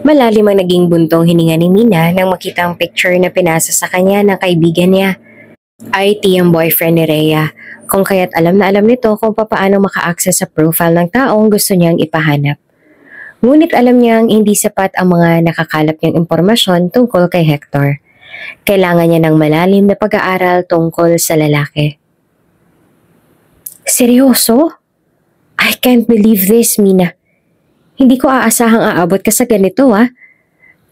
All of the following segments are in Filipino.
Malalim ang naging buntong hininga ni Mina nang makita ang picture na pinasa sa kanya ng kaibigan niya. IT ang boyfriend ni Rhea, kung kaya't alam na alam nito kung papaano maka-access sa profile ng taong gusto niyang ipahanap. Ngunit alam niyang hindi sapat ang mga nakakalap niyang impormasyon tungkol kay Hector. Kailangan niya ng malalim na pag-aaral tungkol sa lalaki. Seryoso? I can't believe this, Mina. Hindi ko aasahang aabot ka sa ganito, ah.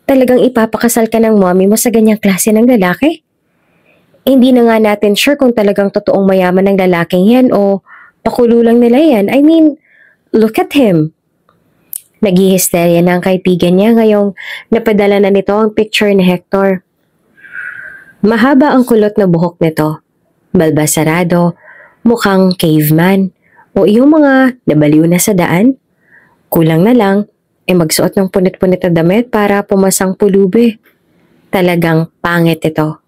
Talagang ipapakasal ka ng mommy mo sa ganyang klase ng lalaki? Hindi na nga natin sure kung talagang totoong mayaman ng lalaking yan o pakulo lang nila yan. I mean, look at him. Naghihisterya na ang kaibigan niya ngayong napadala na nito ang picture ni Hector. Mahaba ang kulot na buhok nito, balbasarado, mukhang caveman, o yung mga nabaliw na sa daan. Kulang na lang, magsuot ng punit-punit na damit para pumasang pulubi. Talagang pangit ito.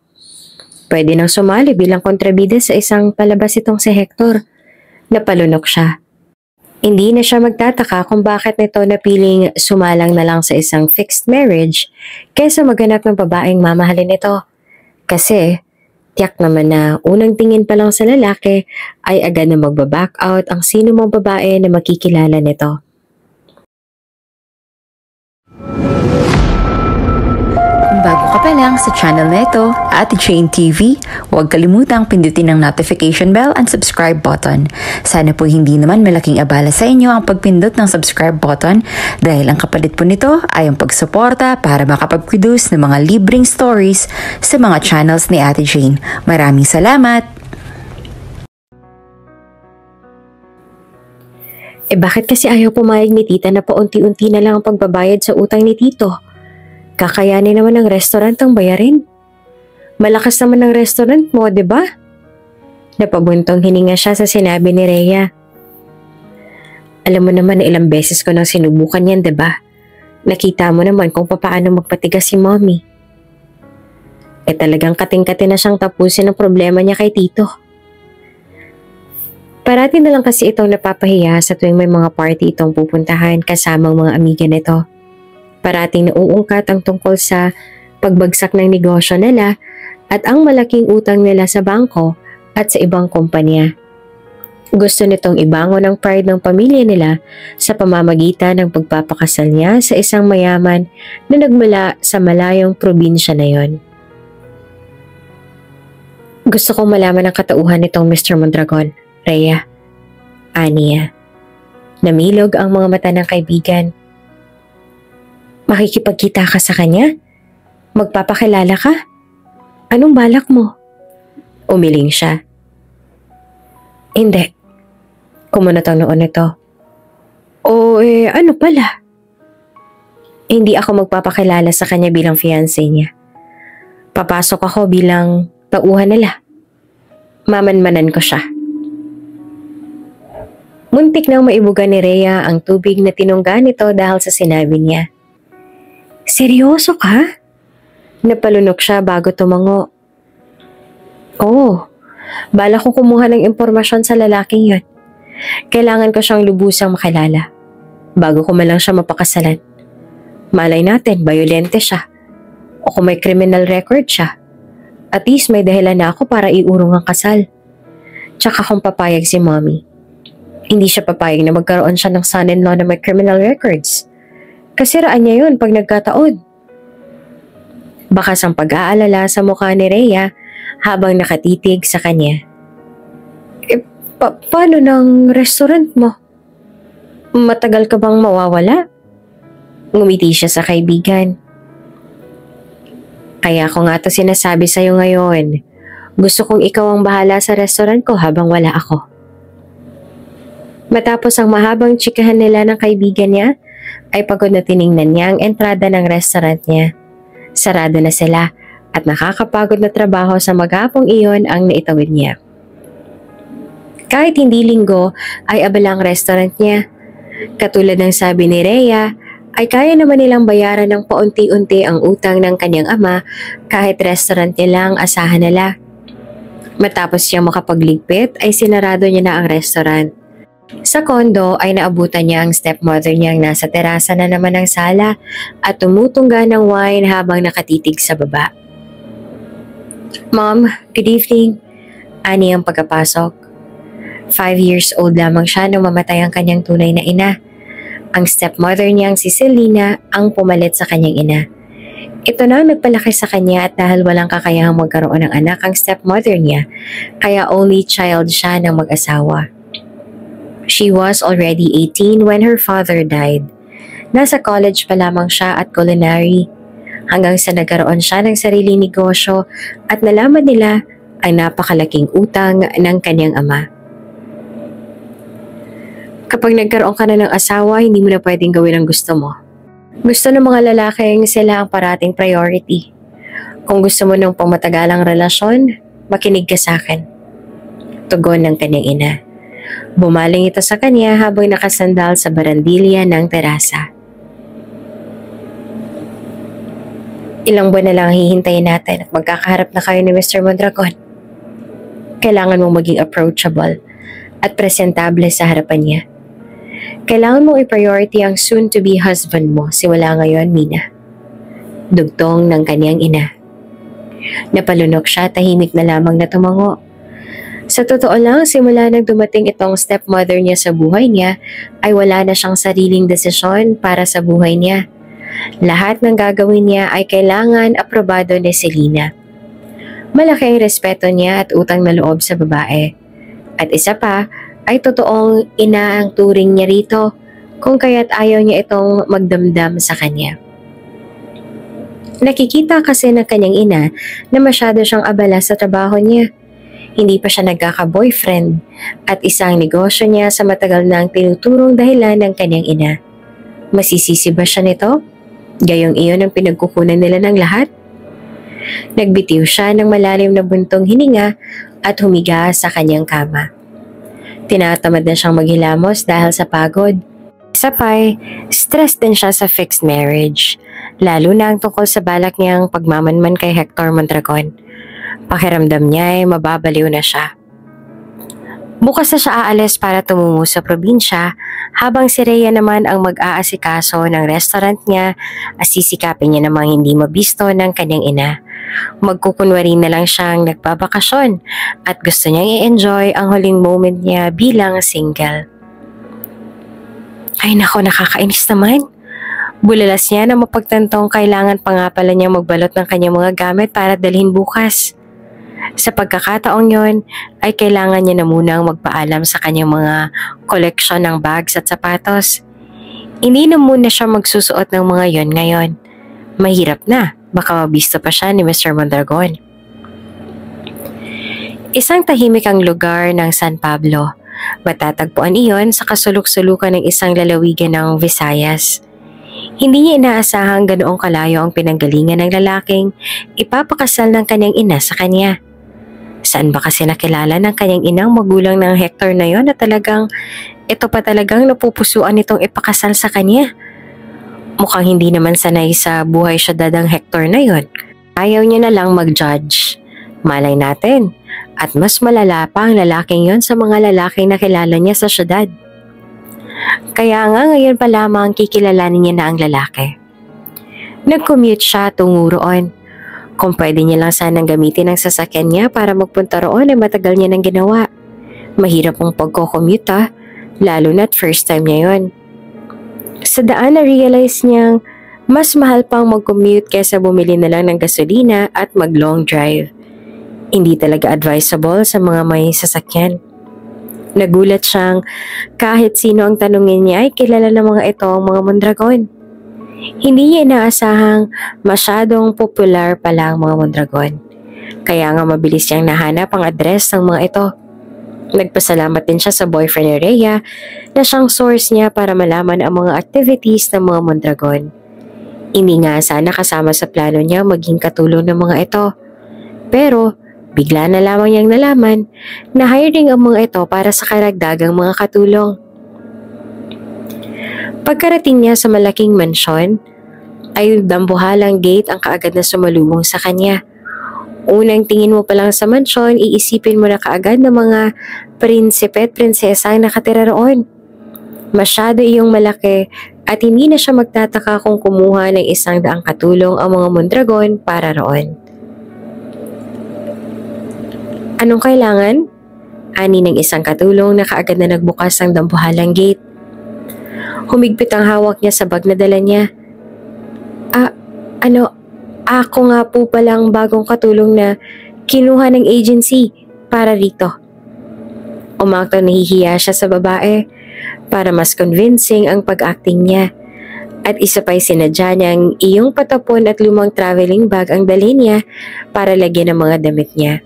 Pwede nang sumali bilang kontrabida sa isang palabas itong si Hector. Napalunok siya. Hindi na siya magtataka kung bakit nito napiling sumalang na lang sa isang fixed marriage kaysa maghanap ng babaeng mamahalin nito. Kasi, tiyak naman na unang tingin pa lang sa lalaki ay agad na magbaback out ang sino mong babae na makikilala nito. Kung bago ka pa lang sa channel na ito, Ate Jane TV, huwag kalimutang pindutin ang notification bell and subscribe button. Sana po hindi naman malaking abala sa inyo ang pagpindot ng subscribe button dahil ang kapalit po nito ay ang pagsuporta para makapag-produce ng mga libreng stories sa mga channels ni Ate Jane. Maraming salamat! Bakit kasi ayaw pumayag ni tita na paunti-unti na lang ang pagbabayad sa utang ni tito? Kakayanin naman ng restaurant ang bayarin. Malakas naman ang restaurant mo, di ba? Napabuntong hininga siya sa sinabi ni Rhea. Alam mo naman na ilang beses ko nang sinubukan yan, di ba? Nakita mo naman kung paano magpatigas si mommy. Talagang kating-kati na siyang tapusin ang problema niya kay tito. Parati na lang kasi itong napapahiya sa tuwing may mga party itong pupuntahan kasamang mga amiga nito. Parating nauungkat ang tungkol sa pagbagsak ng negosyo nila at ang malaking utang nila sa bangko at sa ibang kumpanya. Gusto nitong ibangon ang pride ng pamilya nila sa pamamagitan ng pagpapakasal niya sa isang mayaman na nagmula sa malayong probinsya na yon. Gusto kong malaman ang katauhan nitong Mr. Mondragon, Rhea. Aniya. Namilog ang mga mata ng kaibigan. Makikipagkita ka sa kanya? Magpapakilala ka? Anong balak mo? Umiling siya. Hindi. Kumunot ang noon nito. Ano pala? Hindi ako magpapakilala sa kanya bilang fiancé niya. Papasok ako bilang tauhan nila. Mamanmanan ko siya. Muntik nang maibuga ni Rhea ang tubig na tinungga nito dahil sa sinabi niya. Seryoso ka? Napalunok siya bago tumango. Oo, bala ko kumuha ng impormasyon sa lalaking yun. Kailangan ko siyang lubusang makilala bago ko man lang siya mapakasalan. Malay natin, bayolente siya. O kung may criminal record siya. At least may dahilan na ako para iurong ang kasal. Tsaka kung papayag si mommy. Hindi siya papayag na magkaroon siya ng son-in-law na may criminal records. Kasiraan niya yun pag nagkataon. Bakas ang pag-aalala sa mukha ni Rhea habang nakatitig sa kanya. Paano ng restaurant mo? Matagal ka bang mawawala? Ngumiti siya sa kaibigan. Kaya ko nga to sinasabi sa'yo ngayon. Gusto kong ikaw ang bahala sa restaurant ko habang wala ako. Matapos ang mahabang tsikahan nila ng kaibigan niya, ay pagod na tiningnan niya ang entrada ng restaurant niya. Sarado na sila at nakakapagod na trabaho sa maghapong iyon ang naitawid niya. Kahit hindi linggo ay abala ang restaurant niya. Katulad ng sabi ni Rhea, ay kaya naman nilang bayaran ng paunti-unti ang utang ng kanyang ama kahit restaurant niya lang asahan nila. Matapos siyang makapagligpit ay sinarado niya na ang restaurant. Sa kondo ay naabutan niya ang stepmother niyang nasa terasa na naman ng sala at tumutungga ng wine habang nakatitig sa baba. "Mom, good evening," ani ang pagkapasok. 5 years old lamang siya nung mamatay ang kanyang tunay na ina. Ang stepmother niyang si Selena ang pumalit sa kanyang ina. Ito na ang nagpalaki sa kanya at dahil walang kakayahang magkaroon ng anak ang stepmother niya, kaya only child siya ng mag-asawa. She was already 18 when her father died. Nasa college pa lamang siya at culinary, hanggang sa nagkaroon siya ng sariling negosyo at nalaman nila ang napakalaking utang ng kanyang ama. Kapag nagkaroon ka na ng asawa, hindi mo na pwedeng gawin ang gusto mo. Gusto ng mga lalaking sila ang parating priority. Kung gusto mo ng pangmatagalang relasyon, makinig ka sa akin. Tugon ng kanyang ina. Bumaling ito sa kanya habang nakasandal sa barandilya ng terasa. Ilang buwan na lang hihintayin natin at magkakaharap na kayo ni Mr. Mondragon. Kailangan mong maging approachable at presentable sa harapan niya. Kailangan mong i-priority ang soon-to-be husband mo simula ngayon, Mina. Dugtong ng kanyang ina. Napalunok siya, tahimik na lamang na tumango. Sa totoo lang, simula nang dumating itong stepmother niya sa buhay niya, ay wala na siyang sariling desisyon para sa buhay niya. Lahat ng gagawin niya ay kailangan aprobado ni Selena. Malaki ang respeto niya at utang na loob sa babae. At isa pa, ay totoong ina ang turing niya rito, kung kaya't ayaw niya itong magdamdam sa kanya. Nakikita kasi ng kanyang ina na masyado siyang abala sa trabaho niya. Hindi pa siya nagkaka-boyfriend at isang negosyo niya sa matagal nang tinuturong dahilan ng kanyang ina. Masisisi ba siya nito? Gayong iyon ang pinagkukunan nila ng lahat? Nagbitiw siya ng malalim na buntong hininga at humiga sa kanyang kama. Tinatamad na siyang maghilamos dahil sa pagod. Isa pa'y, stress din siya sa fixed marriage, lalo na ang tungkol sa balak niyang pagmamanman kay Hector Mondragon. Pakiramdam niya ay mababaliw na siya. Bukas na siya aalis para tumungo sa probinsya, habang si Rhea naman ang mag-aasikaso ng restaurant niya at sisikapin niya namang hindi mabisto ng kanyang ina. Magkukunwari na lang siyang nagbabakasyon at gusto niyang i-enjoy ang huling moment niya bilang single. Ay nako, nakakainis naman. Bulalas niya na mapagtantong kailangan pa nga pala niyang magbalot ng kanyang mga gamit para dalhin bukas. Sa pagkakataong yon, ay kailangan niya na munang magpaalam sa kanyang mga koleksyon ng bags at sapatos. Hindi na muna siya magsusuot ng mga yon ngayon. Mahirap na, baka mabisto pa siya ni Mr. Mondragon. Isang tahimik ang lugar ng San Pablo. Matatagpuan iyon sa kasulok-sulukan ng isang lalawigan ng Visayas. Hindi niya inaasahang ganoong kalayo ang pinanggalingan ng lalaking ipapakasal ng kanyang ina sa kanya. Saan ba kasi nakilala ng kanyang inang magulang ng Hector na yon na talagang ito pa talagang napupusuan itong ipakasal sa kanya? Mukhang hindi naman sanay sa buhay syudad ang Hector na yon. Ayaw niya na lang mag-judge. Malay natin, at mas malala pa ang lalaking yon sa mga lalaking nakilala niya sa syudad. Kaya nga ngayon pa lamang kikilalanin niya na ang lalaki. Nag-commute siya tungo roon. Kung pwede niya lang sanang gamitin ang sasakyan niya para magpunta roon ay matagal niya nang ginawa. Mahirap ang pagko-commute lalo na't first time niya yon. Sa daan na-realize niyang mas mahal pang mag-commute kaysa bumili na lang ng gasolina at mag-long drive. Hindi talaga advisable sa mga may sasakyan. Nagulat siyang kahit sino ang tanungin niya ay kilala ng mga ito ang mga Mondragon. Hindi niya inaasahang masyadong popular pala ang mga Mondragon. Kaya nga mabilis niyang nahanap ang address ng mga ito. Nagpasalamat din siya sa boyfriend ni Rhea na siyang source niya para malaman ang mga activities ng mga Mondragon. Hindi nga sana kasama sa plano niya maging katulong ng mga ito. Pero bigla na lamang niyang nalaman na hiring ang mga ito para sa karagdagang mga katulong. Pagkarating niya sa malaking mansyon, ay dambuhalang gate ang kaagad na sumalubong sa kanya. Unang tingin mo pa lang sa mansyon, iisipin mo na kaagad ng mga prinsipe at prinsesa ang nakatira roon. Masyado iyong malaki at hindi na siya magtataka kung kumuha ng 100 katulong ang mga Mondragon para roon. Anong kailangan? Ani ng isang katulong na kaagad na nagbukas ng dambuhalang gate. Humigpit ang hawak niya sa bag na dala niya. Ako nga po palang bagong katulong na kinuha ng agency para rito. Umakto nahihiya siya sa babae para mas convincing ang pag-acting niya. At isa pa'y sinadya niyang iyong patapon at lumang traveling bag ang dalhin niya para lagyan ng mga damit niya.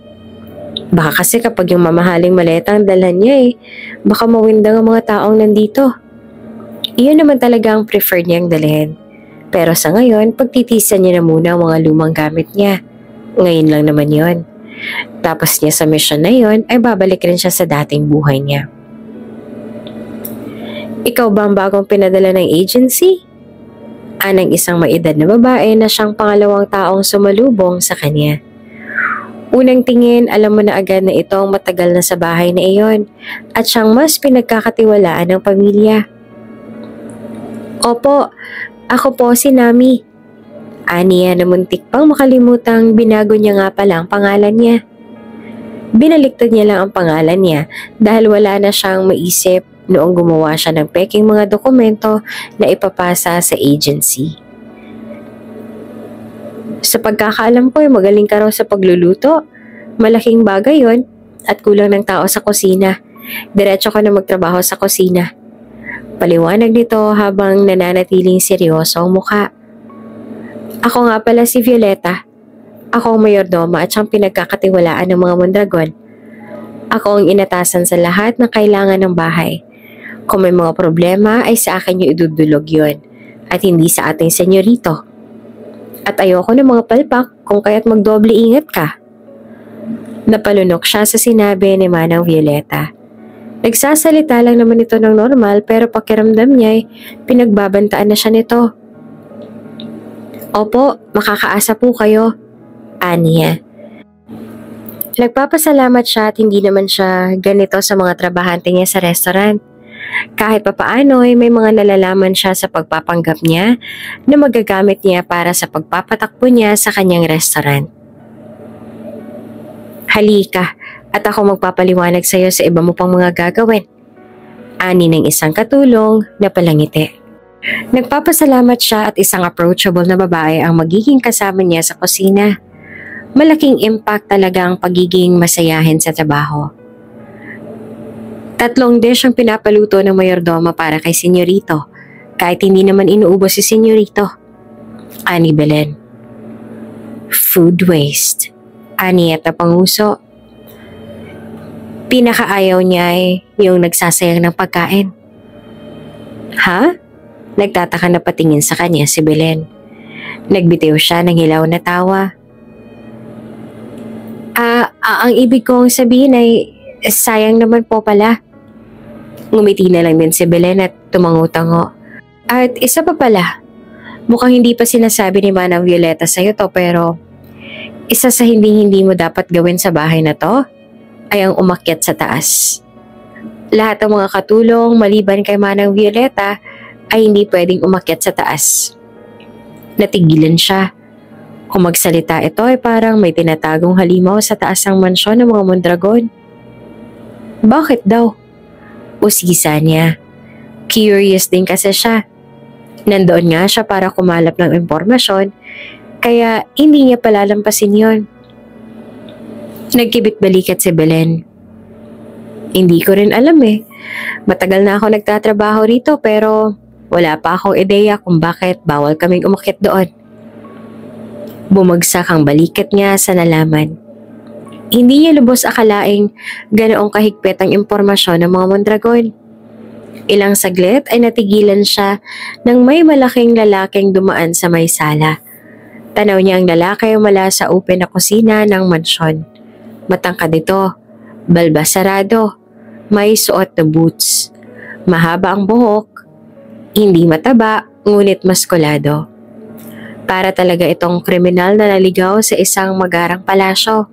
Baka kasi kapag yung mamahaling maleta ang dalhan niya baka mawindang ang mga taong nandito. Iyon naman talaga ang preferred niyang dalhin. Pero sa ngayon, pagtitisan niya na muna ang mga lumang gamit niya. Ngayon lang naman yon. Tapos niya sa mission na yon ay babalik rin siya sa dating buhay niya. Ikaw ba ang bagong pinadala ng agency? Anang isang maedad na babae na siyang pangalawang taong sumalubong sa kanya. Unang tingin, alam mo na agad na ito ang matagal na sa bahay na iyon at siyang mas pinagkakatiwalaan ng pamilya. Opo, ako po si Nami. Aniya na muntik pang makalimutang binago niya nga pala ang pangalan niya. Binaliktad niya lang ang pangalan niya dahil wala na siyang maisip noong gumawa siya ng peking mga dokumento na ipapasa sa agency. Sa pagkakaalam ko magaling ka raw sa pagluluto. Malaking bagay yon at kulang ng tao sa kusina. Diretso ka na magtrabaho sa kusina. Paliwanag nito habang nananatiling seryoso ang mukha. Ako nga pala si Violeta. Ako ang mayordoma at siyang pinagkakatiwalaan ng mga Mondragon. Ako ang inatasan sa lahat ng kailangan ng bahay. Kung may mga problema ay sa akin yung idudulog yon at hindi sa ating senyorito. At ayoko ng mga palpak kung kaya't magdoble ingat ka. Napalunok siya sa sinabi ni Manang Violeta. Nagsasalita lang naman ito ng normal pero pakiramdam niya pinagbabantaan na siya nito. Opo, makakaasa po kayo. Aniya. Nagpapasalamat siya at hindi naman siya ganito sa mga trabahante niya sa restaurant. Kahit papaano may mga nalalaman siya sa pagpapanggap niya na magagamit niya para sa pagpapatakbo niya sa kanyang restaurant. Halika. At ako magpapaliwanag sa iyo sa iba mo pang mga gagawin. Ani ng isang katulong na palangiti. Nagpapasalamat siya at isang approachable na babae ang magiging kasama niya sa kusina. Malaking impact talaga ang pagiging masayahin sa trabaho. 3 dish ang pinapaluto ng mayordoma para kay senyorito, kahit hindi naman inuubos si senyorito. Ani Belen. Food waste. Ani at napanguso. Pinakaayaw niya yung nagsasayang ng pagkain. Ha? Nagtataka na patingin sa kanya si Belen. Nagbitiw siya ng hilaw na tawa. Ang ibig kong sabihin ay sayang naman po pala. Ngumiti na lang din si Belen at tumango-tango. At isa pa pala, mukhang hindi pa sinasabi ni Manang Violeta sa'yo to pero isa sa hindi mo dapat gawin sa bahay na to ay ang umakyat sa taas. Lahat ng mga katulong maliban kay Manang Violeta ay hindi pwedeng umakyat sa taas. Natigilan siya. Kung magsalita ito ay parang may tinatagong halimaw sa taas ng mansyon ng mga Mondragon. Bakit daw? Usisa niya. Curious din kasi siya. Nandoon nga siya para kumalap ng impormasyon kaya hindi niya palalampasin yon. Nagkibit-balikat si Belen. Hindi ko rin alam Matagal na ako nagtatrabaho rito pero wala pa akong ideya kung bakit bawal kaming umakyat doon. Bumagsak ang balikat niya sa nalaman. Hindi niya lubos akalaing ganoong kahigpit ang impormasyon ng mga Mondragon. Ilang saglit ay natigilan siya nang may malaking lalaking dumaan sa may sala. Tanaw niya ang lalaki mula sa open na kusina ng mansyon. Matangkad ito, balbas sarado, may suot na boots. Mahaba ang buhok, hindi mataba, ngunit maskulado. Para talaga itong kriminal na naligaw sa isang magarang palasyo.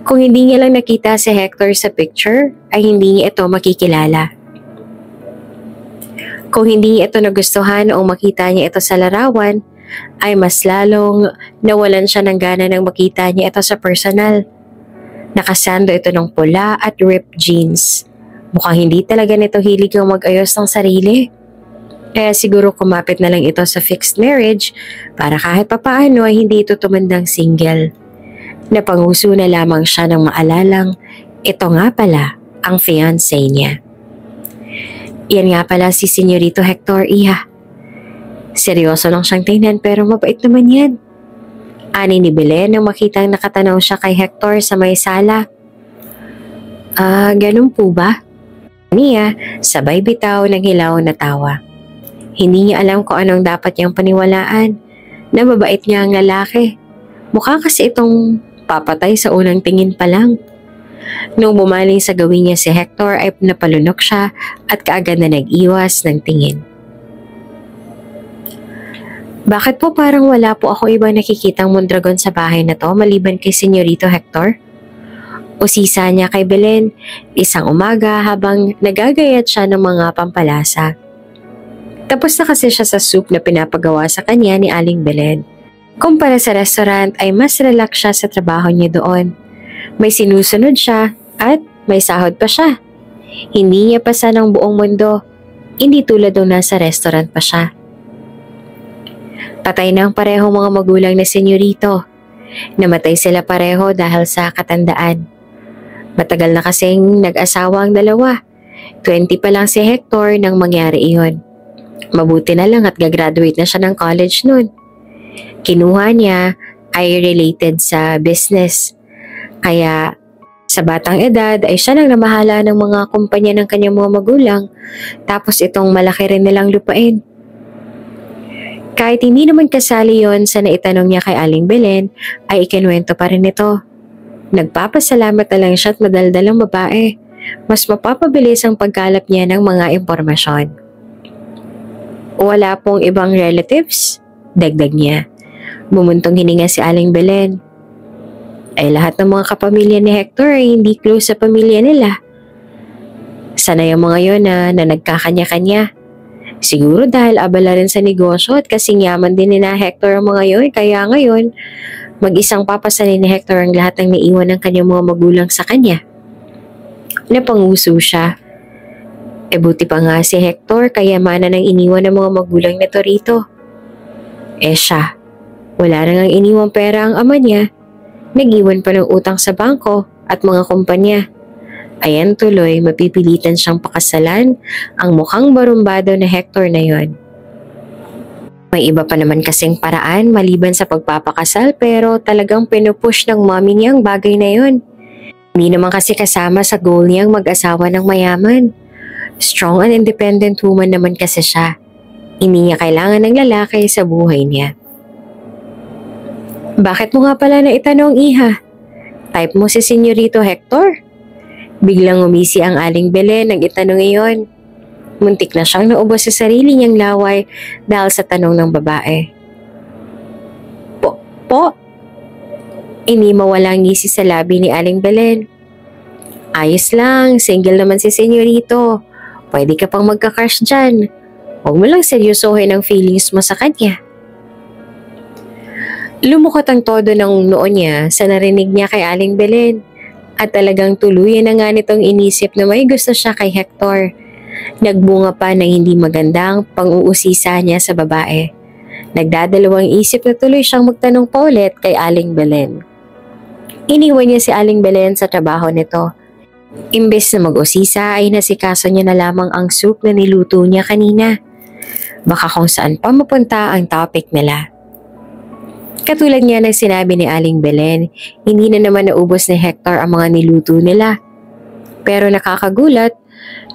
Kung hindi niya lang nakita si Hector sa picture, ay hindi niya ito makikilala. Kung hindi niya ito nagustuhan o makita niya ito sa larawan, ay mas lalong nawalan siya ng gana nang makita niya ito sa personal. Nakasando ito ng pula at ripped jeans. Mukhang hindi talaga nito hilig ang mag-ayos ng sarili. Kaya siguro kumapit na lang ito sa fixed marriage para kahit papaano ay hindi ito tumandang single. Napanguso na lamang siya ng maalalang ito nga pala ang fiancé niya. Yan nga pala si Senyorito Hector, iha. Seryoso lang siyang tingnan pero mabait naman yan. Ani ni Belen nang makitang nakatanaw siya kay Hector sa may sala. Ganun po ba? Niya, sabay bitaw ng hilaw na tawa. Hindi niya alam kung anong dapat niyang paniwalaan. Na mabait niya ang lalaki. Mukha kasi itong papatay sa unang tingin pa lang. Nung bumaling sa gawin niya si Hector ay napalunok siya at kaagad na nag-iwas ng tingin. Bakit po parang wala po ako ibang nakikitang Mondragon sa bahay na to maliban kay Senyorito Hector? Usisa niya kay Belen isang umaga habang nagagayat siya ng mga pampalasa. Tapos na kasi siya sa soup na pinapagawa sa kanya ni Aling Belen. Kumpara sa restaurant ay mas relax siya sa trabaho niya doon. May sinusunod siya at may sahod pa siya. Hindi niya pasa ng buong mundo. Hindi tulad nung nasa restaurant pa siya. Patay na ang parehong mga magulang na senyorito. Namatay sila pareho dahil sa katandaan. Matagal na kasing nag-asawa ang dalawa. 20 pa lang si Hector nang mangyari iyon. Mabuti na lang at gagraduate na siya ng college noon. Kinuha niya ay related sa business. Kaya sa batang edad ay siya nang namahala ng mga kumpanya ng kanyang mga magulang, tapos itong malaki rin nilang lupain. Kahit hindi naman kasali yon sa naitanong niya kay Aling Belen, ay ikinuwento pa rin ito. Nagpapasalamat na lang siya at madaldalang babae. Mas mapapabilis ang pagkalap niya ng mga impormasyon. Wala pong ibang relatives? Dagdag niya. Bumuntong hininga si Aling Belen. Ay lahat ng mga kapamilya ni Hector ay hindi close sa pamilya nila. Sanay ang mga yon na nagkakanya-kanya. Siguro dahil abala rin sa negosyo at kasing yaman din ni na Hector ang mga yon, kaya ngayon mag-isang papasanin ni Hector ang lahat ng naiwan ng kanyang mga magulang sa kanya. Napanguso siya. Buti pa nga si Hector kayamanan ng iniwan ng mga magulang nito rito. Siya, wala na ngang iniwang pera ang ama niya. Nag-iwan pa ng utang sa bangko at mga kumpanya. Ayan tuloy, mapipilitan siyang pakasalan ang mukhang barumbado na Hector na yon. May iba pa naman kasing paraan maliban sa pagpapakasal pero talagang pinupush ng mommy niya ang bagay na yon. Hindi naman kasi kasama sa goal niyang mag-asawa ng mayaman. Strong and independent woman naman kasi siya. Hindi niya kailangan ng lalaki sa buhay niya. Bakit mo nga pala na itanong, iha? Type mo si Senyorito Hector? Biglang umisi ang Aling Belen nang itanong iyon. Muntik na siyang naubos sa sarili niyang laway dahil sa tanong ng babae. Po? Hindi mawalang ngisi sa labi ni Aling Belen. Ayos lang, single naman si Senyorito. Pwede ka pang magka-crush dyan. Huwag mo lang seryosohin ang feelings mo sa kanya. Lumukot ang todo ng noon niya sa narinig niya kay Aling Belen at talagang tuluyan na nga nitong inisip na may gusto siya kay Hector. Nagbunga pa ng hindi magandang pang-uusisa niya sa babae. Nagdadalawang isip na tuloy siyang magtanong pa ulit kay Aling Belen. Iniwan niya si Aling Belen sa trabaho nito. Imbes na mag-usisa ay nasikaso niya na lamang ang soup na niluto niya kanina. Baka kung saan pa mapunta ang topic nila. Katulad niya ng sinabi ni Aling Belen, hindi na naman naubos ni Hector ang mga niluto nila. Pero nakakagulat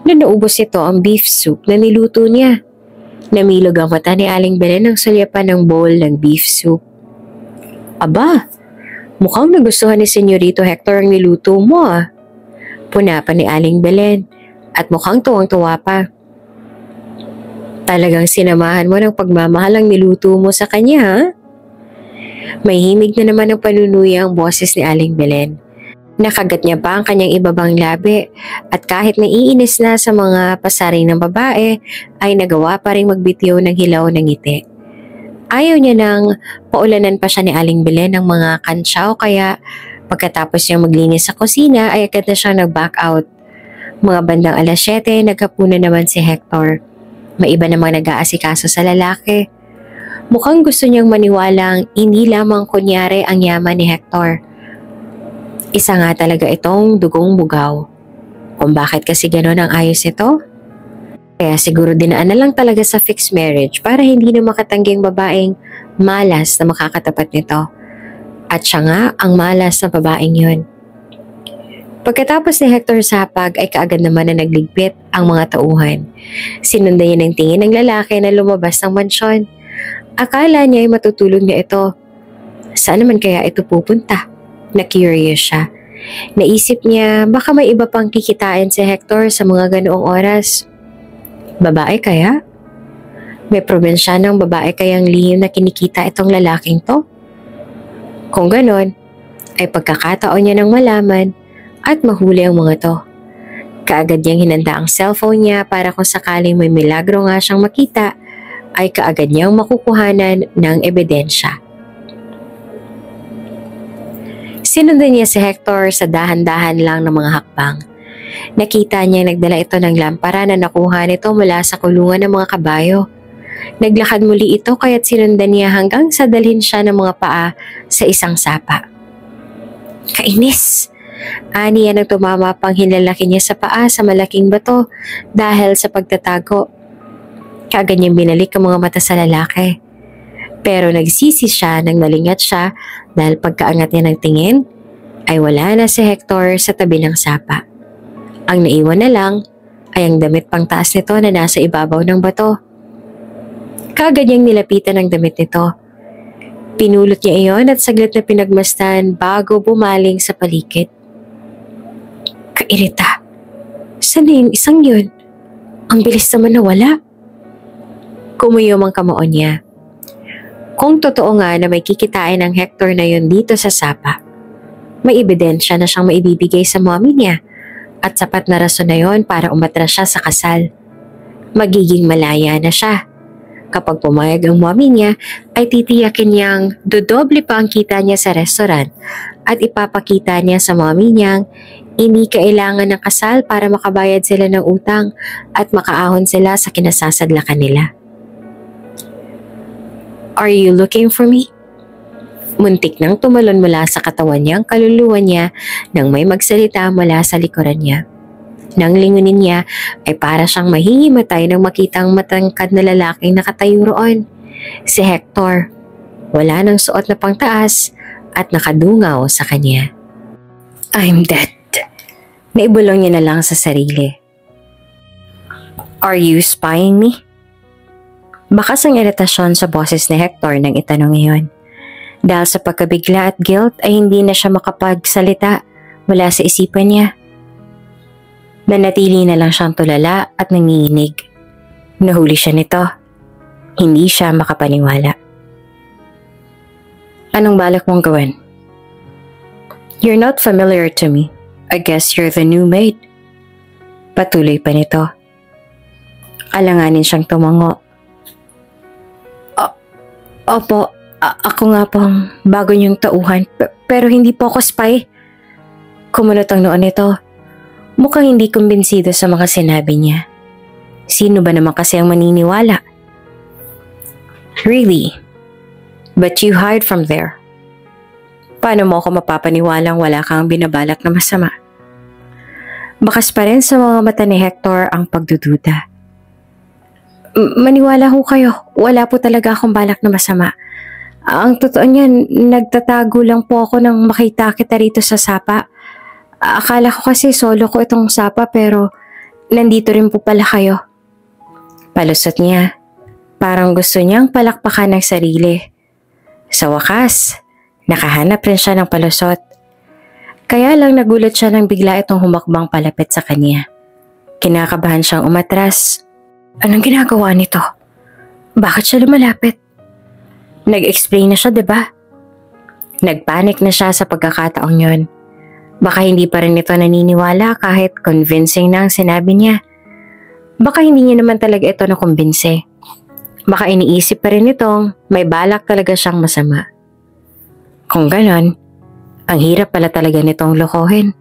na naubos ito ang beef soup na niluto niya. Namilog ang mata ni Aling Belen nang sulyapan ng bowl ng beef soup. Aba, mukhang nagustuhan ni Senyorito Hector ang niluto mo ah. Puna pa ni Aling Belen at mukhang tuwang-tuwa pa. Talagang sinamahan mo ng pagmamahal ang niluto mo sa kanya ha? May himig na naman ng panunuya ang boses ni Aling Belen. Nakagat niya pa ang kanyang ibabang labi at kahit naiinis na sa mga pasaring ng babae ay nagawa pa rin magbitiw ng hilaw ng ngiti. Ayaw niya nang paulanan pa siya ni Aling Belen ng mga kantsaw kaya pagkatapos niyang maglinis sa kusina ay agad na siyang nag-back out. Mga bandang 7:00 naghapunan naman si Hector. May iba namang nag-aasikaso sa lalaki. Mukhang gusto niyang maniwalang hindi lamang kunyari ang yaman ni Hector. Isa nga talaga itong dugong bugaw. Kung bakit kasi gano'n ang ayos ito? Kaya siguro dinaan na lang talaga sa fixed marriage para hindi na makatangging babaeng malas na makakatapat nito. At siya nga ang malas na babaeng yun. Pagkatapos ni Hector sapag ay kaagad naman na nagligpit ang mga tauhan. Sinundan niya ng tingin ng lalaki na lumabas ng mansyon. Akala niya ay matutulog niya ito. Saan naman kaya ito pupunta? Na-curious siya. Naisip niya baka may iba pang kikitain si Hector sa mga ganoong oras. Babae kaya? May probinsyanang babae kayang lihim na kinikita itong lalaking to? Kung ganon, ay pagkakataon niya nang malaman at mahuli ang mga to. Kaagad niyang hinanda ang cellphone niya para kung sakaling may milagro nga siyang makita, ay kaagad niyang makukuhanan ng ebidensya. Sinundan niya si Hector sa dahan-dahan lang ng mga hakbang. Nakita niya nagdala ito ng lampara na nakuha nito mula sa kulungan ng mga kabayo. Naglakad muli ito kaya't sinundan niya hanggang sa dalhin siya ng mga paa sa isang sapa. Kainis! Aniya nang tumama pang hinlalaki niya sa paa sa malaking bato dahil sa pagtatago. Kaagad niyang binalik ang mga mata sa lalaki. Pero nagsisi siya nang nalingat siya dahil pagkaangat niya ng tingin ay wala na si Hector sa tabi ng sapa. Ang naiwan na lang ay ang damit pang taas nito na nasa ibabaw ng bato. Kaagad niyang nilapitan ang damit nito. Pinulot niya iyon at saglit na pinagmasdan bago bumaling sa paligid. Kairita. Saan na yung isang yun? Ang bilis naman nawala. Kumuyom ang kamao niya. Kung totoo nga na may kikitain ng Hector na yun dito sa sapa, may ebidensya na siyang maibibigay sa mommy niya at sapat na rason na yun para umatras siya sa kasal. Magiging malaya na siya. Kapag pumayag ang mommy niya, ay titiyakin niyang dodoble pa ang kita niya sa restaurant at ipapakita niya sa mommy niyang hindi kailangan ng kasal para makabayad sila ng utang at makaahon sila sa kinasasadlakan nila. Are you looking for me? Muntik nang tumalon mula sa katawan niya ang kaluluwa niya nang may magsalita mula sa likuran niya. Nang lingunin niya ay para siyang mahihimatay nang makita ang matangkad na lalaking nakatayo roon. Si Hector. Wala nang suot na pangtaas at nakadungaw sa kanya. I'm dead. Naibulong niya na lang sa sarili. Are you spying me? Bakas ang iritasyon sa boses ni Hector nang itanong iyon. Dahil sa pagkabigla at guilt ay hindi na siya makapagsalita mula sa isipan niya. Nanatili na lang siyang tulala at nanginginig. Nahuli siya nito. Hindi siya makapaniwala. Anong balak mong gawin? You're not familiar to me. I guess you're the new maid. Patuloy pa nito. Alanganin siyang tumango. Opo, ako nga pong bago niyong tauhan pero hindi po ako spy. Kumunot ang noon nito. Mukhang hindi kumbinsido sa mga sinabi niya. Sino ba naman kasi ang maniniwala? Really? But you hide from there. Paano mo ako mapapaniwalang wala kang binabalak na masama? Bakas pa rin sa mga mata ni Hector ang pagdududa. Maniwala ho kayo, wala po talaga akong balak na masama. Ang totoo niyan, nagtatago lang po ako nang makita kita rito sa sapa. Akala ko kasi solo ko itong sapa pero nandito rin po pala kayo. Palusot niya. Parang gusto niyang palakpakan ng sarili. Sa wakas, nakahanap rin siya ng palusot. Kaya lang nagulat siya nang bigla itong humakbang palapit sa kanya. Kinakabahan siyang umatras. Anong ginagawa nito? Bakit siya lumalapit? Nag-explain na siya, diba? Nagpanik na siya sa pagkakataong yon. Baka hindi pa rin ito naniniwala kahit convincing na ang sinabi niya. Baka hindi niya naman talaga ito nakumbinse. Baka iniisip pa rin itong may balak talaga siyang masama. Kung ganon, ang hirap pala talaga nitong lokohin.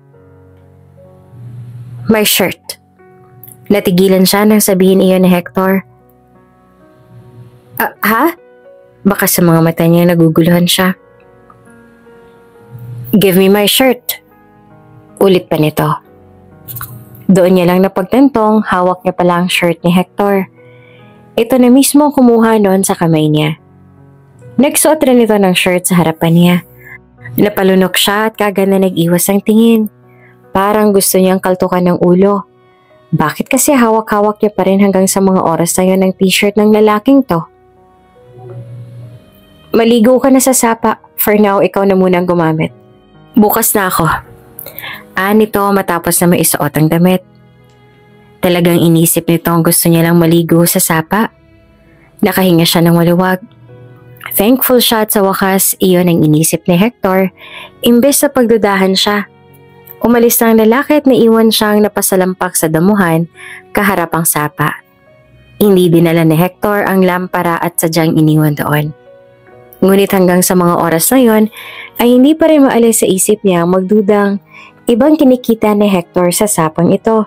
My shirt. Natigilan siya nang sabihin iyon ni Hector. Ha? Baka sa mga mata niya naguguluhan siya. Give me my shirt. Ulit pa nito. Doon niya lang napagtantong hawak niya pala ang shirt ni Hector. Ito na mismo kumuha noon sa kamay niya. Nagsuot rin ito ng shirt sa harapan niya. Napalunok siya at kagad na nag-iwas ang tingin. Parang gusto niyang kaltukan ng ulo. Bakit kasi hawak-hawak niya pa rin hanggang sa mga oras na yun ng t-shirt ng lalaking to? Maligo ka na sa sapa. For now, ikaw na munang gumamit. Bukas na ako. Nito matapos na maisuot ang damit. Talagang inisip nito ang gusto niya lang maligo sa sapa. Nakahinga siya ng maluwag. Thankful siya at sa wakas, iyon ang inisip ni Hector. Imbes na pagdudahan siya. Umalis na ang lalaki at naiwan siyang napasalampak sa damuhan kaharap ang sapa. Hindi dinala ni Hector ang lampara at sadyang iniwan doon. Ngunit hanggang sa mga oras na yon ay hindi pa rin maalis sa isip niya magdudang ibang kinikita ni Hector sa sapang ito.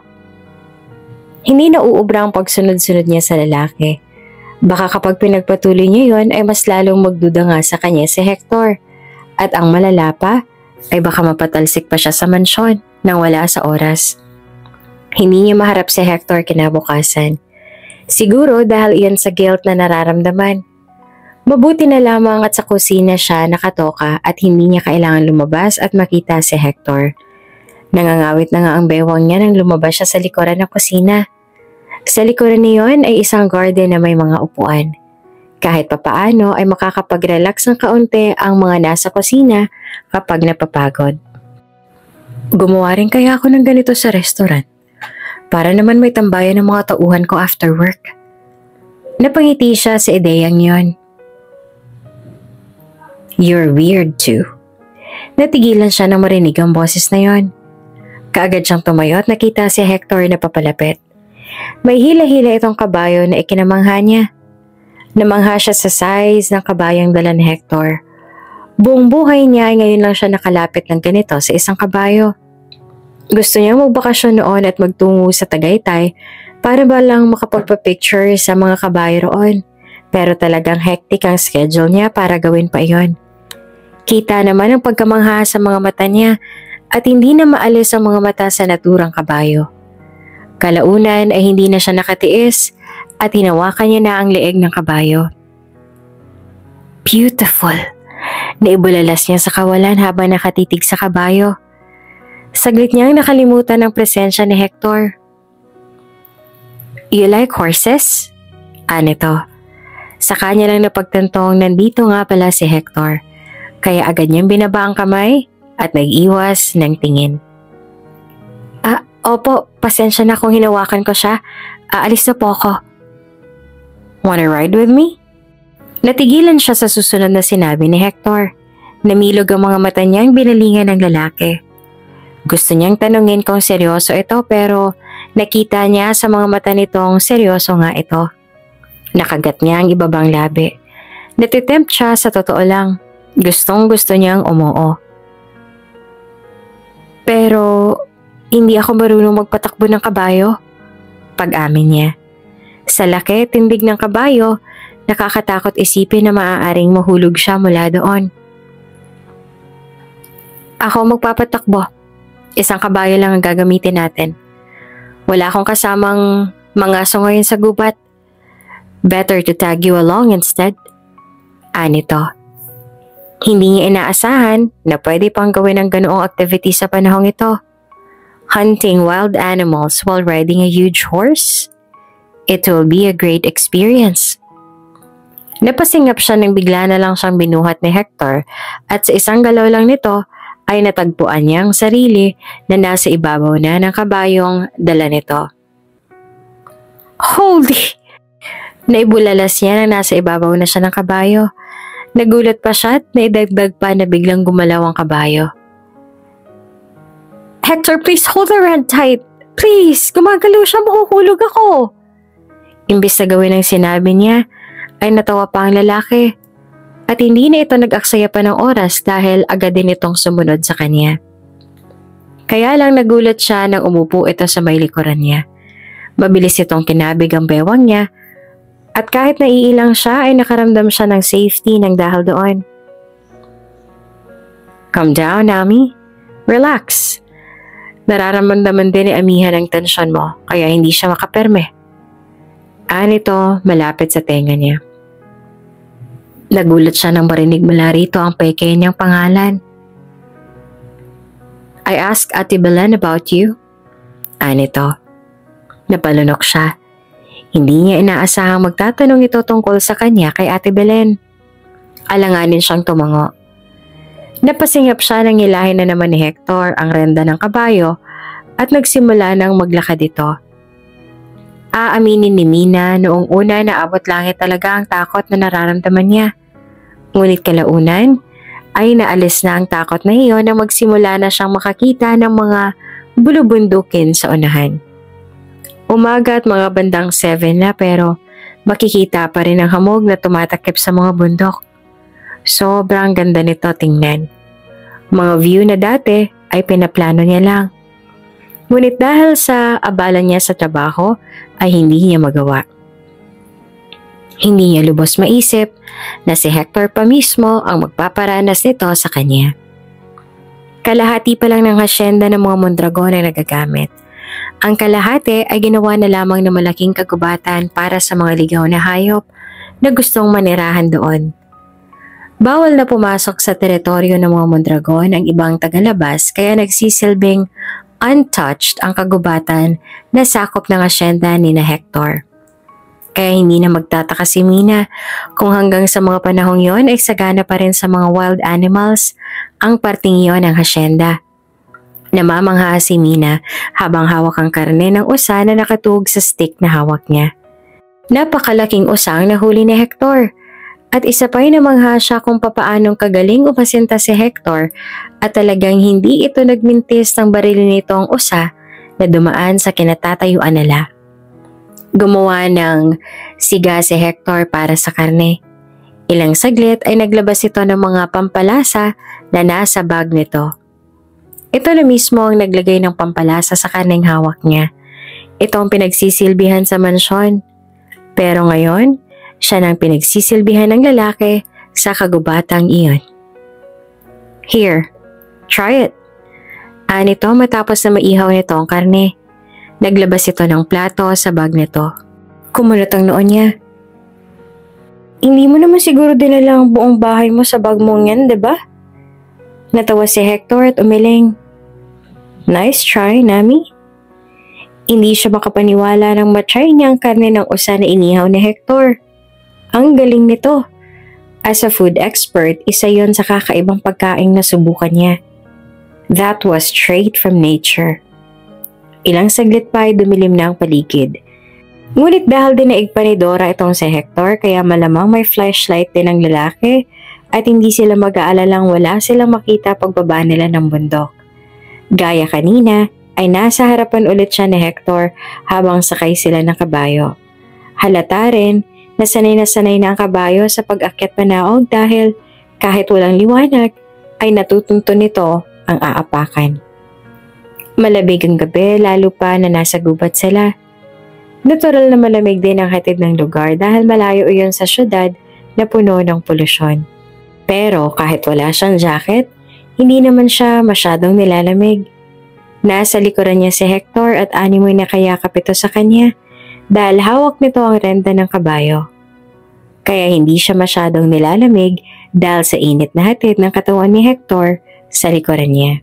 Hindi na uubra ang pagsunod-sunod niya sa lalaki. Baka kapag pinagpatuloy niya yon ay mas lalong magduda nga sa kanya si Hector. At ang malala pa ay baka mapatalsik pa siya sa mansyon nang wala sa oras. Hindi niya maharap si Hector kinabukasan. Siguro dahil iyan sa guilt na nararamdaman. Mabuti na lamang at sa kusina siya nakatoka at hindi niya kailangan lumabas at makita si Hector. Nangangawit na nga ang bewang niya nang lumabas siya sa likuran ng kusina. Sa likuran niyon ay isang garden na may mga upuan. Kahit papaano ay makakapag-relax ng kaunti ang mga nasa kusina kapag napapagod. Gumawa rin kaya ako ng ganito sa restaurant para naman may tambayan ng mga tauhan ko after work. Napangiti siya sa ideyang yon. You're weird too. Natigilan siya nang marinig ang boses na yon. Kaagad siyang tumayo at nakita si Hector na papalapit. May hila-hila itong kabayo na ikinamangha niya. Namangha siya sa size ng kabayang dala ni Hector. Buong buhay niya ay ngayon lang siya nakalapit ng ganito sa isang kabayo. Gusto niya magbakasyon noon at magtungo sa Tagaytay para ba lang makapagpa-picture sa mga kabayo roon. Pero talagang hectic ang schedule niya para gawin pa iyon. Kita naman ang pagkamangha sa mga mata niya at hindi na maalis ang mga mata sa naturang kabayo. Kalaunan ay hindi na siya nakatiis at hinawakan niya na ang leeg ng kabayo. Beautiful! Naibulalas niya sa kawalan habang nakatitig sa kabayo. Saglit niyang nakalimutan ang presensya ni Hector. You like horses? Nito. Sa kanya lang napagtantong nandito nga pala si Hector. Kaya agad niyang binaba ang kamay at nag-iwas ng tingin. Opo, pasensya na kung hinawakan ko siya. Aalis na po ako. Wanna ride with me? Natigilan siya sa susunod na sinabi ni Hector. Namilog ang mga mata niyang binalingan ng lalaki. Gusto niyang tanungin kung seryoso ito pero nakita niya sa mga mata nitong seryoso nga ito. Nakagat niya ang ibabang labi. Natitempt siya sa totoo lang. Gustong gusto niyang umuo. Pero hindi ako marunong magpatakbo ng kabayo. Pag-amin niya. Sa laki, tindig ng kabayo, nakakatakot isipin na maaaring mahulog siya mula doon. Ako magpapatakbo. Isang kabayo lang ang gagamitin natin. Wala akong kasamang mga aso ngayon sa gubat. Better to tag you along instead. Nito. Hindi niya inaasahan na pwede pang gawin ang ganoong activity sa panahong ito. Hunting wild animals while riding a huge horse? It will be a great experience. Napasingap siya nang bigla na lang siyang binuhat ni Hector at sa isang galaw lang nito ay natagpuan niya ang sarili na nasa ibabaw na ng kabayong dala nito. Holy! Naibulalas niya na nasa ibabaw na siya ng kabayo. Nagulat pa siya at naidagdag pa na biglang gumalaw ang kabayo. Hector, please hold the rod tight. Please, gumagalaw siya, mahuhulog ako. Imbis na gawin ang sinabi niya, ay natawa pa ang lalaki. At hindi na ito nag-aksaya pa ng oras dahil agad din itong sumunod sa kanya. Kaya lang nagulat siya nang umupo ito sa may likuran niya. Mabilis itong kinabig ang bewang niya at kahit naiilang siya ay nakaramdam siya ng safety ng dahil doon. Calm down, Nami. Relax. Nararamdaman din ni Amihan ang tensyon mo kaya hindi siya makaperme. Nito malapit sa tenga niya. Nagulat siya nang marinig mula rito ang peke niyang pangalan. I asked Ate Belen about you. Nito. Napalunok siya. Hindi niya inaasahang magtatanong ito tungkol sa kanya kay Ate Belen. Alanganin siyang tumango. Napasingap siya nang hilahin na naman ni Hector ang renda ng kabayo at nagsimula nang maglakad ito. Aaminin ni Mina noong una na abot langit talaga ang takot na nararamdaman niya. Ngunit kalaunan ay naalis na ang takot na iyon nang magsimula na siyang makakita ng mga bulubundukin sa unahan. Umaga at mga bandang 7 na pero makikita pa rin ang hamog na tumatakip sa mga bundok. Sobrang ganda nito tingnan. Mga view na dati ay pinaplano niya lang. Ngunit dahil sa abala niya sa trabaho ay hindi niya magawa. Hindi niya lubos maisip na si Hector pa mismo ang magpaparanas nito sa kanya. Kalahati pa lang ng hasyenda ng mga Mondragon ang nagagamit. Ang kalahati ay ginawa na lamang ng malaking kagubatan para sa mga ligaw na hayop na gustong manirahan doon. Bawal na pumasok sa teritoryo ng mga Mondragon ang ibang tagalabas kaya nagsisilbing untouched ang kagubatan na sakop ng asyenda ni na Hector. Kaya hindi na magtataka si Mina kung hanggang sa mga panahong yon ay sagana pa rin sa mga wild animals ang parting yon ng hasyenda. Namamangha si Mina habang hawak ang karne ng usa na nakatuog sa stick na hawak niya. Napakalaking usang nahuli ni Hector. At isa pa'y namangha siya kung papaanong kagaling umasinta si Hector at talagang hindi ito nagmintis ng baril nitong usa na dumaan sa kinatatayuan nila. Gumawa ng siga si Hector para sa karne. Ilang saglit ay naglabas ito ng mga pampalasa na nasa bag nito. Ito na mismo ang naglagay ng pampalasa sa karneng hawak niya. Ito ang pinagsisilbihan sa mansyon. Pero ngayon, siya nang pinagsisilbihan ng lalaki sa kagubatang iyon. Here, try it. Nito matapos na maihaw nito ang karne. Naglabas ito ng plato sa bag nito. Kumunot ang noon niya. Hindi mo naman siguro dinala ang buong bahay mo sa bag mong yan, diba? Natawa si Hector at umiling. Nice try, Nami. Hindi siya makapaniwala nang matry niya ang karne ng usa na inihaw ni Hector. Ang galing nito. As a food expert, isa yon sa kakaibang pagkain na subukan niya. That was straight from nature. Ilang saglit pa ay dumilim na ang paligid. Ngunit dahil dinaig pa ni Dora itong si Hector kaya malamang may flashlight din ang lalaki at hindi sila mag-aalalang wala silang makita pagbaba nila ng bundok. Gaya kanina ay nasa harapan ulit siya ni Hector habang sakay sila ng kabayo. Halata rin na sanay na ang kabayo sa pag-akyat panaog dahil kahit walang liwanag ay natutunto nito ang aapakan. Malabig ang gabi lalo pa na nasa gubat sila. Natural na malamig din ang hatid ng lugar dahil malayo iyon sa syudad na puno ng polusyon. Pero kahit wala siyang jacket, hindi naman siya masyadong nilalamig. Nasa likuran niya si Hector at animoy na kayakap ito sa kanya dahil hawak nito ang renda ng kabayo. Kaya hindi siya masyadong nilalamig dahil sa init na hatid ng katawan ni Hector sa likuran niya.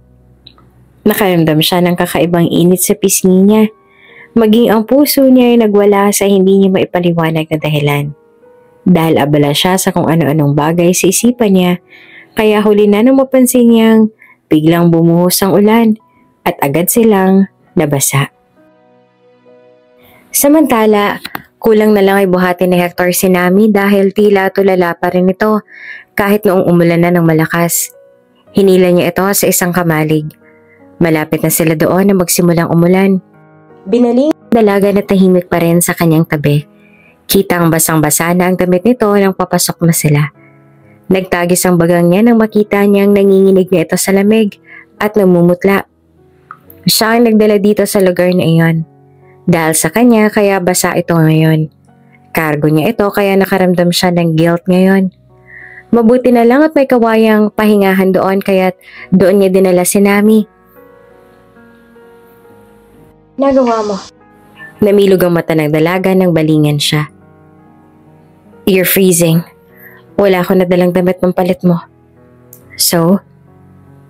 Nakaramdam siya ng kakaibang init sa pisngi niya. Maging ang puso niya ay nagwala sa hindi niya maipaliwanag na dahilan. Dahil abala siya sa kung ano-anong bagay sa isipan niya, kaya huli na nang mapansin niyang biglang bumuhos ang ulan at agad silang nabasa. Samantala, Kulang na lang ay buhati ni Hector si Nami dahil tila tulala pa rin ito kahit noong umulan na ng malakas. Hinila niya ito sa isang kamalig. Malapit na sila doon na magsimulang umulan. Binaling ang dalaga na tahimik pa rin sa kanyang tabi. Kitang basang-basa na ang damit nito nang papasok na sila. Nagtagis ang bagang niya nang makita niyang nanginginig na ito sa lamig at namumutla. Siya ang nagdala dito sa lugar na iyon. Dahil sa kanya kaya basa ito ngayon. Cargo niya ito kaya nakaramdam siya ng guilt ngayon. Mabuti na lang at may kawayang pahingahan doon kaya't doon niya dinala si Nami. Nagawa mo. Namilog ang mata ng dalaga nang balingan siya. You're freezing. Wala ko nadalang damit ng palit mo. So,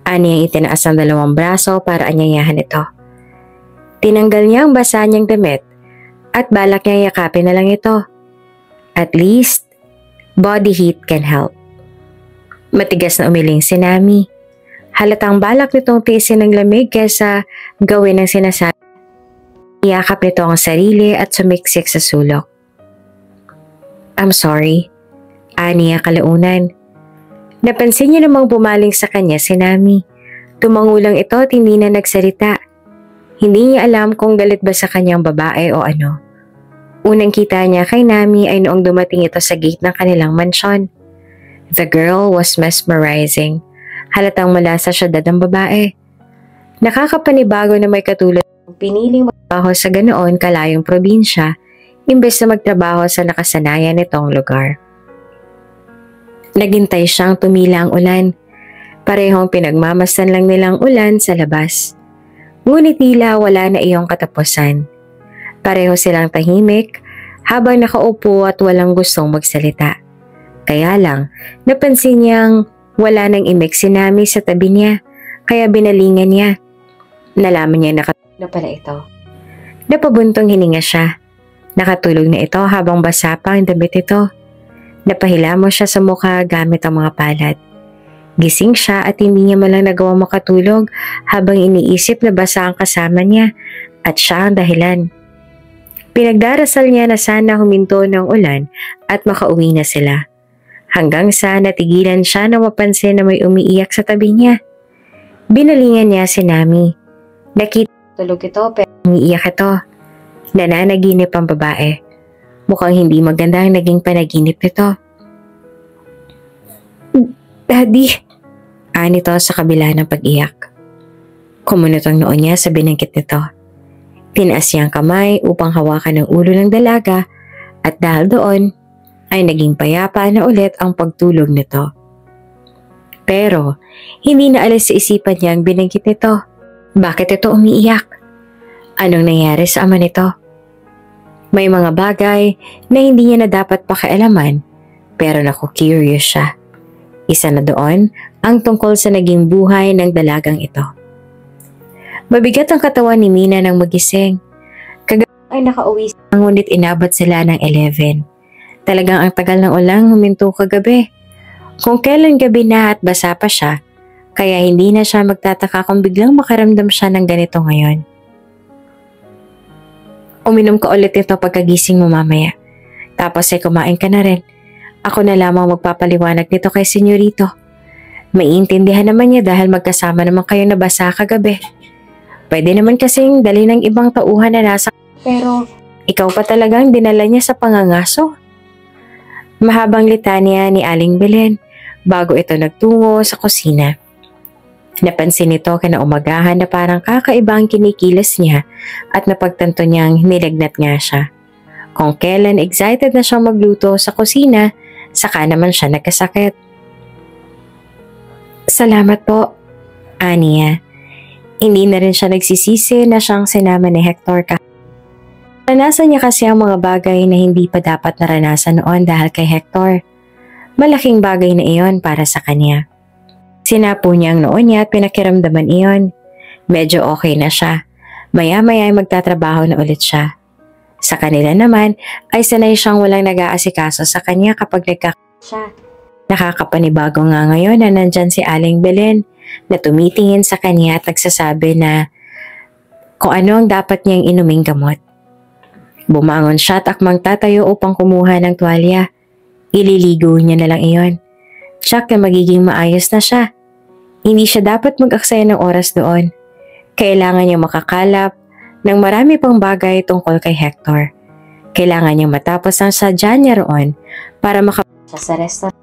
ani ang itinaas ang dalawang braso para anyayahan ito. Tinanggal niya ang basa niyang damit at balak niya yakapin na lang ito. At least, body heat can help. Matigas na umiling si Nami. Halatang balak nitong tiisin ng lamig kesa gawin ang sinasabi. Iyakap nito ang sarili at sumiksik sa sulok. I'm sorry, aniya kalaunan. Napansin niya namang bumaling sa kanya si Nami. Tumangulang ito at hindi na nagsalita. Hindi niya alam kung galit ba sa kanyang babae o ano. Unang kita niya kay Nami ay noong dumating ito sa gate ng kanilang mansyon. The girl was mesmerizing. Halatang mula sa syudad ng babae. Nakakapanibago na may katulad ng piniling magtrabaho sa ganoon kalayong probinsya imbes na magtrabaho sa nakasanayan nitong lugar. Naghintay siyang tumila ang ulan. Parehong pinagmamasdan lang nilang ulan sa labas. Ngunit tila wala na iyong katapusan. Pareho silang tahimik habang nakaupo at walang gustong magsalita. Kaya lang, napansin niyang wala nang imik si Nami sa tabi niya, kaya binalingan niya. Nalaman niya nakatulog na pala ito. Napabuntong hininga siya. Nakatulog na ito habang basa pa ang damit ito. Napahilamos siya sa mukha gamit ang mga palad. Gising siya at hindi niya malang nagawang makatulog habang iniisip na basa ang kasama niya at siya ang dahilan. Pinagdarasal niya na sana huminto ng ulan at makauwi na sila. Hanggang sa natigilan siya na mapansin na may umiiyak sa tabi niya. Binalingan niya si Nami. Nakita tulog ito pero umiiyak ito. Nananaginip ang babae. Mukhang hindi maganda ang naging panaginip nito. Daddy, anito sa kabila ng pag-iyak. Kumunot ang noo niya sa binangkit nito. Tinaas niya ang kamay upang hawakan ang ulo ng dalaga at dahil doon ay naging payapa na ulit ang pagtulog nito. Pero hindi na alis sa isipan niya ang binangkit nito. Bakit ito umiiyak? Anong nangyari sa ama nito? May mga bagay na hindi niya na dapat pakialaman pero naku-curious siya. Isa na doon ang tungkol sa naging buhay ng dalagang ito. Mabigat ang katawan ni Mina nang magising. Kagabi ay nakauwi siya ngunit inabot sila ng 11. Talagang ang tagal ng ulang huminto kagabi. Kung kailan gabi na at basa pa siya, kaya hindi na siya magtataka kung biglang makaramdam siya ng ganito ngayon. Uminom ka ulit nito pagkagising mo mamaya. Tapos ay kumain ka na rin. Ako na lamang magpapaliwanag nito kay senyorito. Maiintindihan naman niya dahil magkasama naman kayo na basa kagabi. Pwede naman kasing dali ng ibang tauhan na nasa pero ikaw pa talagang dinala niya sa pangangaso. Mahabang litanya ni Aling Belen bago ito nagtungo sa kusina. Napansin nito kinaumagahan na parang kakaibang kinikilos niya at napagtanto niyang nilagnat nga siya. Kung kailan excited na siyang magluto sa kusina, saka naman siya nagkasakit. Salamat po, aniya. Hindi na rin siya nagsisisi na siyang sinama ni Hector ka. Naranasan niya kasi ang mga bagay na hindi pa dapat naranasan noon dahil kay Hector. Malaking bagay na iyon para sa kanya. Sinapo niya ang noon niya at pinakiramdaman iyon. Medyo okay na siya. Maya-maya ay magtatrabaho na ulit siya. Sa kanila naman ay sanay siyang walang nag-aasikaso sa kanya kapag siya. Nakakapanibago nga ngayon na nandyan si Aling Belen na tumitingin sa kanya at nagsasabi na kung ano ang dapat niyang inuming gamot. Bumangon siya at akmang tatayo upang kumuha ng tuwalya. Ililigo niya na lang iyon. Tsak na magiging maayos na siya. Hindi siya dapat mag-aksaya ng oras doon. Kailangan niyang makakalap ng marami pang bagay tungkol kay Hector. Kailangan niyang matapos ang sadya niya roon para siya sa restaurant.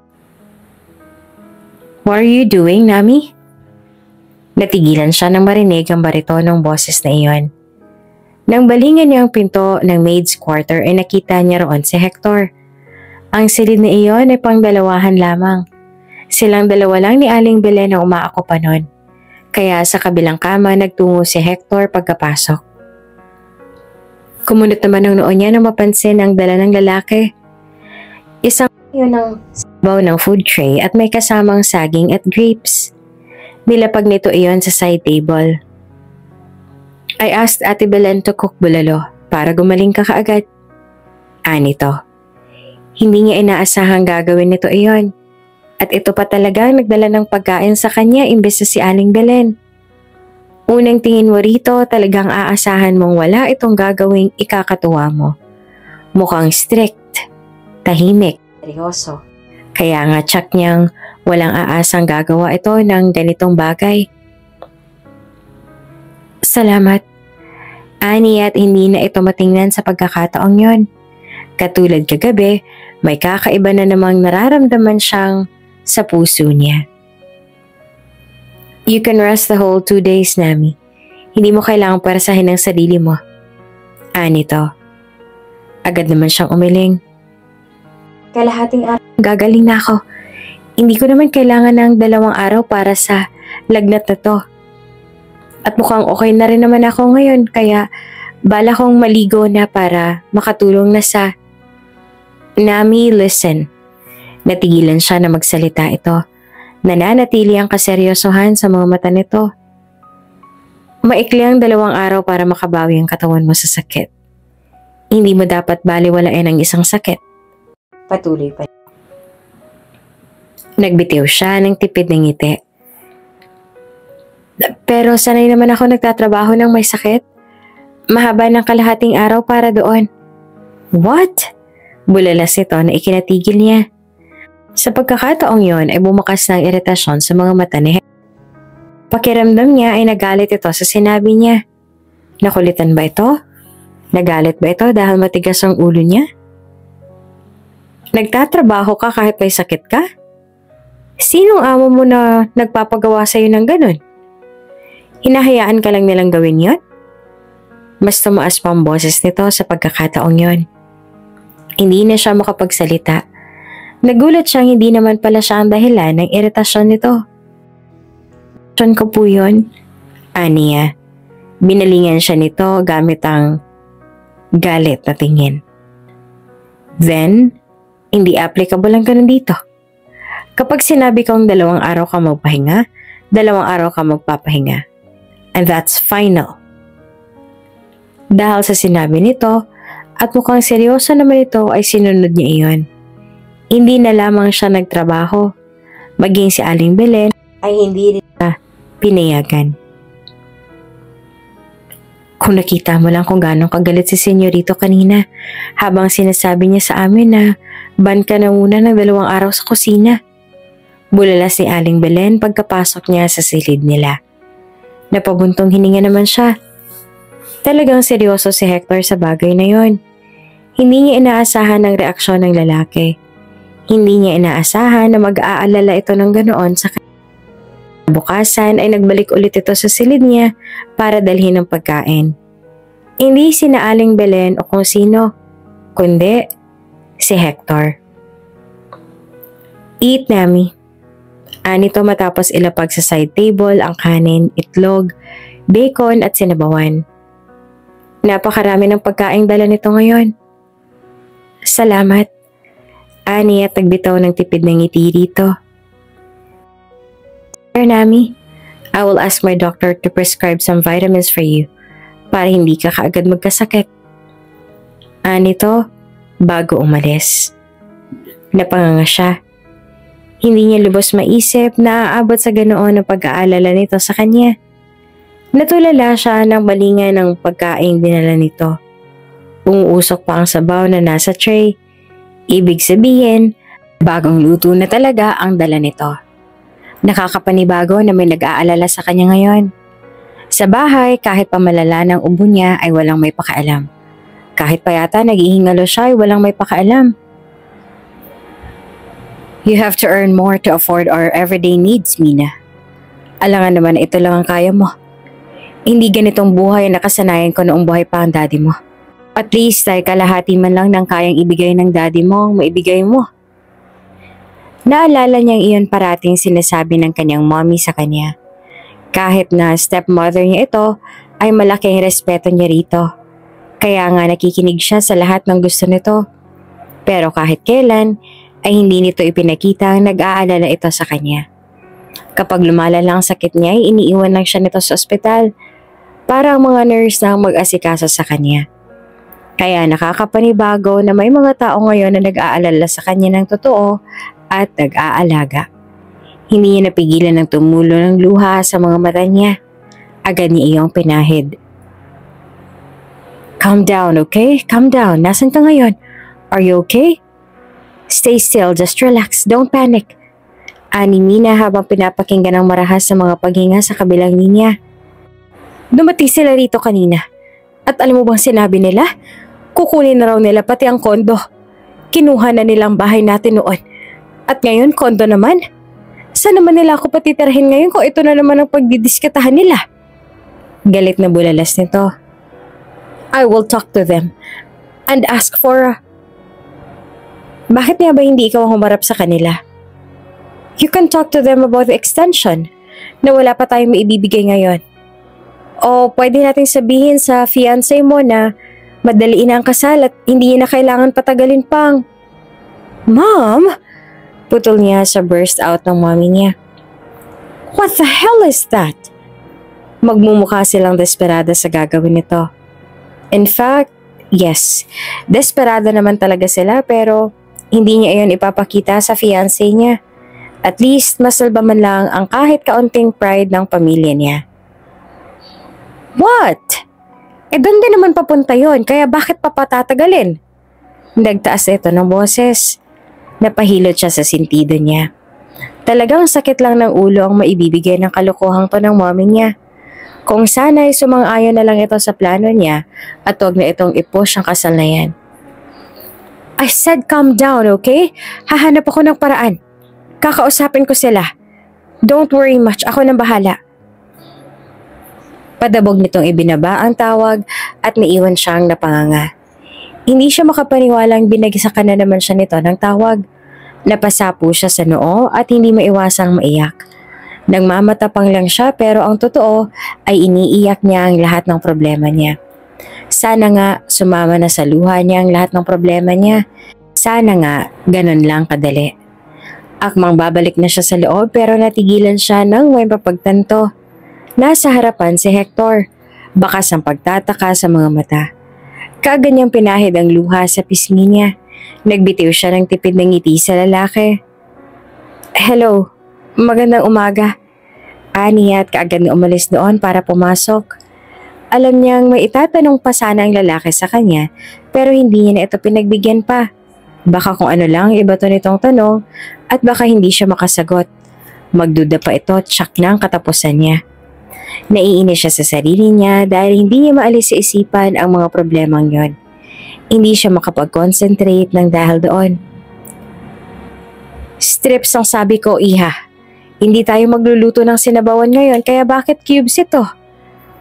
What are you doing, Nami? Natigilan siya nang marinig ang baritonong boses na iyon. Nang balingan niya ang pinto ng maid's quarter ay nakita niya roon si Hector. Ang silid na iyon ay pangdalawahan lamang. Silang dalawa lang ni Aling Belen ang umaako pa nun. Kaya sa kabilang kama nagtungo si Hector pagkapasok. Kumunot naman ang noon niya nang mapansin ang dala ng lalaki. Isang yun ng sabaw ng food tray at may kasamang saging at grapes. Nilapag nito iyon sa side table. I asked Ate Belen to cook bulalo para gumaling ka kaagad. Nito. Hindi niya inaasahang gagawin nito iyon. At ito pa talagang nagdala ng pagkain sa kanya imbes na si Aling Belen. Unang tingin mo rito talagang aasahan mong wala itong gagawing ikakatuwa mo. Mukhang strict, tahimik, seryoso. Kaya nga tsak niyang walang aasang gagawa ito ng ganitong bagay. Salamat. Ani at hindi na ito matingnan sa pagkakataong yon. Katulad kagabi, may kakaiba na namang nararamdaman siyang sa puso niya. You can rest the whole 2 days, Nami. Hindi mo kailangang parasahin ang sarili mo. Nito. Agad naman siyang umiling. Kalahating araw, gagaling na ako. Hindi ko naman kailangan ng 2 araw para sa lagnat na to. At mukhang okay na rin naman ako ngayon, kaya bala kong maligo na para makatulong na sa... Nami, listen. Natigilan siya na magsalita ito. Nananatili ang kaseryosohan sa mga mata nito. Maikli ang 2 araw para makabawi ang katawan mo sa sakit. Hindi mo dapat baliwalain ang isang sakit. Patuloy pa. Nagbitiw siya ng tipid ng ngiti. Pero sanay naman ako nagtatrabaho ng may sakit. Mahaba ng kalahating araw para doon. What? Bulalas ito na ikinatigil niya. Sa pagkakataong yon ay bumakas ng iritasyon sa mga mata ni Hector. Pakiramdam niya ay nagalit ito sa sinabi niya. Nakulitan ba ito? Nagalit ba ito dahil matigas ang ulo niya? Nagtatrabaho ka kahit may sakit ka? Sinong amo mo na nagpapagawa sa'yo ng ganun? Hinahayaan ka lang nilang gawin yon? Mas tumaas pa ang boses nito sa pagkakataong yon. Hindi na siya makapagsalita. Nagulat siyang hindi naman pala siya ang dahilan ng iritasyon nito. Iritasyon ko po yun, aniya. Binalingan siya nito gamit ang galit na tingin. Then, hindi applicable ang ganun dito. Kapag sinabi kong 2 araw ka magpahinga, 2 araw ka magpapahinga. And that's final. Dahil sa sinabi nito, at mukhang seryoso naman ito ay sinunod niya iyon. Hindi na lamang siya nagtrabaho, maging si Aling Belen ay hindi rin siya pinayagan. Kung nakita mo lang kung gano'ng kagalit si Senyorito kanina habang sinasabi niya sa amin na ban ka na muna ng 2 araw sa kusina. Bulalas ni Aling Belen pagkapasok niya sa silid nila. Napabuntong hininga naman siya. Talagang seryoso si Hector sa bagay na yon. Hindi niya inaasahan ang reaksyon ng lalaki. Hindi niya inaasahan na mag-aalala ito ng ganoon sa kanya. Bukasan ay nagbalik ulit ito sa silid niya para dalhin ang pagkain. Hindi sina Aling Belen o kung sino, kundi si Hector. Eat, Nami. Nito matapos ilapag sa side table ang kanin, itlog, bacon at sinabawan. Napakarami ng pagkaing dala nito ngayon. Salamat. Ani at nagbitaw ng tipid ng ngiti rito. Sir Nami, I will ask my doctor to prescribe some vitamins for you para hindi ka kaagad magkasakit. Nito, bago umalis. Napanganga siya. Hindi niya lubos maisip na aabot sa ganoon ang pag-aalala nito sa kanya. Natulala siya ng balingan ng pagkaing dinala nito. Umuusok pa ang sabaw na nasa tray. Ibig sabihin, bagong luto na talaga ang dala nito. Nakakapanibago na may nag-aalala sa kanya ngayon. Sa bahay, kahit pa malala ng ubo niya ay walang may pakaalam. Kahit pa yata naghihingalo siya ay walang may pakaalam. You have to earn more to afford our everyday needs, Mina. Alangan naman na ito lang ang kaya mo. Hindi ganitong buhay ang nakasanayan ko noong buhay pa ang daddy mo. At least ay kalahati man lang ng kayang ibigay ng daddy mo ang maibigay mo. Naalala niyang iyon parating sinasabi ng kanyang mommy sa kanya. Kahit na stepmother niya ito, ay malaking respeto niya rito. Kaya nga nakikinig siya sa lahat ng gusto nito. Pero kahit kailan, ay hindi nito ipinakita ang nag-aalala ito sa kanya. Kapag lumalala ang sakit niya, ay iniiwan lang siya nito sa ospital para ang mga nurse na ang mag-asikaso sa kanya. Kaya nakakapanibago na may mga tao ngayon na nag-aalala sa kanya ng totoo at nag-aalaga. Hindi niya napigilan ng tumulo ng luha sa mga mata niya. Agad niya iyong pinahid. Calm down, okay? Calm down. Nasaan ka ngayon? Are you okay? Stay still, just relax. Don't panic. Ani Mina habang pinapakinggan ng marahas sa mga paghinga sa kabilang linya. Dumating sila rito kanina. At alam mo bang sinabi nila? Kukunin na raw nila pati ang kondo. Kinuha na nilang bahay natin noon. At ngayon, kondo naman. Saan naman nila ako patitirahin ngayon kung ito na naman ang pagdidiskatahan nila? Galit na bulalas nito. I will talk to them and ask for Bakit nga ba hindi ikaw ang humarap sa kanila? You can talk to them about the extension na wala pa tayong maibibigay ngayon. O pwede nating sabihin sa fiancé mo na madaliin na ang kasal at hindi na kailangan patagalin pang. Mom? Putol niya sa burst out ng mommy niya. What the hell is that? Magmumukha silang desperada sa gagawin nito. In fact, yes, desperada naman talaga sila pero hindi niya iyon ipapakita sa fiancé niya. At least masalba man lang ang kahit kaunting pride ng pamilya niya. What? Doon din naman papunta yon, kaya bakit pa patatagalin? Nagtaas ito ng boses. Napahilot siya sa sentido niya. Talagang sakit lang ng ulo ang maibibigay ng kalokohang to ng mommy niya. Kung sana'y sumang-ayon na lang ito sa plano niya at huwag na itong i-push ang kasal na yan. I said calm down, okay? Hahanap ako ng paraan. Kakausapin ko sila. Don't worry much, ako nang bahala. Padabog nitong ibinaba ang tawag at naiwan siyang napanganga. Hindi siya makapaniwalang binagsakan na naman siya nito ng tawag. Napasapo siya sa noo at hindi maiwasang maiyak. Nagmamatapang lang siya pero ang totoo ay iniiyak niya ang lahat ng problema niya. Sana nga sumama na sa luha niya ang lahat ng problema niya. Sana nga ganun lang kadali. Akmang babalik na siya sa loob pero natigilan siya ng may papagtanto. Nasa harapan si Hector, bakas ang pagtataka sa mga mata. Kaagad niyang pinahid ang luha sa pisngi niya. Nagbitiw siya ng tipid ng ngiti sa lalaki. Hello, magandang umaga. Ani at kaagad na umalis doon para pumasok. Alam niyang may itatanong pa sana ang lalaki sa kanya pero hindi niya na ito pinagbigyan pa. Baka kung ano lang iba to nitong tanong at baka hindi siya makasagot. Magduda pa ito at siyak na ang katapusan niya. Naiinis siya sa sarili niya dahil hindi niya maalis sa isipan ang mga problemang yon. Hindi siya makapag-concentrate ng dahil doon. Strips ang sabi ko, Iha. Hindi tayo magluluto ng sinabawan ngayon kaya bakit cubes ito?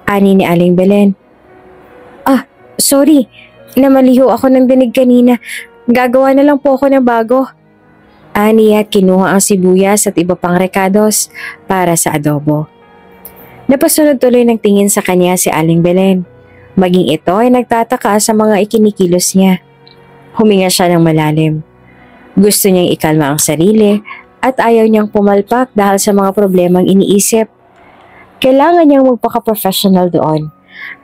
Ani ni Aling Belen. Sorry. Namaliho ako ng dinig kanina. Gagawa na lang po ako ng bago. Ani at kinuha ang sibuyas at iba pang rekados para sa adobo. Napasunod tuloy ng tingin sa kanya si Aling Belen. Maging ito ay nagtataka sa mga ikinikilos niya. Huminga siya ng malalim. Gusto niyang ikalma ang sarili at ayaw niyang pumalpak dahil sa mga problemang iniisip. Kailangan niyang magpaka-professional doon.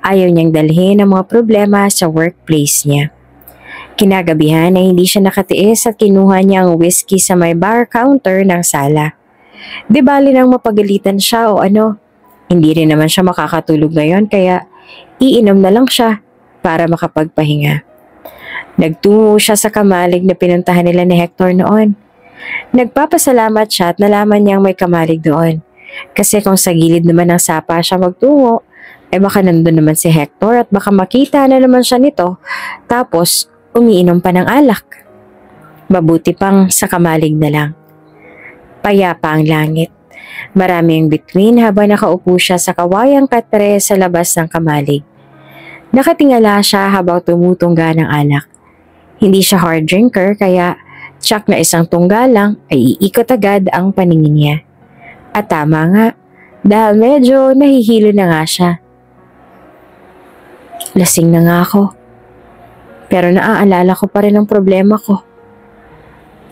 Ayaw niyang dalhin ang mga problema sa workplace niya. Kinagabihan ay hindi siya nakatiis at kinuha niya ang whiskey sa may bar counter ng sala. Di bali nang mapagalitan siya o ano. Hindi rin naman siya makakatulog ngayon kaya iinom na lang siya para makapagpahinga. Nagtungo siya sa kamalig na pinuntahan nila ni Hector noon. Nagpapasalamat siya at nalaman niyang may kamalig doon. Kasi kung sa gilid naman ng sapa siya magtungo, ay baka nandun naman si Hector at baka makita na naman siya nito tapos umiinom pa ng alak. Mabuti pang sa kamalig na lang. Payapa ang langit. Marami ang bituin habang nakaupo siya sa kawayang katre sa labas ng kamalig. Nakatingala siya habang tumutungga ng alak. Hindi siya hard drinker kaya tsak na isang tungga lang ay iikot agad ang paningin niya. At tama nga, dahil medyo nahihilo na nga siya. Lasing na nga ako. Pero naaalala ko pa rin ang problema ko.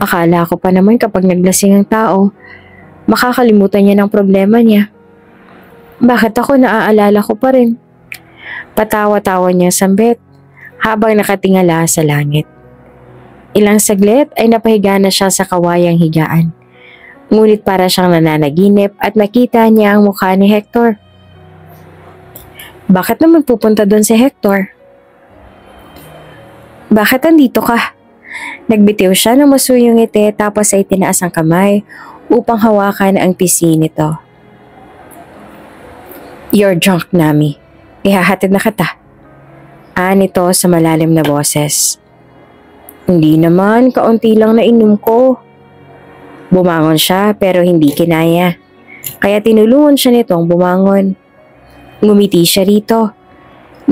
Akala ko pa naman kapag naglasing ang tao, makakalimutan niya ng problema niya. Bakit ako naaalala ko pa rin? Patawa-tawa niya sambit habang nakatingala sa langit. Ilang saglit ay napahiga na siya sa kawayang higaan. Ngunit para siyang nananaginip at nakita niya ang mukha ni Hector. Bakit naman pupunta doon si Hector? Bakit andito ka? Nagbitiw siya ng masuyong ngiti tapos ay tinaas ang kamay upang hawakan ang pisi nito. You're drunk, Nami. Ihahatid na kita. Nito sa malalim na boses. Hindi naman, kaunti lang na inom ko. Bumangon siya pero hindi kinaya. Kaya tinulungan siya nitong bumangon. Ngumiti siya rito.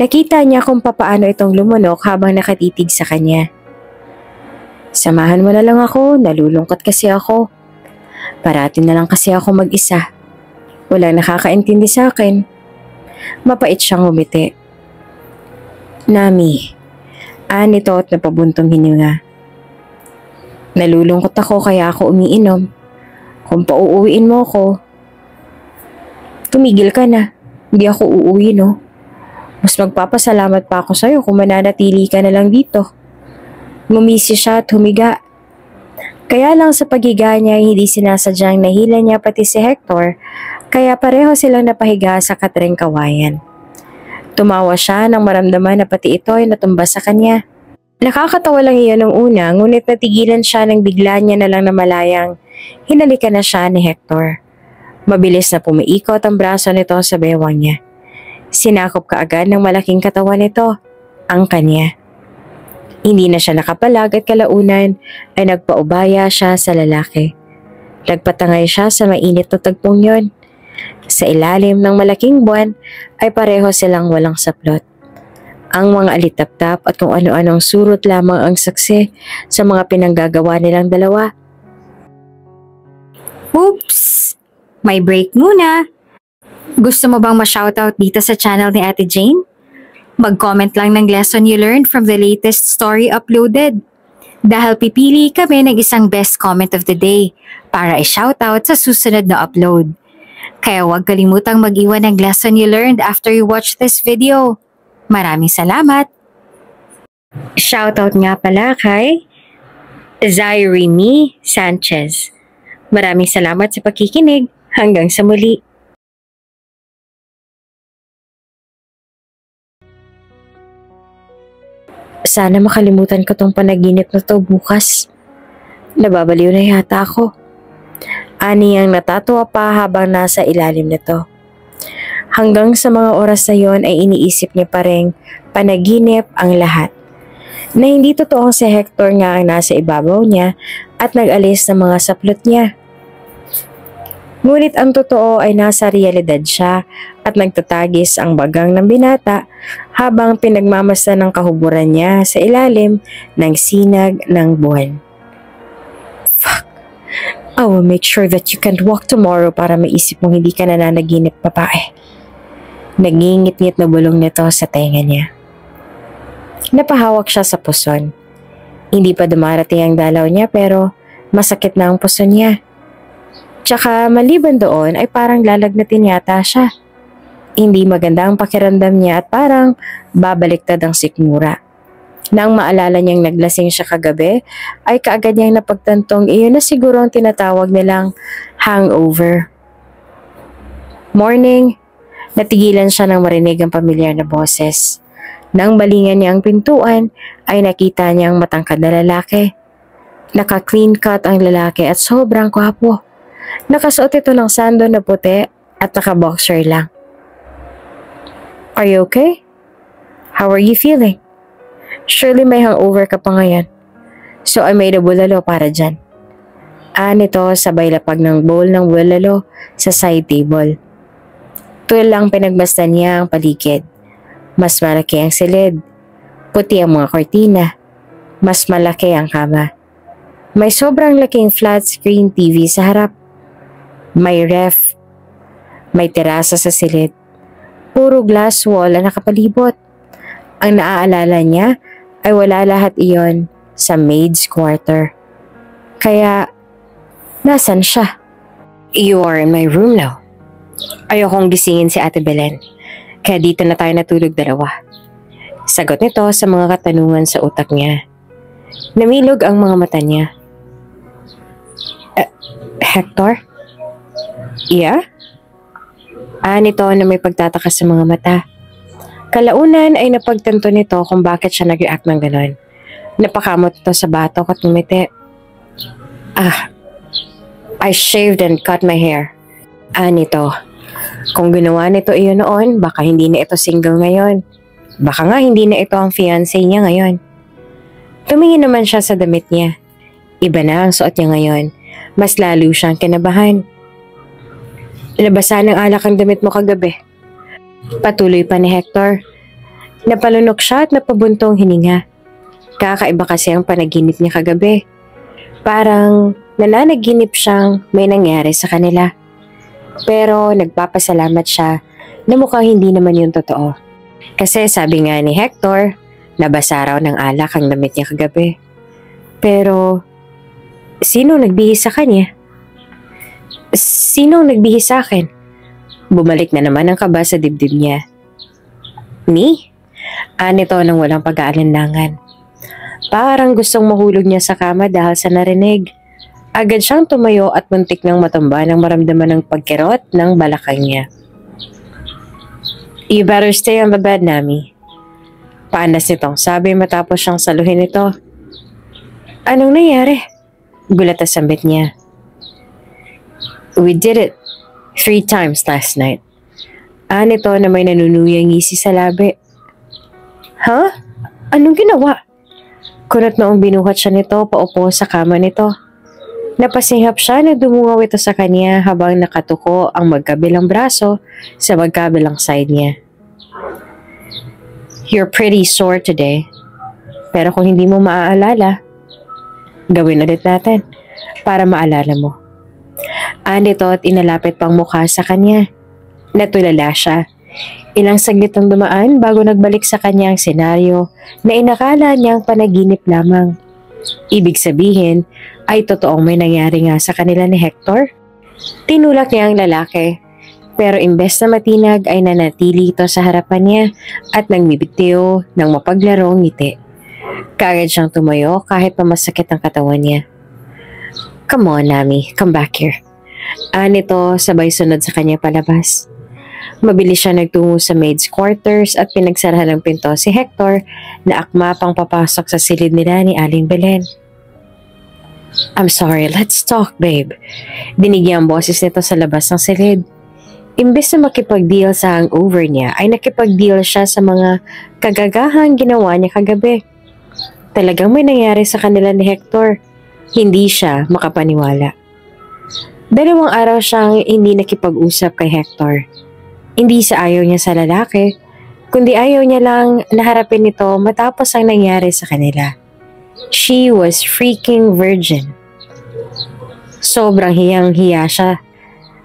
Nakita niya kung papaano itong lumunok habang nakatitig sa kanya. Samahan mo na lang ako, nalulungkot kasi ako. Parati na lang kasi ako mag-isa. Walang nakakaintindi sa akin. Mapait siyang ngumiti. Nami, nito at napabuntong hininga. Nalulungkot ako kaya ako umiinom. Kung pauuwiin mo ako, tumigil ka na. Hindi ako uuwi, no? Mas magpapasalamat pa ako sa'yo kung mananatili ka na lang dito. Ngumisi siya at humiga. Kaya lang sa paghiga niya hindi sinasadyang nahila niya pati si Hector, kaya pareho silang napahiga sa katreng kawayan. Tumawa siya nang maramdaman na pati ito ay natumba sa kanya. Nakakatawa lang iyon nung una, ngunit natigilan siya nang bigla niya na lang namalayang hinalikan na siya ni Hector. Mabilis na pumiikot ang braso nito sa bewang niya. Sinakop kaagad ng malaking katawan nito, ang kanya. Hindi na siya nakapalag at kalaunan ay nagpaubaya siya sa lalaki. Nagpatangay siya sa mainit na tagpong yon. Sa ilalim ng malaking buwan ay pareho silang walang saplot. Ang mga alitaptap at kung ano-anong surot lamang ang saksi sa mga pinanggagawa nilang dalawa. Oops! May break muna! Gusto mo bang ma-shoutout dito sa channel ni Ate Jane? Mag-comment lang ng lesson you learned from the latest story uploaded. Dahil pipili kami ng isang best comment of the day para i-shoutout sa susunod na upload. Kaya huwag kalimutang mag-iwan ng lesson you learned after you watch this video. Maraming salamat! Shoutout nga pala kay Zyrene Sanchez. Maraming salamat sa pakikinig. Hanggang sa muli. Sana makalimutan ko tong panaginip na to bukas. Nababaliw na yata ako. Ani ang natatawa pa habang nasa ilalim nito. Hanggang sa mga oras na yon ay iniisip niya pa ring panaginip ang lahat. Na hindi totoong si Hector nga ang nasa ibabaw niya at nag-alis ng mga saplot niya. Ngunit ang totoo ay nasa realidad siya at nagtatagis ang bagang ng binata habang pinagmamasdan ng kahuburan niya sa ilalim ng sinag ng buwan. Fuck! I will make sure that you can't walk tomorrow para maisip mong hindi ka nananaginip, babae. Nagingit-ngit na bulong nito sa tenga niya. Napahawak siya sa puson. Hindi pa dumarating ang dalaw niya pero masakit na ang puson niya. Tsaka maliban doon ay parang lalagnatin yata siya. Hindi maganda ang pakiramdam niya at parang babaliktad ang sikmura. Nang maalala niyang naglasing siya kagabi, ay kaagad niyang napagtantong iyon na siguro ang tinatawag nilang hangover. Morning, natigilan siya nang marinig ang pamilyar na boses. Nang balingan niya ang pintuan, ay nakita niyang matangkad na lalaki. Naka-clean cut ang lalaki at sobrang gwapo. Nakasuot ito ng sando na puti at naka-boxer lang. "Are you okay? How are you feeling? Surely may hangover ka pa ngayon. So I made a bulalo para dyan." Nito sabay lapag ng bowl ng bulalo sa side table. Tuwil lang pinagmasdan niya ang paligid. Mas malaki ang silid. Puti ang mga kortina. Mas malaki ang kama. May sobrang laking flat screen TV sa harap. May ref. May terasa sa silid. Puro glass wall ang nakapalibot. Ang naaalala niya ay wala lahat iyon sa maid's quarter. Kaya, nasan siya? "You are in my room now." Ayokong gisingin si Ate Belen. Kaya dito na tayo natulog dalawa. Sagot nito sa mga katanungan sa utak niya. Namilog ang mga mata niya. Hector? Yeah? Nito na may pagtataka sa mga mata. Kalaunan ay napagtanto nito kung bakit siya nag-react ng ganon. Napakamot ito sa batok at ngumiti. I shaved and cut my hair. Nito. Kung ginawa nito iyon noon, baka hindi na ito single ngayon. Baka nga hindi na ito ang fiancé niya ngayon. Tumingin naman siya sa damit niya. Iba na ang suot niya ngayon. Mas lalo siyang kinabahan. "Labasan ng alak ang damit mo kagabi." Patuloy pa ni Hector. Napalunok siya at napabuntong hininga. Kakaiba kasi ang panaginip niya kagabi. Parang nananaginip siyang may nangyari sa kanila. Pero nagpapasalamat siya na mukhang hindi naman yun totoo. Kasi sabi nga ni Hector, nabasa raw ng alak ang damit niya kagabi. Pero, sino nagbihis sa kanya? Sinong nagbihis sa akin? Bumalik na naman ang kaba sa dibdib niya. Me? Nito nang walang pag-aalinlangan. Parang gustong mahulog niya sa kama dahil sa narinig. Agad siyang tumayo at muntik nang matumba nang maramdaman ng pagkirot ng balakang niya. "You better stay on the bed, Nami." Paanas nitong sabi matapos siyang saluhin ito. "Anong nangyari?" Gulat na sambit niya. "We did it 3 times last night." Nito na may nanunuyang ngisi sa labi. "Huh? Anong ginawa?" Kunot noong binuhat siya nito paupo sa kama nito. Napasinghap siya na dumungaw ito sa kanya habang nakatuko ang magkabilang braso sa magkabilang side niya. "You're pretty sore today. Pero kung hindi mo maaalala, gawin ulit natin para maalala mo." Nito at inalapit pang mukha sa kanya. Natulala siya. Ilang saglit ang dumaan bago nagbalik sa kanya ang senaryo na inakala niyang panaginip lamang. Ibig sabihin ay totoong may nangyari nga sa kanila ni Hector. Tinulak niya ang lalaki, pero imbes na matinag ay nanatili ito sa harapan niya at nagbibitiw ng mapaglarong ngiti. Kaagad siyang tumayo kahit pa masakit ang katawan niya. "Come on, Nami, come back here." Nito sabay sunod sa kanya palabas. Mabilis siya nagtungo sa maid's quarters at pinagsarahan ng pinto si Hector na akma pang papasok sa silid nila ni Aling Belen. "I'm sorry, let's talk, babe." Dinig niya ang boses nito sa labas ng silid. Imbes na makipag-deal sa hangover niya, ay nakipag-deal siya sa mga kagagahang ginawa niya kagabi. Talagang may nangyari sa kanila ni Hector. Hindi siya makapaniwala. 2 araw siyang hindi nakipag-usap kay Hector. Hindi sa ayaw niya sa lalaki, kundi ayaw niya lang naharapin ito matapos ang nangyari sa kanila. She was freaking virgin. Sobrang hiyang-hiya siya,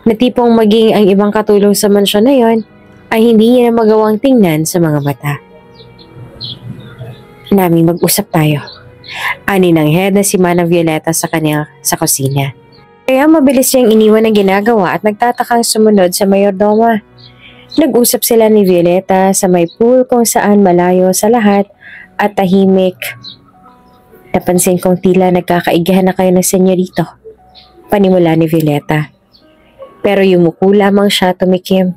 na tipong maging ang ibang katulong sa mansyon na yon ay hindi niya na magawang tingnan sa mga mata. "Nami, mag-usap tayo." Ani ng head na si Manang Violeta sa kanya sa kusina. Kaya mabilis niyang iniwan ang ginagawa at nagtatakang sumunod sa mayordoma. Nag-usap sila ni Violeta sa may pool kung saan malayo sa lahat at tahimik. "Napansin kong tila nagkakaigahan na kayo ng senyorito," panimula ni Violeta. Pero yumuko lamang siya tumikim.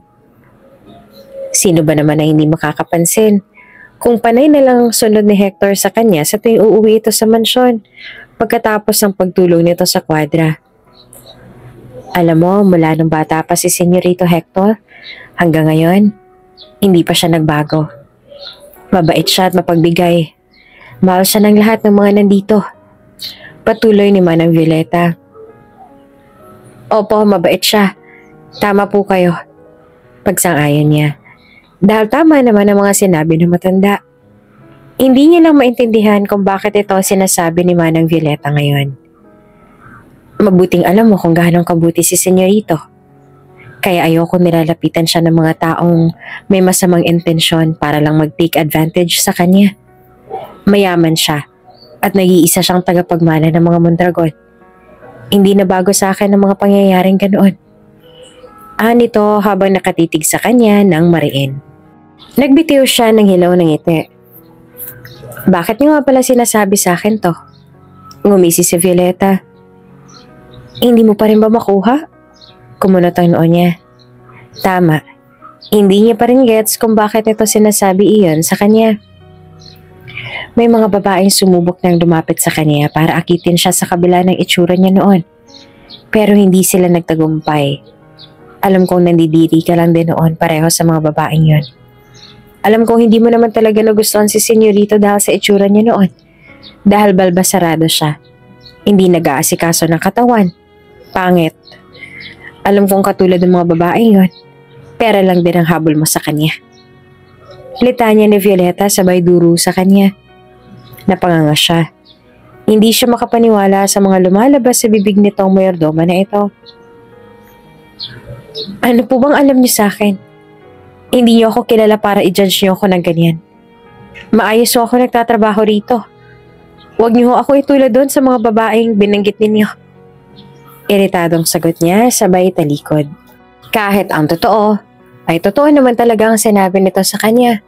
Sino ba naman na hindi makakapansin? Kung panay na lang sunod ni Hector sa kanya sa tuwing uuwi ito sa mansyon, pagkatapos ng pagtulong nito sa kwadra. Alam mo, mula nung bata pa si Senyorito Hector, hanggang ngayon, hindi pa siya nagbago. Mabait siya at mapagbigay. Mahal siya ng lahat ng mga nandito. Patuloy ni Manang Violeta. Opo, mabait siya. Tama po kayo. Pagsang-ayon niya. Dahil tama naman ang mga sinabi ng matanda. Hindi niya lang maintindihan kung bakit ito sinasabi ni Manang Violeta ngayon. Mabuting alam mo kung gaano kabuti si Senyorito. Kaya ayoko nilalapitan siya ng mga taong may masamang intensyon para lang mag-take advantage sa kanya. Mayaman siya at nag-iisa siyang tagapagmana ng mga Mondragon. Hindi na bago sa akin ang mga pangyayaring ganoon. Nito habang nakatitig sa kanya ng mariin. Nagbitiw siya ng hilaw ng ngiti. Bakit niyo nga pala sinasabi sa akin to? Ngumisi si Violeta. Hindi mo pa rin ba makuha? Kumunot ang noo niya. Tama. Hindi niya pa rin gets kung bakit ito sinasabi iyon sa kanya. May mga babaeng sumubok nang lumapit sa kanya para akitin siya sa kabila ng itsura niya noon. Pero hindi sila nagtagumpay. Alam kong nandidiri ka lang din noon pareho sa mga babaeng yon. Alam kong hindi mo naman talaga nagustuhan si Senyorito dahil sa itsura niya noon. Dahil balbasarado siya. Hindi nag-aasikaso ng katawan. Pangit. Alam kong katulad ng mga babae yon. Pera lang din ang habol mo sa kanya. Litanya ni Violeta sabay duro sa kanya. Napanganga siya. Hindi siya makapaniwala sa mga lumalabas sa bibig nitong mayordoma na ito. Ano po bang alam niyo sa akin? Hindi niyo ako kilala para i-judge niyo ako ng ganyan. Maayos ako nagtatrabaho rito. Huwag niyo ako itulad doon sa mga babaeng binanggit ninyo. Iritadong sagot niya sabay talikod. Kahit ang totoo, ay totoo naman talaga ang sinabi nito sa kanya.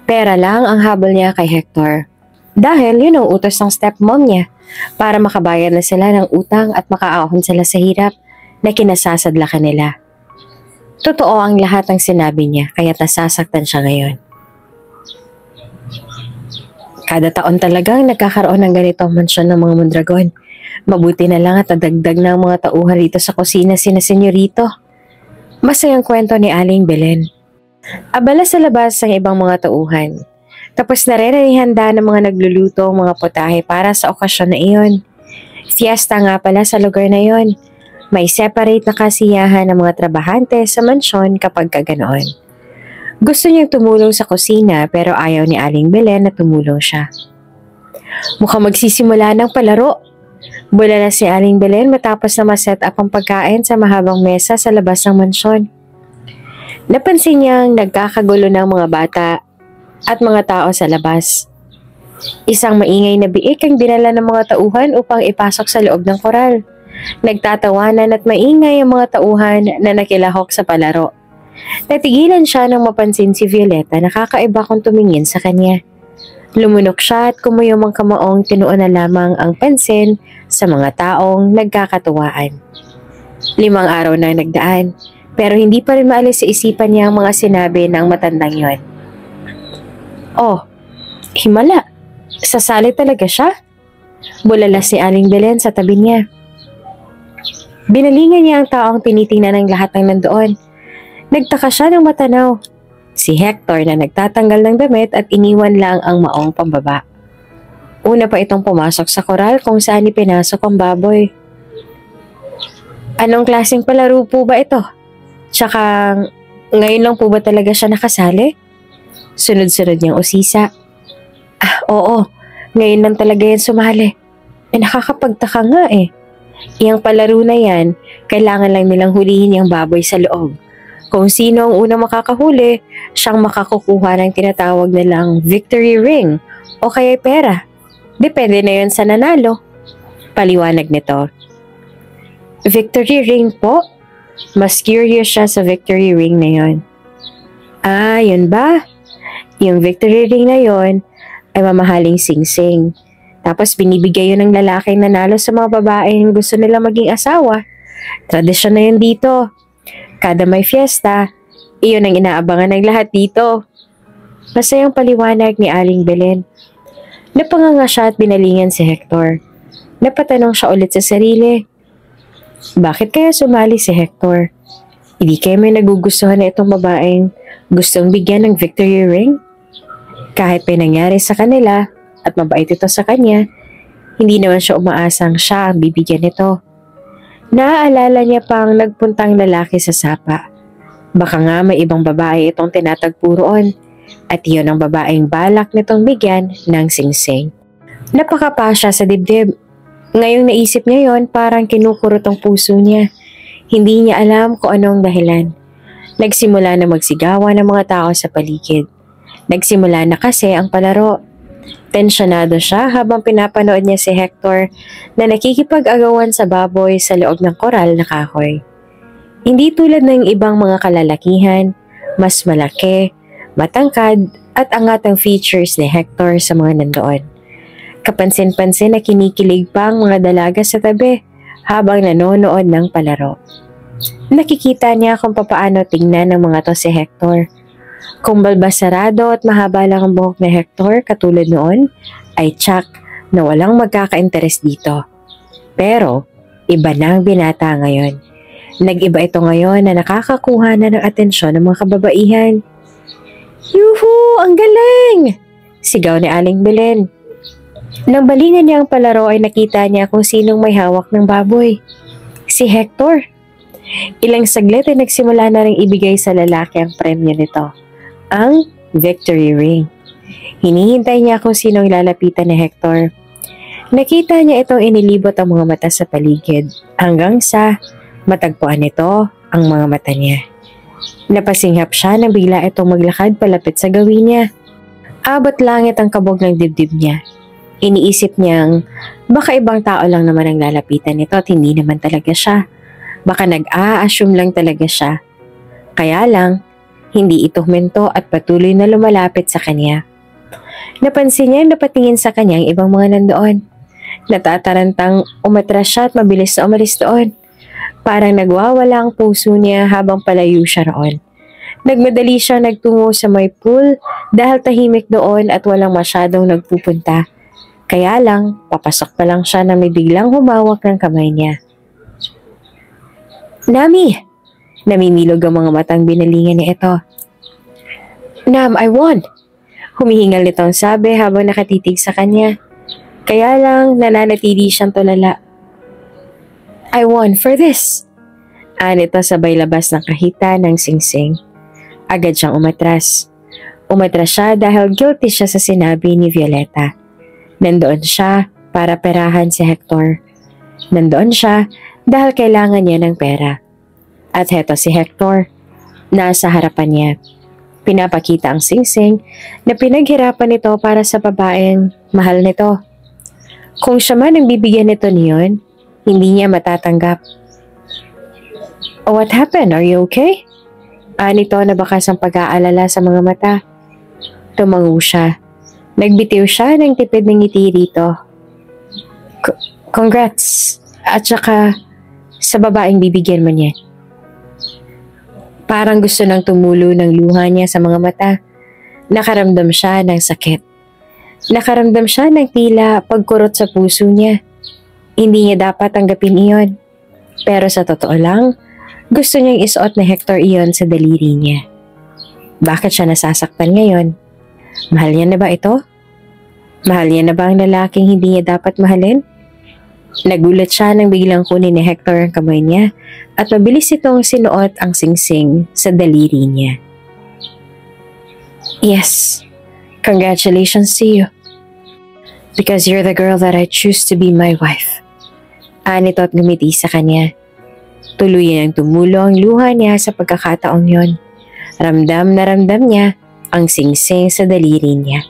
Pera lang ang habol niya kay Hector. Dahil yun ang utos ng stepmom niya para makabayad na sila ng utang at makaahon sila sa hirap na kinasasadlakan nila. Totoo ang lahat ng sinabi niya kaya nasasaktan siya ngayon. Kada taon talagang nagkakaroon ng ganitong mansyon ng mga Mondragon. Mabuti na lang at nadagdag ng mga tauhan rito sa kusina sina Senyorito. Masayang kwento ni Aling Belen. Abala sa labas ang ibang mga tauhan. Tapos na rin ang ihanda ng mga nagluluto mga putahe para sa okasyon na iyon. Fiesta nga pala sa lugar na iyon. May separate na kasiyahan ng mga trabahante sa mansyon kapag kaganoon. Gusto niyang tumulong sa kusina pero ayaw ni Aling Belen na tumulong siya. Mukhang magsisimula ng palaro. Bula na si Aling Belen matapos na ma-set up ang pagkain sa mahabang mesa sa labas ng mansyon. Napansin niyang nagkakagulo ng mga bata at mga tao sa labas. Isang maingay na biik ang dinala ng mga tauhan upang ipasok sa loob ng koral. Nagtatawanan at maingay ang mga tauhan na nakilahok sa palaro. Natigilan siya nang mapansin si Violeta na kakaiba kung tumingin sa kanya. Lumunok siya at kumuyom ang kamaong tinuon na lamang ang pansin sa mga taong nagkakatuwaan. 5 araw na nagdaan pero hindi pa rin maalis sa isipan niya ang mga sinabi ng matandang yon. Oh, himala! Sasali talaga siya? Bulala si Aling Belen sa tabi niya. Binalingan niya ang taong tinitingnan ng lahat ng nandoon. Nagtaka siya ng matanaw. Si Hector na nagtatanggal ng damit at iniwan lang ang maong pambaba. Una pa itong pumasok sa koral kung saan ipinasok ang baboy. Anong klaseng palaro po ba ito? Tsaka ngayon lang po ba talaga siya nakasali? Sunod-sunod niyang usisa. Oo, ngayon lang talaga yan sumali. Nakakapagtaka nga eh. Iyang palaro na yan, kailangan lang nilang hulihin yung baboy sa loob. Kung sino ang unang makakahuli, siyang makakukuha ng tinatawag nilang victory ring o kaya pera. Depende na yun sa nanalo. Paliwanag nito. Victory ring po? Mas curious siya sa victory ring na yun. Yun ba? Yung victory ring na yun ay mamahaling sing-sing. Tapos binibigay yun ng lalaking nanalo sa mga babaeng gusto nila maging asawa. Tradisyon na yun dito. Kada may fiesta, iyon ang inaabangan ng lahat dito. Masayang paliwanag ni Aling Belen. Napanganga siya at binalingan si Hector. Napatanong siya ulit sa sarili. Bakit kaya sumali si Hector? Hindi kaya may nagugustuhan na itong babaeng gustong bigyan ng victory ring? Kahit may nangyari sa kanila at mabait ito sa kanya, hindi naman siya umaasang siya ang bibigyan nito. Naaalala niya pang nagpuntang lalaki sa sapa. Baka nga may ibang babae itong tinatagpo roon at iyon ang babaeng balak nitong bigyan ng singsing. Napakapa siya sa dibdib. Ngayong naisip niya yon, parang kinukurot ang puso niya. Hindi niya alam kung anong dahilan. Nagsimula na magsigawan ng mga tao sa paligid. Nagsimula na kasi ang palaro. Tensyonado siya habang pinapanood niya si Hector na nakikipag-agawan sa baboy sa loob ng koral na kahoy. Hindi tulad ng ibang mga kalalakihan, mas malaki, matangkad at angat ang features ni Hector sa mga nandoon. Kapansin-pansin na kinikilig pa ang mga dalaga sa tabi habang nanonood ng palaro. Nakikita niya kung papaano tingnan ng mga to si Hector. Kung balbasarado at mahaba lang ang buhok ni Hector katulad noon, ay tsak na walang magkaka-interes dito. Pero, iba na ang binata ngayon. Nag-iba ito ngayon na nakakakuha na ng atensyon ng mga kababaihan. Yuhu! Ang galing! Sigaw ni Aling Belen. Nang balingan niya ang palaro ay nakita niya kung sinong may hawak ng baboy. Si Hector. Ilang saglit ay nagsimula na ring ibigay sa lalaki ang premyo nito, ang victory ring. Hinihintay niya kung sinong lalapitan ni Hector. Nakita niya itong inilibot ang mga mata sa paligid hanggang sa matagpuan nito ang mga mata niya. Napasinghap siya nang bigla itong maglakad palapit sa gawin niya. Abot langit ang kabog ng dibdib niya. Iniisip niyang baka ibang tao lang naman ang lalapitan nito at hindi naman talaga siya. Baka nag-a-assume lang talaga siya. Kaya lang, hindi ito huminto at patuloy na lumalapit sa kanya. Napansin niya napatingin sa kanya ang ibang mga nandoon. Natatarantang umatras siya at mabilis na umalis doon. Parang nagwawala ang puso niya habang palayo siya roon. Nagmadali siya nagtungo sa may pool dahil tahimik doon at walang masyadong nagpupunta. Kaya lang, papasok pa lang siya na may biglang humawak ng kamay niya. Nami! Namimilog ang mga matang binalingan ni ito. Nam, I won! Humihingal nitong sabi habang nakatitig sa kanya. Kaya lang nananatili siyang tulala. I won for this! Anito sabay labas ng kahita ng singsing. Agad siyang umatras. Umatras siya dahil guilty siya sa sinabi ni Violeta. Nandoon siya para perahan si Hector. Nandoon siya dahil kailangan niya ng pera. At heto si Hector, nasa harapan niya. Pinapakita ang singsing na pinaghirapan nito para sa babaeng mahal nito. Kung siya man ang bibigyan nito niyon, hindi niya matatanggap. Oh, what happened? Are you okay? Anito na bakas ang pag-aalala sa mga mata. Tumango siya. Nagbitiw siya ng tipid ng ngiti rito. Congrats! At saka sa babaeng bibigyan mo niya. Parang gusto nang tumulo ng luha niya sa mga mata. Nakaramdam siya ng sakit. Nakaramdam siya ng tila pagkurot sa puso niya. Hindi niya dapat tanggapin iyon. Pero sa totoo lang, gusto niyang isuot ni Hector iyon sa daliri niya. Bakit siya nasasaktan ngayon? Mahal niya na ba ito? Mahal niya na ba ang lalaking hindi niya dapat mahalin? Nagulat siya nang biglang kunin ni Hector ang kamay niya at mabilis itong sinuot ang singsing sa daliri niya. Yes, congratulations to you. Because you're the girl that I choose to be my wife. Anito at ngumiti sa kanya. Tuluyan ang tumulo ang luha niya sa pagkakataong yon. Ramdam na ramdam niya ang singsing sa daliri niya.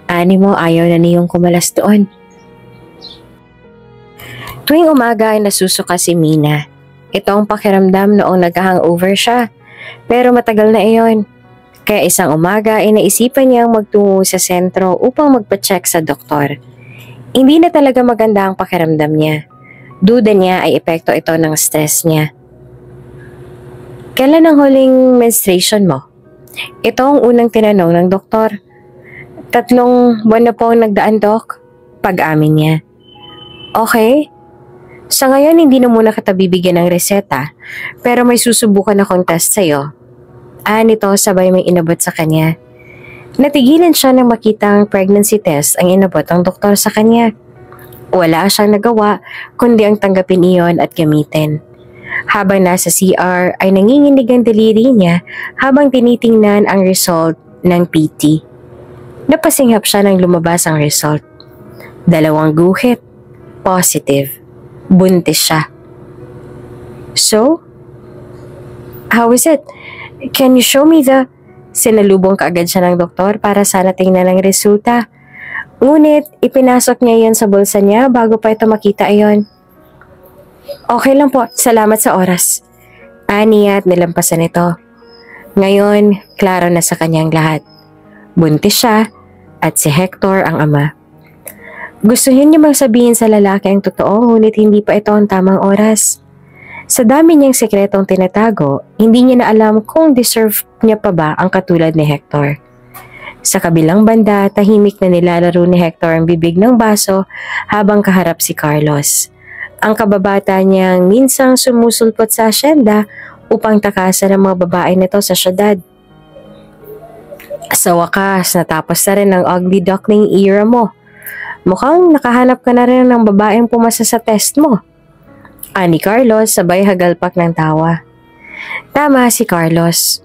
Animo ayaw na niyong kumalas doon. Tuwing umaga ay nasusuka si Mina. Ito ang pakiramdam noong nag-hangover siya. Pero matagal na iyon. Kaya isang umaga ay naisipan niyang magtungo sa sentro upang magpa-check sa doktor. Hindi na talaga maganda ang pakiramdam niya. Duda niya ay epekto ito ng stress niya. Kailan ang huling menstruation mo? Ito ang unang tinanong ng doktor. 3 buwan na po ang nagdaan, Doc. Pag-amin niya. Okay. Sa ngayon, hindi na muna kita bibigyan ng reseta, pero may susubukan akong test sa'yo. Nito sabay may inabot sa kanya. Natigilan siya nang makita ang pregnancy test ang inabot ng doktor sa kanya. Wala siyang nagawa kundi ang tanggapin iyon at gamitin. Habang nasa CR ay nanginginig ang daliri niya habang tinitingnan ang result ng PT. Napasinghap siya nang lumabas ang result. 2 guhit. Positive. Buntis siya. So? How is it? Can you show me the... Sinalubong kaagad siya ng doktor para sana tingnan ang resulta. Ngunit ipinasok niya iyon sa bulsa niya bago pa ito makita iyon. Okay lang po, salamat sa oras. Niya at nilampasan ito. Ngayon, klaro na sa kanyang lahat. Buntis siya at si Hector ang ama. Gusto niya mang sabihin sa lalaki ang totoo ngunit hindi pa ito ang tamang oras. Sa dami niyang sekretong tinatago, hindi niya na alam kung deserve niya pa ba ang katulad ni Hector. Sa kabilang banda, tahimik na nilalaro ni Hector ang bibig ng baso habang kaharap si Carlos. Ang kababata niyang minsang sumusulpot sa asyenda upang takasan ang mga babae nito sa syudad. Sa wakas, natapos na rin ang ugly duckling era mo. Mukhang nakahanap ka na rin ng babaeng pumasa sa test mo. Ani Carlos sabay hagalpak ng tawa. Tama si Carlos.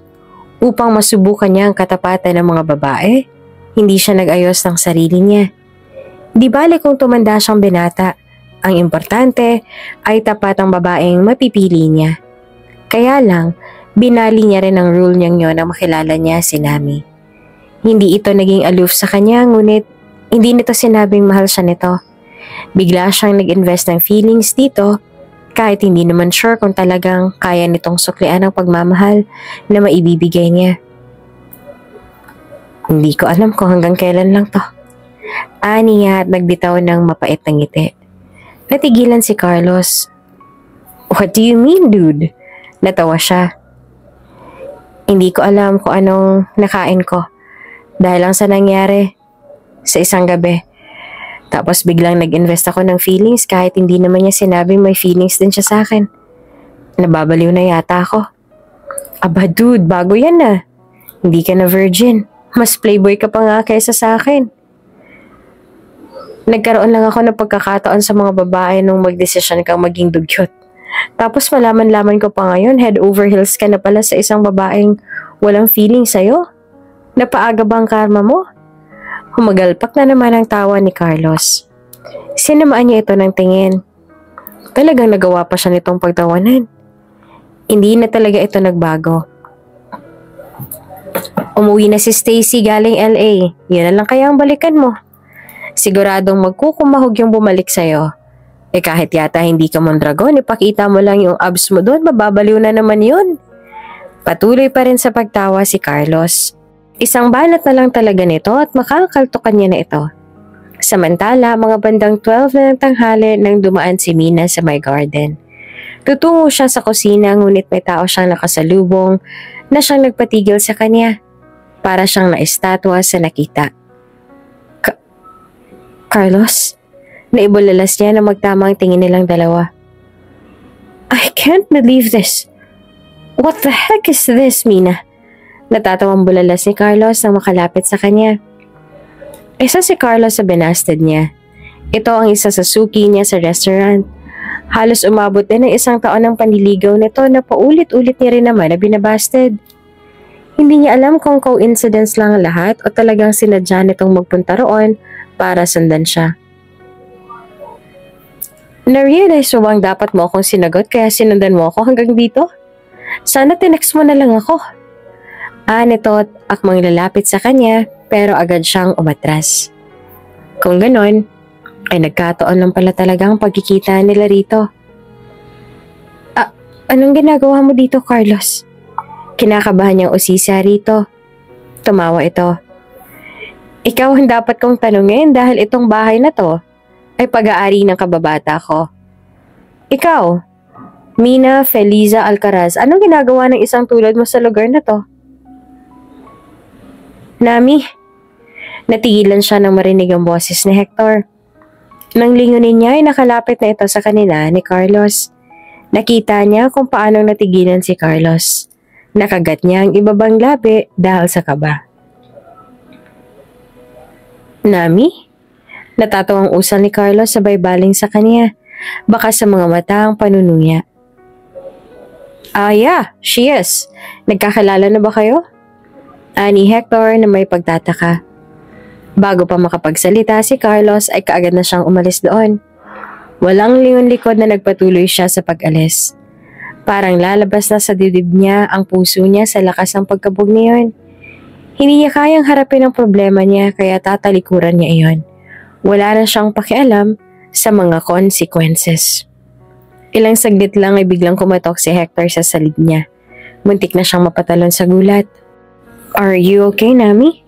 Upang masubukan niya ang katapatan ng mga babae, hindi siya nag-ayos ng sarili niya. Di bale kung tumanda siyang binata, ang importante ay tapat ang babaeng mapipili niya. Kaya lang, binali niya rin ang rule niyang yun na makilala niya si Nami. Hindi ito naging aloof sa kanya ngunit hindi nito sinabing mahal siya nito. Bigla siyang nag-invest ng feelings dito kahit hindi naman sure kung talagang kaya nitong suklian ang pagmamahal na maibibigay niya. Hindi ko alam kung hanggang kailan lang to. Niya at nagbitaw ng mapait na ngiti. Natigilan si Carlos. What do you mean, dude? Natawa siya. Hindi ko alam kung anong nakain ko dahil lang sa nangyari sa isang gabi. Tapos biglang nag-invest ako ng feelings kahit hindi naman niya sinabing may feelings din siya sa akin. Nababaliw na yata ako. Aba dude, bago yan na. Hindi ka na virgin. Mas playboy ka pa nga kaysa sa akin. Nagkaroon lang ako ng pagkakataon sa mga babae nung magdesisyon kang maging dugyot. Tapos malaman-laman ko pa ngayon, head over heels ka na pala sa isang babaeng walang feeling sa'yo. Napaaga ba ang karma mo? Humagalpak na naman ang tawa ni Carlos. Sinamaan niya ito ng tingin. Talagang nagawa pa siya nitong pagtawanan. Hindi na talaga ito nagbago. Umuwi na si Stacy galing LA. Yun na lang kaya ang balikan mo. Siguradong magkukumahog yung bumalik sa'yo. Kahit yata hindi ka Mondragon, ipakita mo lang yung abs mo doon, mababaliw na naman yun. Patuloy pa rin sa pagtawa si Carlos. Isang banat na lang talaga nito at makakaltukan niya na ito. Samantala, mga bandang 12 na ng tanghali nang dumaan si Mina sa my garden. Tutungo siya sa kusina ngunit may tao siyang nakasalubong na siyang nagpatigil sa kanya. Para siyang naistatwa sa nakita. Carlos? Naibulalas niya na magtamang tingin nilang dalawa. I can't believe this. What the heck is this, Mina? Natatawang bulalas ni Carlos nang makalapit sa kanya. Isa si Carlos sa binasted niya. Ito ang isa sa suki niya sa restaurant. Halos umabot din ng 1 taon ng panliligaw nito na paulit-ulit niya rin naman na binabasted. Hindi niya alam kung coincidence lang ang lahat o talagang sinadya nitong magpunta roon para sundan siya. Na-realize mo bang dapat mo akong sinagot kaya sinundan mo ako hanggang dito? Sana tinext mo na lang ako. Nito at akmang lalapit sa kanya pero agad siyang umatras. Kung ganon, ay nagkataon lang pala talagang pagkikita nila rito. Anong ginagawa mo dito, Carlos? Kinakabahan niyang usisa rito. Tumawa ito. Ikaw ang dapat kong tanungin dahil itong bahay na to ay pag-aari ng kababata ko. Ikaw, Mina Feliza Alcaraz, anong ginagawa ng isang tulad mo sa lugar na to? Nami, natigilan siya nang marinig ang boses ni Hector. Nang lingunin niya ay nakalapit na ito sa kanila ni Carlos. Nakita niya kung paano natigilan si Carlos. Nakagat niya ang ibabang labi dahil sa kaba. Nami? Natatawang usal ni Carlos sabay baling sa kanya. Baka sa mga mata ang panunuya. Yeah, she is. Nagkakalala na ba kayo? Ani Hector na may pagtataka. Bago pa makapagsalita si Carlos ay kaagad na siyang umalis doon. Walang lingon-likod na nagpatuloy siya sa pag-alis. Parang lalabas na sa dibdib niya ang puso niya sa lakas ng pagkabog niyon. Hindi niya kayang harapin ang problema niya kaya tatalikuran niya iyon. Wala na siyang pakialam sa mga consequences. Ilang saglit lang ay biglang kumatok si Hector sa salid niya. Muntik na siyang mapatalon sa gulat. Are you okay, Nami?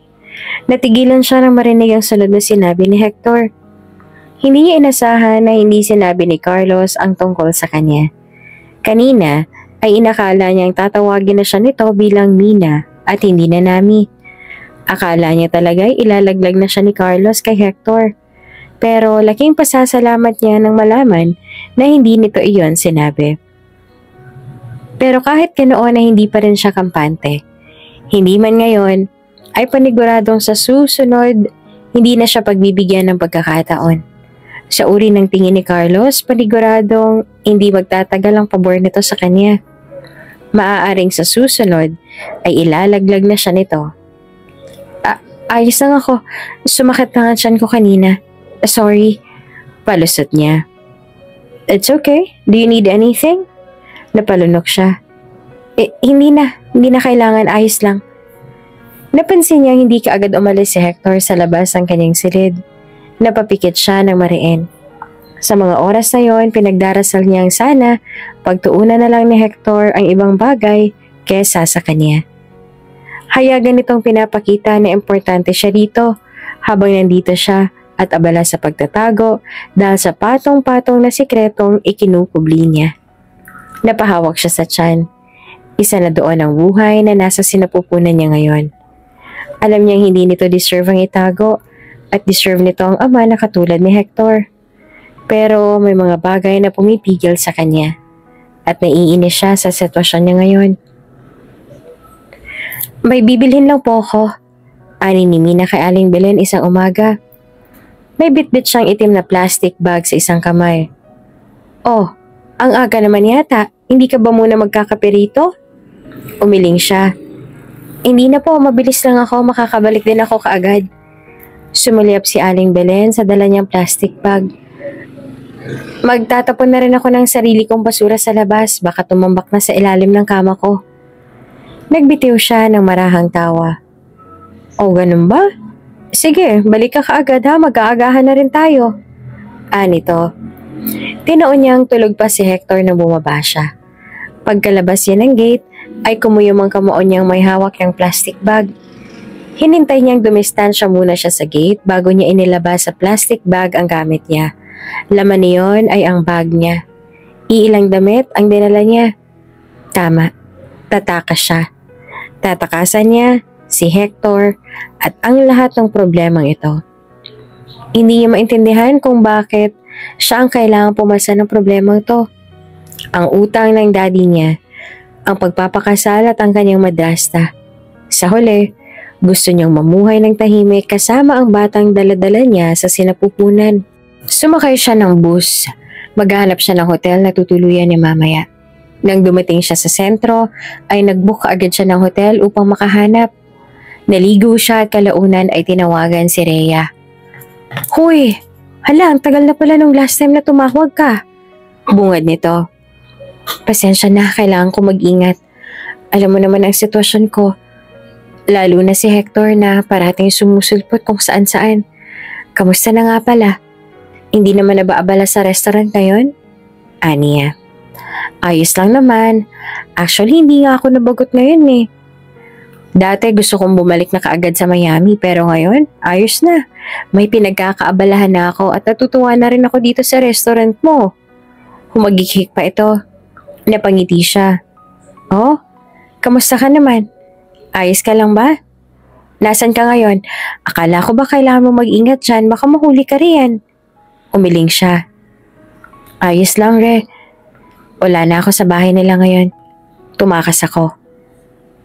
Natigilan siya nang marinig ang sunod na sinabi ni Hector. Hindi niya inasahan na hindi sinabi ni Carlos ang tungkol sa kanya. Kanina ay inakala niyang tatawagin na siya nito bilang Mina at hindi na Nami. Akala niya talaga'y ilalaglag na siya ni Carlos kay Hector. Pero laking pasasalamat niya nang malaman na hindi nito iyon sinabi. Pero kahit ganoon ay hindi pa rin siya kampante. Hindi man ngayon ay paniguradong sa susunod hindi na siya pagbibigyan ng pagkakataon. Sa uri ng tingin ni Carlos, paniguradong hindi magtatagal ang pabor nito sa kanya. Maaaring sa susunod ay ilalaglag na siya nito. Ayos lang ako. Sumakit lang ang tiyan ko kanina. Sorry. Palusot niya. It's okay. Do you need anything? Napalunok siya. Hindi na. Hindi na kailangan. Ayos lang. Napansin niya hindi kaagad umalis si Hector sa labas ng kanyang silid. Napapikit siya ng mariin. Sa mga oras na yon, pinagdarasal niyang sana pagtuunan na lang ni Hector ang ibang bagay kesa sa kanya. Hayagan itong pinapakita na importante siya dito habang nandito siya at abala sa pagtatago dahil sa patong-patong na sikretong ikinukubli niya. Napahawak siya sa tiyan. Isa na doon ang buhay na nasa sinapupunan niya ngayon. Alam niyang hindi nito deserve ang itago at deserve nito ang ama na katulad ni Hector. Pero may mga bagay na pumipigil sa kanya at naiinis siya sa sitwasyon niya ngayon. May bibilhin lang po ako. Ani ni Mina kay Aling Belen isang umaga. May bitbit siyang itim na plastic bag sa isang kamay. Oh, ang aga naman yata. Hindi ka ba muna magkakape rito? Umiling siya. Hindi na po, mabilis lang ako. Makakabalik din ako kaagad. Sumulyap si Aling Belen sa dala niyang plastic bag. Magtatapon na rin ako ng sarili kong basura sa labas. Baka tumambak na sa ilalim ng kama ko. Nagbitiw siya ng marahang tawa. O ganun ba? Sige, balik ka kaagad ha, mag-aagahan na rin tayo. Nito. Tinoon niyang tulog pa si Hector nang bumaba siya. Pagkalabas niya ng gate, ay kumuyom ang kamuon niyang may hawak ng plastic bag. Hinintay niyang dumistansya muna siya sa gate bago niya inilabas sa plastic bag ang gamit niya. Laman niyon ay ang bag niya. Iilang damit ang dinala niya. Tama, tatakas siya. Tatakasan niya si Hector at ang lahat ng problemang ito. Hindi niya maintindihan kung bakit siya ang kailangang pumasa ng problemang ito. Ang utang ng daddy niya, ang pagpapakasal at ang kanyang madrasta. Sa huli, gusto niyang mamuhay ng tahimik kasama ang batang daladala niya sa sinapupunan. Sumakay siya ng bus. Maghanap siya ng hotel na tutuluyan niya mamaya. Nang dumating siya sa sentro, ay nag-book agad siya ng hotel upang makahanap. Naligo siya at kalaunan ay tinawagan si Rhea. Hoy! Hala, ang tagal na pala nung last time na tumawag ka. Bungad nito. Pasensya na, kailangan ko mag-ingat. Alam mo naman ang sitwasyon ko. Lalo na si Hector na parating sumusulpot kung saan-saan. Kamusta na nga pala? Hindi naman nabaabala sa restaurant ngayon? Aniya. Ayos lang naman. Actually, hindi nga ako nabagot ngayon eh. Dati gusto kong bumalik na kaagad sa Miami pero ngayon, ayos na. May pinagkakaabalahan na ako at natutuwa na rin ako dito sa restaurant mo. Humagikik pa ito. Napangiti siya. Oh, kamusta ka naman? Ayos ka lang ba? Nasaan ka ngayon? Akala ko ba kailangan mo mag-ingat dyan, baka mahuli ka riyan. Umiling siya. Ayos lang, Re. Wala na ako sa bahay nila ngayon. Tumakas ako.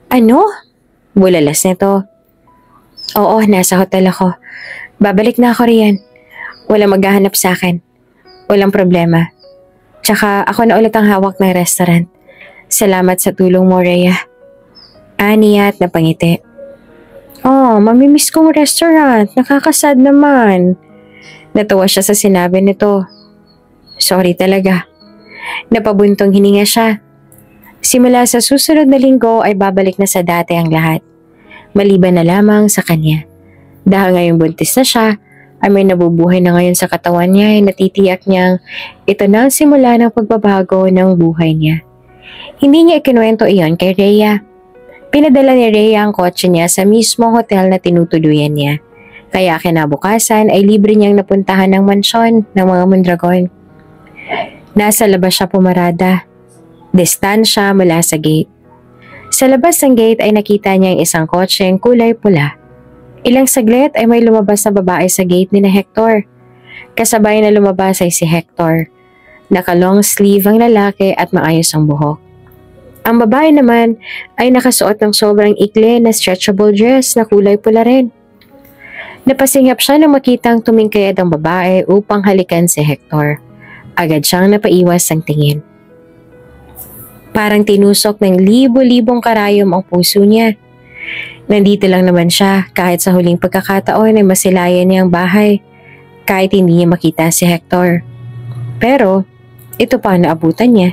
Ano? Bulalas nito. Oo, nasa hotel ako. Babalik na ako riyan. Walang maghahanap sa akin. Walang problema. Tsaka ako na ulit ang hawak ng restaurant. Salamat sa tulong mo, Rhea. Aniya at napangiti. Oh, mamimiss kong restaurant. Nakakasad naman. Natuwa siya sa sinabi nito. Sorry talaga. Napabuntong hininga siya. Simula sa susunod na linggo ay babalik na sa dati ang lahat. Maliban na lamang sa kanya. Dahil ngayong buntis na siya, ay may nabubuhay na ngayon sa katawan niya ay natitiyak niyang ito na ang simula ng pagbabago ng buhay niya. Hindi niya ikinuwento iyon kay Rhea. Pinadala ni Rhea ang kotse niya sa mismong hotel na tinutuluyan niya. Kaya kinabukasan ay libre niyang napuntahan ng mansyon ng mga Mondragon. Nasa labas siya pumarada. Distansya mula sa gate. Sa labas ng gate ay nakita niya ang isang kotseng kulay pula. Ilang saglit ay may lumabas na babae sa gate ni na Hector. Kasabay na lumabas ay si Hector. Naka-long sleeve ang lalaki at maayos ang buhok. Ang babae naman ay nakasuot ng sobrang ikli na stretchable dress na kulay pula rin. Napasingap siya nang makitang tumingkayad ang babae upang halikan si Hector. Agad siyang napaiwas ang tingin. Parang tinusok ng libo-libong karayom ang puso niya. Nandito lang naman siya kahit sa huling pagkakataon ay masilayan niya ang bahay kahit hindi niya makita si Hector. Pero ito pa ang naabutan niya.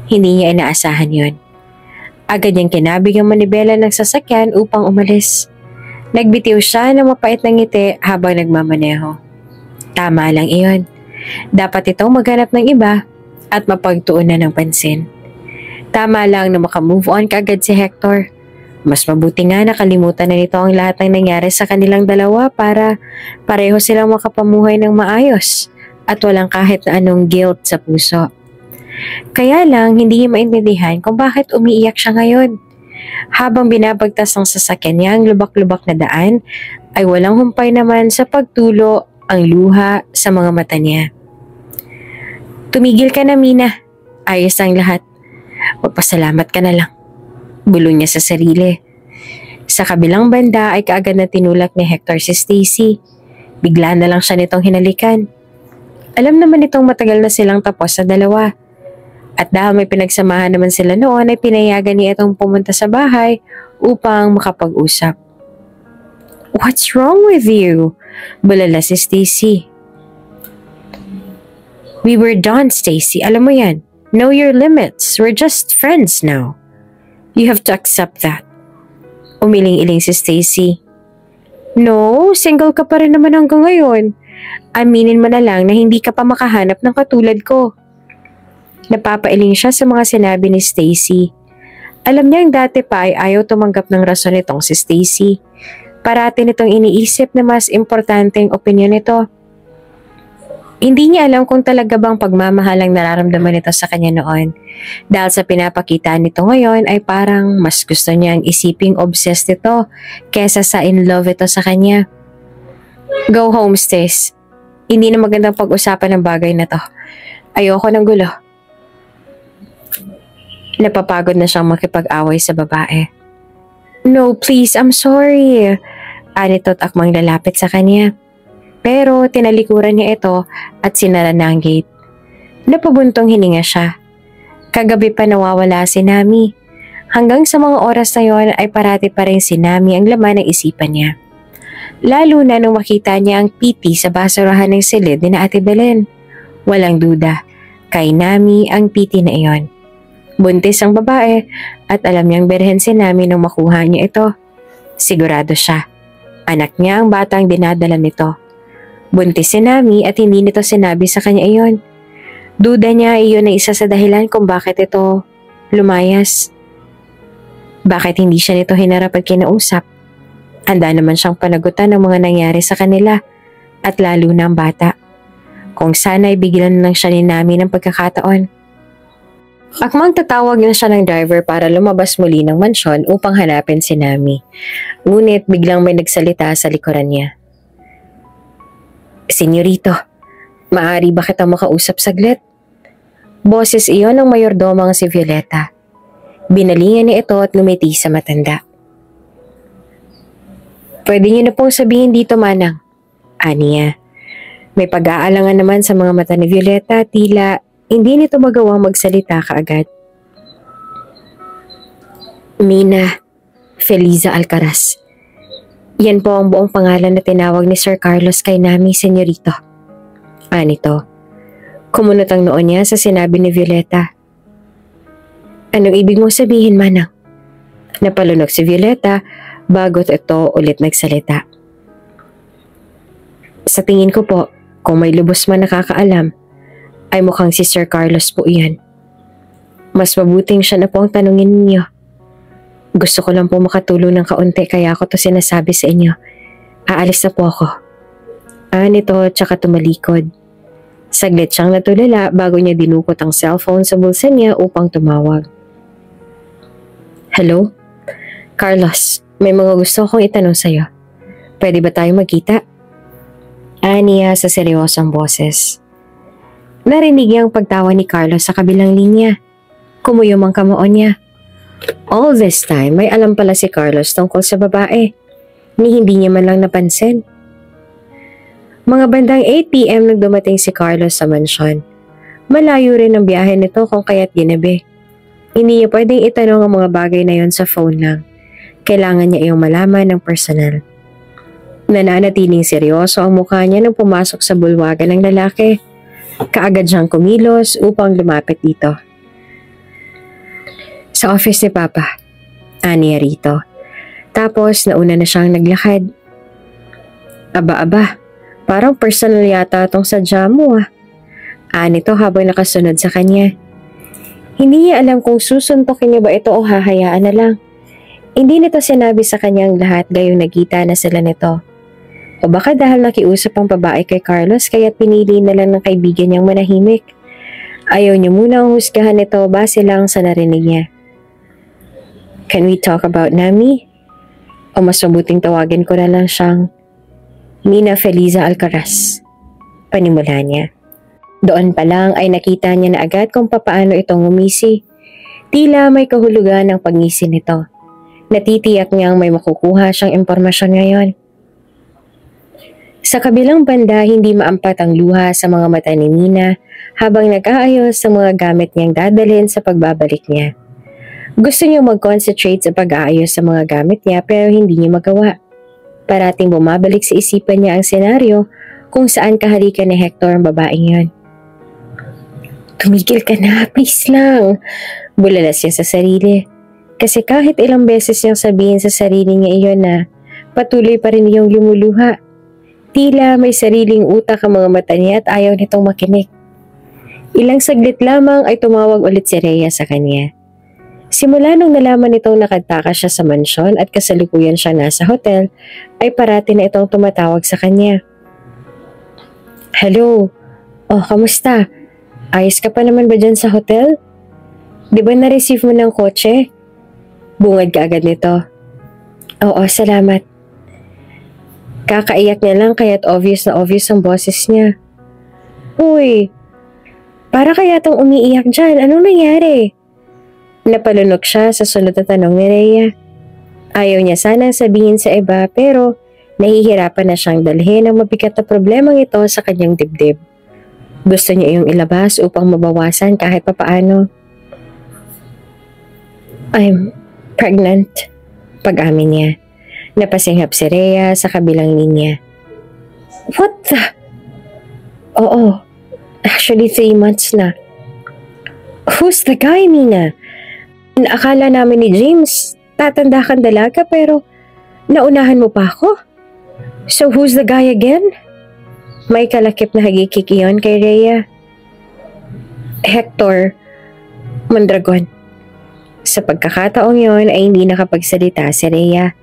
Hindi niya inaasahan yon. Agad niyang kinabig ang manibela ng sasakyan upang umalis. Nagbitiw siya ng mapait na ngiti habang nagmamaneho. Tama lang iyon. Dapat itong maghanap ng iba at mapagtuunan ng pansin. Tama lang na makamove on kaagad si Hector. Mas mabuti nga nakalimutan na nito ang lahat ng nangyari sa kanilang dalawa para pareho silang makapamuhay ng maayos at walang kahit na anong guilt sa puso. Kaya lang hindi niya maintindihan kung bakit umiiyak siya ngayon. Habang binabagtas ng sasakyan niya ang lubak-lubak na daan, ay walang humpay naman sa pagtulo ang luha sa mga mata niya. Tumigil ka na, Mina. Ayos ang lahat. Magpasalamat ka na lang. Bulong niya sa sarili. Sa kabilang banda ay kaagad na tinulak ni Hector si Stacy. Bigla na lang siya nitong hinalikan. Alam naman nitong matagal na silang tapos sa dalawa. At dahil may pinagsamahan naman sila noon ay pinayagan niya itong pumunta sa bahay upang makapag-usap. What's wrong with you? Bulala si Stacy. We were done, Stacy. Alam mo yan. Know your limits. We're just friends now. You have to accept that. Umiling-iling si Stacy. No, single ka pa rin naman hanggang ngayon. Aminin mo na lang na hindi ka pa makahanap ng katulad ko. Napapailing siya sa mga sinabi ni Stacy. Alam niyang dati pa ay ayaw tumanggap ng rason nitong si Stacy. Parati nitong iniisip na mas importanteng opinyon nito. Hindi niya alam kung talaga bang pagmamahal ang nararamdaman nito sa kanya noon. Dahil sa pinapakita nito ngayon ay parang mas gusto niyang isiping obsessed ito kesa sa in love ito sa kanya. Go home, Stace. Hindi na magandang pag-usapan ng bagay na to. Ayoko ng gulo. Napapagod na siyang makipag-away sa babae. No, please, I'm sorry. Anito't akmang lalapit sa kanya. Pero tinalikuran niya ito at sinara na ang gate. Napabuntong hininga siya. Kagabi pa nawawala si Nami. Hanggang sa mga oras na yon ay parati pa rin si Nami ang laman ng isipan niya. Lalo na nung makita niya ang piti sa basurahan ng silid ni na Ate Belen. Walang duda, kay Nami ang piti na iyon. Buntis ang babae at alam niyang berhen si Nami nung makuha niya ito. Sigurado siya. Anak niya ang batang dinadala nito. Buntis si Nami at hindi nito sinabi sa kanya iyon. Duda niya iyon ay isa sa dahilan kung bakit ito lumayas. Bakit hindi siya nito hinarap at kinausap? Handa naman siyang panagutan ng mga nangyari sa kanila at lalo na ang bata. Kung sana ay bigyan lang siya ni Nami ng pagkakataon. Akmang tatawag na siya ng driver para lumabas muli ng mansyon upang hanapin si Nami. Ngunit biglang may nagsalita sa likuran niya. Senyorito, maaari ba kitang makausap saglit? Boses iyon ng mayordomang si Violeta. Binalingan niya ito at ngumiti sa matanda. Pwede niyo na pong sabihin dito, Manang. Aniya. May pag-aalangan naman sa mga mata ni Violeta, tila hindi nito magawang magsalita kaagad. Mina Feliza Alcaraz. Yan po ang buong pangalan na tinawag ni Sir Carlos kay Nami, senyorito. Anito. Kumunot ang noon niya sa sinabi ni Violeta. Anong ibig mong sabihin, Manang? Napalunok si Violeta bago't ito ulit nagsalita. Sa tingin ko po, kung may lubos man nakakaalam, ay mukhang si Sir Carlos po iyan. Mas mabuting siya na po ang tanungin ninyo. Gusto ko lang po makatulong ng kaunti kaya ako to sinasabi sa inyo. Aalis na po ako. Nito tsaka tumalikod. Saglit siyang natulala bago niya dinukot ang cellphone sa bulsa niya upang tumawag. Hello? Carlos, may mga gusto akong itanong sa'yo. Pwede ba tayo magkita? Niya sa seryosong boses. Narinig niya ang pagtawa ni Carlos sa kabilang linya. Kumuyom ang kamao niya. All this time, may alam pala si Carlos tungkol sa babae. Ni hindi niya man lang napansin. Mga bandang 8 p.m. nang dumating si Carlos sa mansyon. Malayo rin ang biyahe nito kung kaya't ginabi. Hindi niya pwedeng itanong ang mga bagay na yon sa phone lang. Kailangan niya iyong malaman ng personal. Nananatiling seryoso ang mukha niya nang pumasok sa bulwagan ng lalaki. Kaagad siyang kumilos upang lumapit dito. Sa office ni Papa, aniya rito. Tapos nauna na siyang naglakad. Aba, parang personal yata itong sadya mo ah. Anito habang nakasunod sa kanya. Hindi niya alam kung susuntokin niya ba ito o hahayaan na lang. Hindi nito sinabi sa kanyang lahat gayong nagkita na sila nito. O baka dahil nakiusap ang babae kay Carlos kaya't pinili na lang ng kaibigan niyang manahimik. Ayaw niya muna ang husgahan nito base lang sa narinig niya. Can we talk about Nami? O mas mabuting tawagin ko na lang siyang Mina Feliza Alcaraz. Panimula niya. Doon pa lang ay nakita niya na agad kung papaano itong umisi. Tila may kahulugan ang pagngisi nito. Natitiyak niyang may makukuha siyang impormasyon ngayon. Sa kabilang banda, hindi maampat ang luha sa mga mata ni Mina habang nag-aayos sa mga gamit niyang dadalhin sa pagbabalik niya. Gusto niyang mag-concentrate sa pag-aayos sa mga gamit niya pero hindi niya magawa. Parating bumabalik sa isipan niya ang senaryo kung saan kahalikan ni Hector ang babaeng yon. Tumigil ka na, please lang. Bulalas niya sa sarili. Kasi kahit ilang beses niyang sabihin sa sarili niya iyon na patuloy pa rin niyang lumuluha. Tila may sariling utak ang mga mata niya at ayaw nitong makinig. Ilang saglit lamang ay tumawag ulit si Rhea sa kanya. Simula nung nalaman nitong nakadtakas siya sa mansyon at kasalukuyan siya nasa hotel, ay parati na itong tumatawag sa kanya. Hello? Oh, kamusta? Ayos ka pa naman ba dyan sa hotel? Di ba na-receive mo ng kotse? Bungad ka agad nito. Oo, salamat. Kakaiyak niya lang kaya't obvious na obvious ang boses niya. Uy, para kaya tong umiiyak dyan, anong nangyari? Napalunok siya sa sunod na tanong ni Rhea. Ayaw niya sanang sabihin sa iba pero nahihirapan na siyang dalhin ang mabigat na problemang ito sa kanyang dibdib. Gusto niya iyong ilabas upang mabawasan kahit papaano. I'm pregnant, pag-amin niya. Napasinghap si Rhea sa kabilang linya. What the? Oo, actually 3 months na. Who's the guy, Mina? Akala namin ni James, tatanda kang dalaga pero naunahan mo pa ako. So who's the guy again? May kalakip na hagikik iyon kay Rhea. Hector Mondragon. Sa pagkakataong yon ay hindi nakapagsalita si Rhea.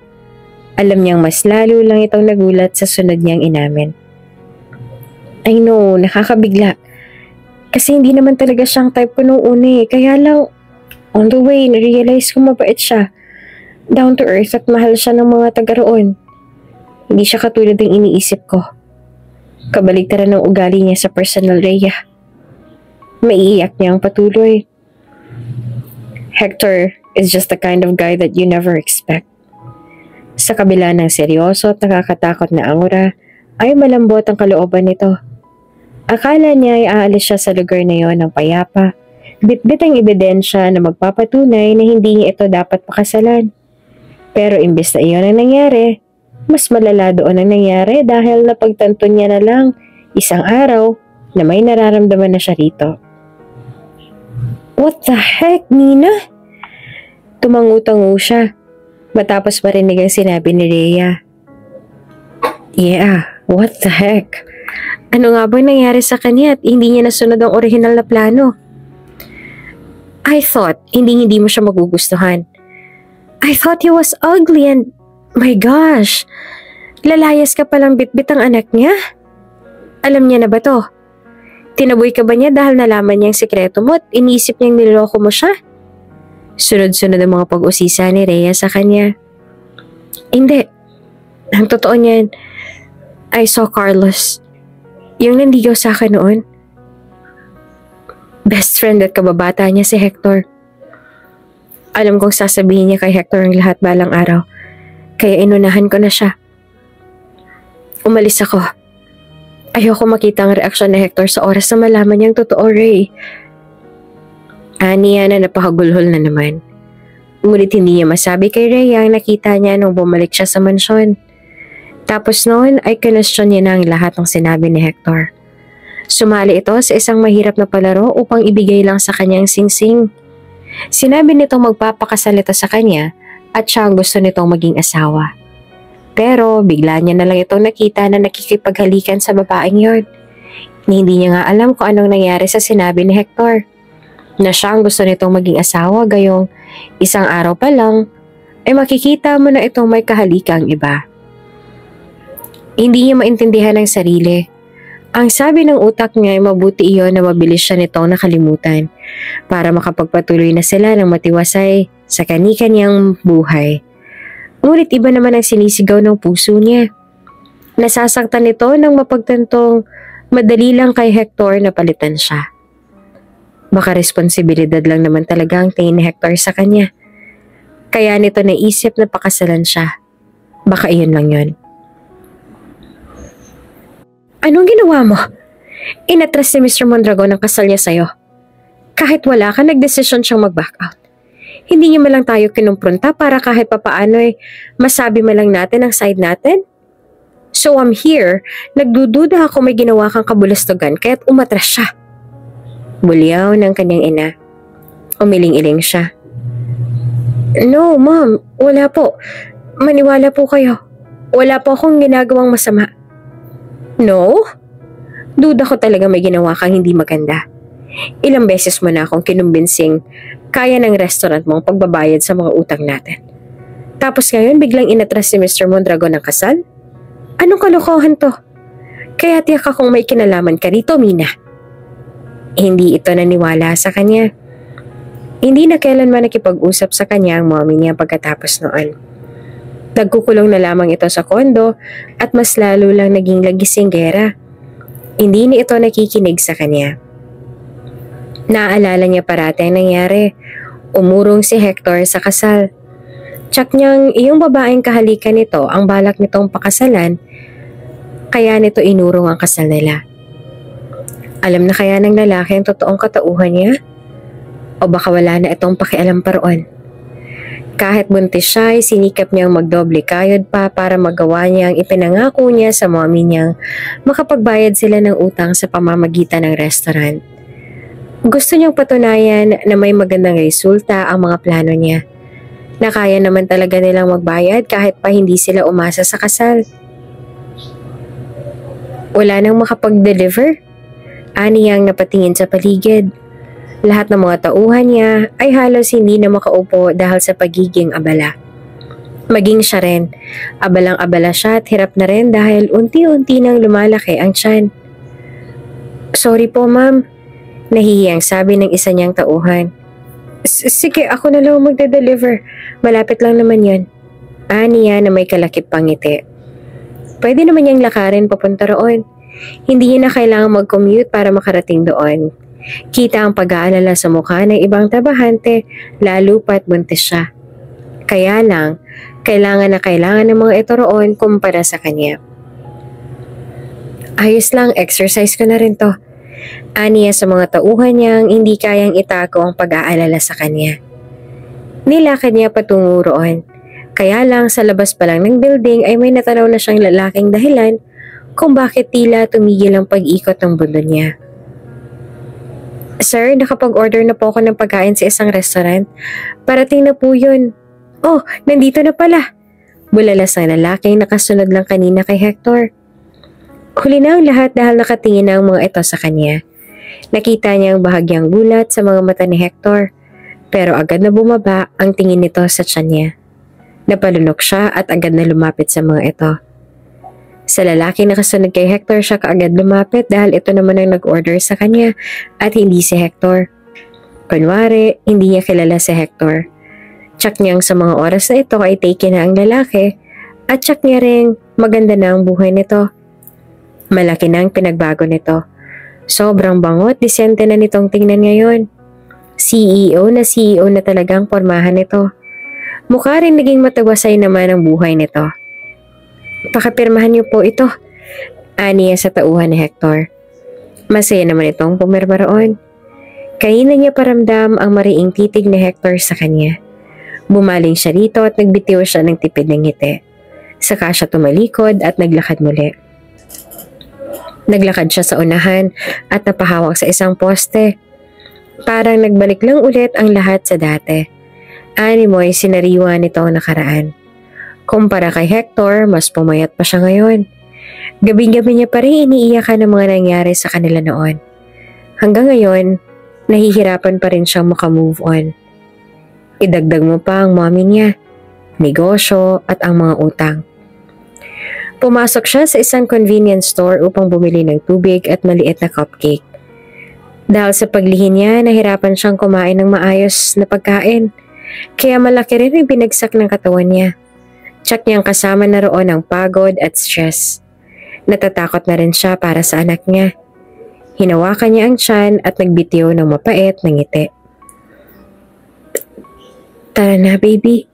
Alam niyang mas lalo lang itong nagulat sa sunod niyang inamin. I know, nakakabigla. Kasi hindi naman talaga siyang type ko nung una eh. Kaya lang, on the way, narealize ko mabait siya. Down to earth at mahal siya ng mga taga roon. Hindi siya katulad ng iniisip ko. Kabaligtaran ng ugali niya sa personal, Rhea. Maiiyak niya ang patuloy. Hector is just the kind of guy that you never expect. Sa kabila ng seryoso at nakakatakot na aura, ay malambot ang kalooban nito. Akala niya ay aalis siya sa lugar na yon ng payapa, bitbit ang ebidensya na magpapatunay na hindi niya ito dapat pakasalan. Pero imbes na iyon ang nangyari, mas malala doon ang nangyari dahil napagtanto niya na lang isang araw na may nararamdaman na siya rito. What the heck, Nina? Tumangu-tangu siya matapos marinig ang sinabi ni Rhea. Yeah, what the heck? Ano nga ba nangyari sa kanya at hindi niya nasunod ang orihinal na plano? I thought hindi mo siya magugustuhan. I thought he was ugly and my gosh, lalayas ka palang bitbit ang anak niya? Alam niya na ba to? Tinaboy ka ba niya dahil nalaman niya ang sikreto mo at iniisip niyang niloloko mo siya? Sunod-sunod ang mga pag-usisa ni Rhea sa kanya. Hindi. Ang totoo niyan, I saw Carlos. Yung nandigaw sa akin noon. Best friend at kababata niya si Hector. Alam kong sasabihin niya kay Hector ang lahat balang araw. Kaya inunahan ko na siya. Umalis ako. Ayoko makita ang reaksyon ni Hector sa oras na malaman niyang totoo, Ray. Aniya na napakagulhol na naman. Ngunit hindi niya masabi kay Ray ang nakita niya nung bumalik siya sa mansyon. Tapos noon ay kinestyon niya na ang lahat ng sinabi ni Hector. Sumali ito sa isang mahirap na palaro upang ibigay lang sa kanyang singsing. Sinabi nitong magpapakasal ito sa kanya at siya ang gusto nitong maging asawa. Pero bigla niya na lang itong nakita na nakikipaghalikan sa babaeng yon. Hindi niya nga alam kung anong nangyari sa sinabi ni Hector. Na siya ang gusto nitong maging asawa gayong isang araw pa lang ay makikita mo na itong may kahalikang iba. Hindi niya maintindihan ang sarili. Ang sabi ng utak niya ay mabuti iyon na mabilis siya nitong nakalimutan para makapagpatuloy na sila ng matiwasay sa kani-kanyang buhay. Ngunit iba naman ang sinisigaw ng puso niya. Nasasaktan ito nang mapagtantong madali lang kay Hector na palitan siya. Baka responsibilidad lang naman talaga ang tingin ni Hector sa kanya. Kaya nito naisip na pakasalan siya. Baka iyon lang yun. Anong ginawa mo? Inatras si Mr. Mondragon ang kasal niya sa'yo. Kahit wala ka, nagdesisyon siyang mag-back out. Hindi niya malang tayo kinumpronta para kahit papaano ay masabi malang natin ang side natin? So I'm here, nagdududa ako may ginawa kang kabulastugan kaya't umatras siya. Bulyaw ng kanyang ina. Umiling-iling siya. No, ma'am, wala po. Maniwala po kayo. Wala po akong ginagawang masama. No? Duda ko talaga may ginawa kang hindi maganda. Ilang beses mo na akong kinumbinsing kaya ng restaurant mong pagbabayad sa mga utang natin. Tapos ngayon biglang inatras si Mr. Mondragon ng kasal? Anong kalokohan to? Kaya tiyak akong may kinalaman ka rito, Mina. Hindi ito naniwala sa kanya. Hindi na kailanman nakipag-usap sa kanya ang mommy niya pagkatapos noon. Nagkukulong na lamang ito sa kondo at mas lalo lang naging lagisinggera. Hindi ni ito nakikinig sa kanya. Naaalala niya parati ang nangyari. Umurong si Hector sa kasal. Tsak niyang iyong babaeng kahalikan nito ang balak nitong pakasalan, kaya nito inurong ang kasal nila. Alam na kaya ng lalaki ang totoong katauhan niya? O baka wala na itong pakialam pa roon? Kahit buntis siya ay sinikap niyang magdoble kayod pa para magawa niya ang ipinangako niya sa mommy niyang makapagbayad sila ng utang sa pamamagitan ng restaurant. Gusto niyang patunayan na may magandang resulta ang mga plano niya. Na kaya naman talaga nilang magbayad kahit pa hindi sila umasa sa kasal. Wala nang makapag-deliver. Aniyang napatingin sa paligid. Lahat ng mga tauhan niya ay halos hindi na makaupo dahil sa pagiging abala. Maging siya rin. Abalang-abala siya at hirap na rin dahil unti-unti nang lumalaki ang tiyan. Sorry po, ma'am. Nahihiyang sabi ng isa niyang tauhan. Sige, ako na lang magde-deliver. Malapit lang naman yan. Niya na may kalakip pang ngiti. Pwede naman niyang lakarin papunta roon. Hindi niya na kailangang mag-commute para makarating doon. Kita ang pag-aalala sa mukha ng ibang trabahante, lalo pat buntis siya. Kaya lang, kailangan ng mga ito roon kumpara sa kanya. Ayos lang, exercise ko na rin to. Niya sa mga tauhan niyang hindi kayang itago ang pag-aalala sa kanya. Nilakad niya patungo roon. Kaya lang sa labas pa lang ng building ay may natanaw na siyang lalaking dahilan kung bakit tila tumigil ang pag-ikot ng mundo niya. Sir, nakapag-order na po ako ng pagkain sa isang restaurant. Parating na po yun. Oh, nandito na pala. Bulalas ang lalaking nakasunod lang kanina kay Hector. Huli na ang lahat dahil nakatingin na ang mga ito sa kanya. Nakita niya ang bahagyang gulat sa mga mata ni Hector. Pero agad na bumaba ang tingin nito sa tiyan niya. Napalunok siya at agad na lumapit sa mga ito. Sa lalaki nakasunod kay Hector siya kaagad lumapit dahil ito naman ang nag-order sa kanya at hindi si Hector. Kunwari, hindi niya kilala si Hector. Tsak niyang sa mga oras na ito ay take na ang lalaki at tsak niya ring maganda na ang buhay nito. Malaki na ang pinagbago nito. Sobrang bangot, disente na nitong tingnan ngayon. CEO na talagang pormahan nito. Mukha rin naging matawasay naman ang buhay nito. Pakapirmahan niyo po ito. Niya sa tauhan ni Hector. Masaya naman itong pumirma roon. Kanina niya paramdam ang mariing titig ni Hector sa kanya. Bumaling siya rito at nagbitiw siya ng tipid ng ngiti. Saka siya tumalikod at naglakad muli. Naglakad siya sa unahan at napahawak sa isang poste. Parang nagbalik lang ulit ang lahat sa dati. Animoy sinariwa nito ang nakaraan. Kumpara kay Hector, mas pumayat pa siya ngayon. Gabing-gabi niya pa rin iniiyakan ng mga nangyari sa kanila noon. Hanggang ngayon, nahihirapan pa rin siyang makamove on. Idagdag mo pa ang mommy niya, negosyo at ang mga utang. Pumasok siya sa isang convenience store upang bumili ng tubig at maliit na cupcake. Dahil sa paglihin niya, nahirapan siyang kumain ng maayos na pagkain. Kaya malaki rin ang binagsak ng katawan niya. Tsak niyang kasama na roon ang pagod at stress. Natatakot na rin siya para sa anak niya. Hinawakan niya ang tiyan at nagbitiw ng mapait na ngiti. Tara na, baby.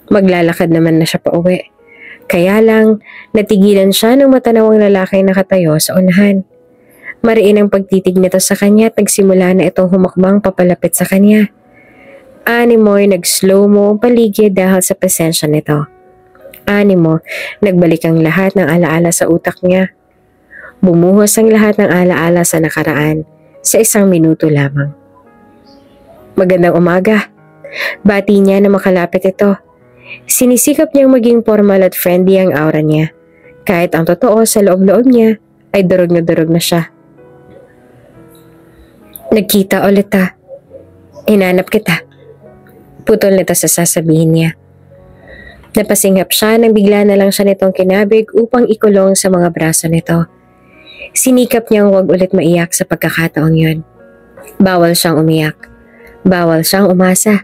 Maglalakad naman na siya pa uwi. Kaya lang, natigilan siya ng matanawang lalaki nakatayo sa unahan. Mariin ang pagtitig nito sa kanya at nagsimula na itong humakbang papalapit sa kanya. Animoy nag-slow-mo ang paligid dahil sa presensya nito. Animo, nagbalik ang lahat ng alaala sa utak niya. Bumuhos ang lahat ng alaala sa nakaraan sa 1 minuto lamang. Magandang umaga. Bati niya na makalapit ito. Sinisikap niyang maging formal at friendly ang aura niya. Kahit ang totoo sa loob-loob niya ay durog na siya. Nagkita ulit ha. Hinanap kita. Putol nito sa sasabihin niya. Napasinghap siya nang bigla na lang siya nitong kinabig upang ikulong sa mga braso nito. Sinikap niyang huwag ulit maiyak sa pagkakataong yun. Bawal siyang umiyak. Bawal siyang umasa.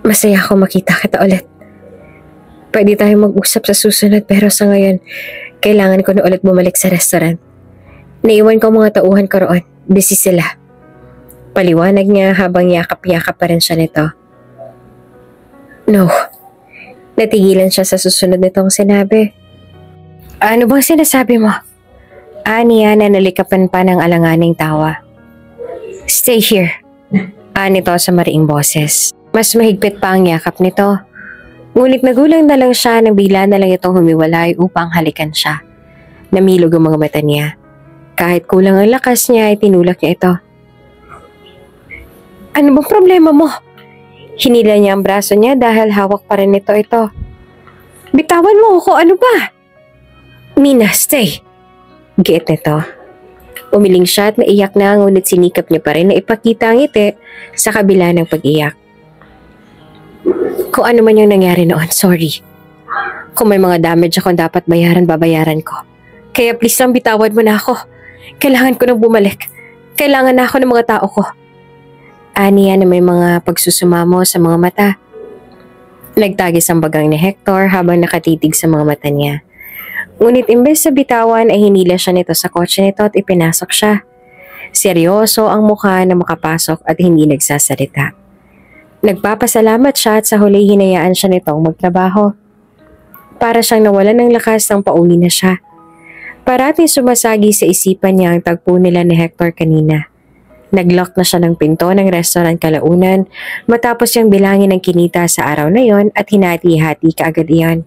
Masaya ako makita kita ulit. Pwede tayong mag-usap sa susunod pero sa ngayon, kailangan ko na ulit bumalik sa restaurant. Naiwan ko mga tauhan ko roon. Busy sila. Paliwanag niya habang yakap-yakap pa rin siya nito. No. Natigilan siya sa susunod nitong sinabi. Ano bang sinasabi mo? Niya na nalikapan pa ng alanganing tawa. Stay here. Nito sa mariing boses. Mas mahigpit pa ang yakap nito. Ngunit nagulang na lang siya nang bigla na lang itong humiwalay upang halikan siya. Namilog ang mga mata niya. Kahit kulang ang lakas niya ay tinulak niya ito. Ano bang problema mo? Hinila niya ang braso niya dahil hawak pa rin ito. Bitawan mo ako, ano ba? Mina, stay. Giit nito. Umiling siya at naiyak na ngunit sinikap niya pa rin na ipakita ang ngiti sa kabila ng pag-iyak. Kung ano man yung nangyari noon, sorry. Kung may mga damage akong dapat bayaran, babayaran ko. Kaya please lang bitawan mo na ako. Kailangan ko nang bumalik. Kailangan na ako ng mga tao ko. Aniya na may mga pagsusumamo sa mga mata. Nagtagis ang bagang ni Hector habang nakatitig sa mga mata niya. Ngunit imbes sa bitawan ay hinila siya nito sa kotse nito at ipinasok siya. Seryoso ang mukha na makapasok at hindi nagsasalita. Nagpapasalamat siya at sa huli hinayaan siya nitong magtrabaho. Para siyang nawalan ng lakas nang pauwi na siya. Parating sumasagi sa isipan niya ang tagpo nila ni Hector kanina. Naglock na siya ng pinto ng restaurant kalaunan matapos niyang bilangin ang kinita sa araw na yon at hinati-hati kaagad iyon.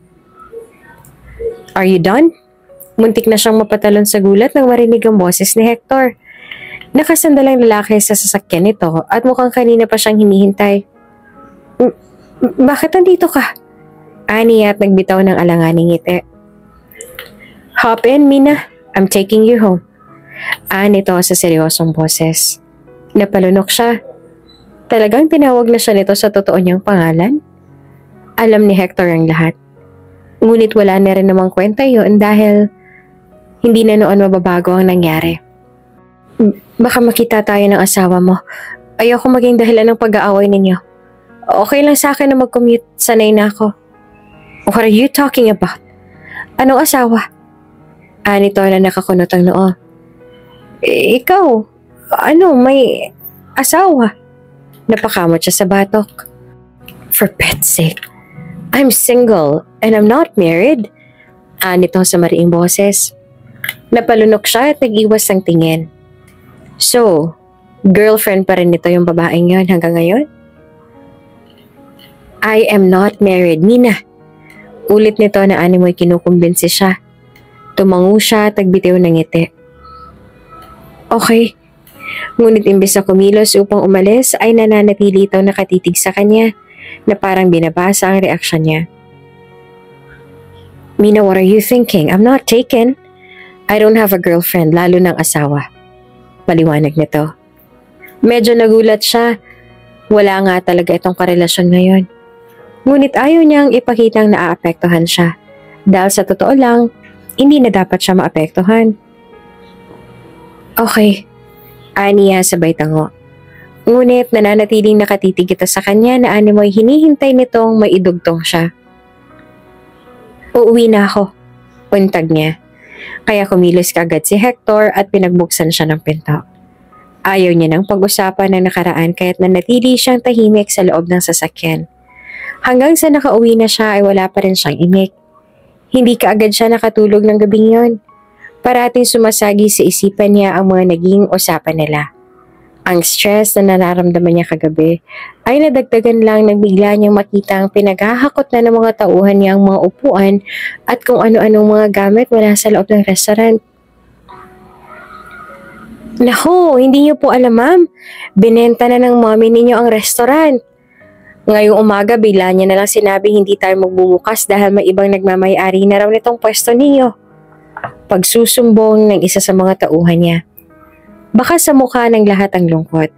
Are you done? Muntik na siyang mapatalon sa gulat nang marinig ang boses ni Hector. Nakasandalang lalaki sa sasakyan nito at mukhang kanina pa siyang hinihintay. Bakit nandito ka? Aniya at nagbitaw ng alanganing ngiti. Hop in, Mina. I'm taking you home. Nito sa seryosong boses. Napalunok siya. Talagang tinawag na siya nito sa totoo niyang pangalan? Alam ni Hector ang lahat. Ngunit wala na rin namang kwenta yun dahil hindi na noon mababago ang nangyari. Baka makita tayo ng asawa mo. Ayoko maging dahilan ng pag-aaway ninyo. Okay lang sa akin na mag-commute. Sanay na ako. What are you talking about? Anong asawa? Nito na nakakunot ang noo. Ikaw, may asawa? Napakamot siya sa batok. For pet's sake, I'm single and I'm not married. Nito sa mariing boses. Napalunok siya at nag-iwas ng tingin. So, girlfriend pa rin nito yung babaeng yon hanggang ngayon? I am not married, Mina. Ulit nito na animoy kinukumbinsi siya. Tumango siya at nagbitiw ng ngiti. Okay. Ngunit imbes na kumilos upang umalis ay nananatili ito nakatitig sa kanya na parang binabasa ang reaksyon niya. Mina, what are you thinking? I'm not taken. I don't have a girlfriend, lalo ng asawa. Paliwanag nito. Medyo nagulat siya. Wala nga talaga itong karelasyon ngayon. Ngunit ayaw niyang ipakitang naaapektuhan siya. Dahil sa totoo lang, hindi na dapat siya maapektuhan. Okay. Aniya sabay tango. Ngunit nananatiling nakatitig ito sa kanya na animoy hinihintay nitong maidugtong siya. Uuwi na ako. Untag niya. Kaya kumilos kaagad si Hector at pinagbuksan siya ng pinto. Ayaw niya ng pag-usapan ng nakaraan kaya't nanatili siyang tahimik sa loob ng sasakyan. Hanggang sa nakauwi na siya ay wala pa rin siyang imik. Hindi kaagad siya nakatulog ng gabing yon. Parating sumasagi sa isipan niya ang mga naging usapan nila. Ang stress na nararamdaman niya kagabi ay nadagdagan lang nang bigla niyang makita ang pinaghahakot na ng mga tauhan niya ang mga upuan at kung ano-anong mga gamit mula sa loob ng restaurant. Naku, hindi niyo po alam, ma'am. Binenta na ng mommy ninyo ang restaurant. Ngayong umaga, bigla niya na lang sinabi hindi tayo magbubukas dahil may ibang nagmamayari na raw nitong pwesto ninyo. Pagsusumbong ng isa sa mga tauhan niya. Baka sa mukha ng lahat ang lungkot.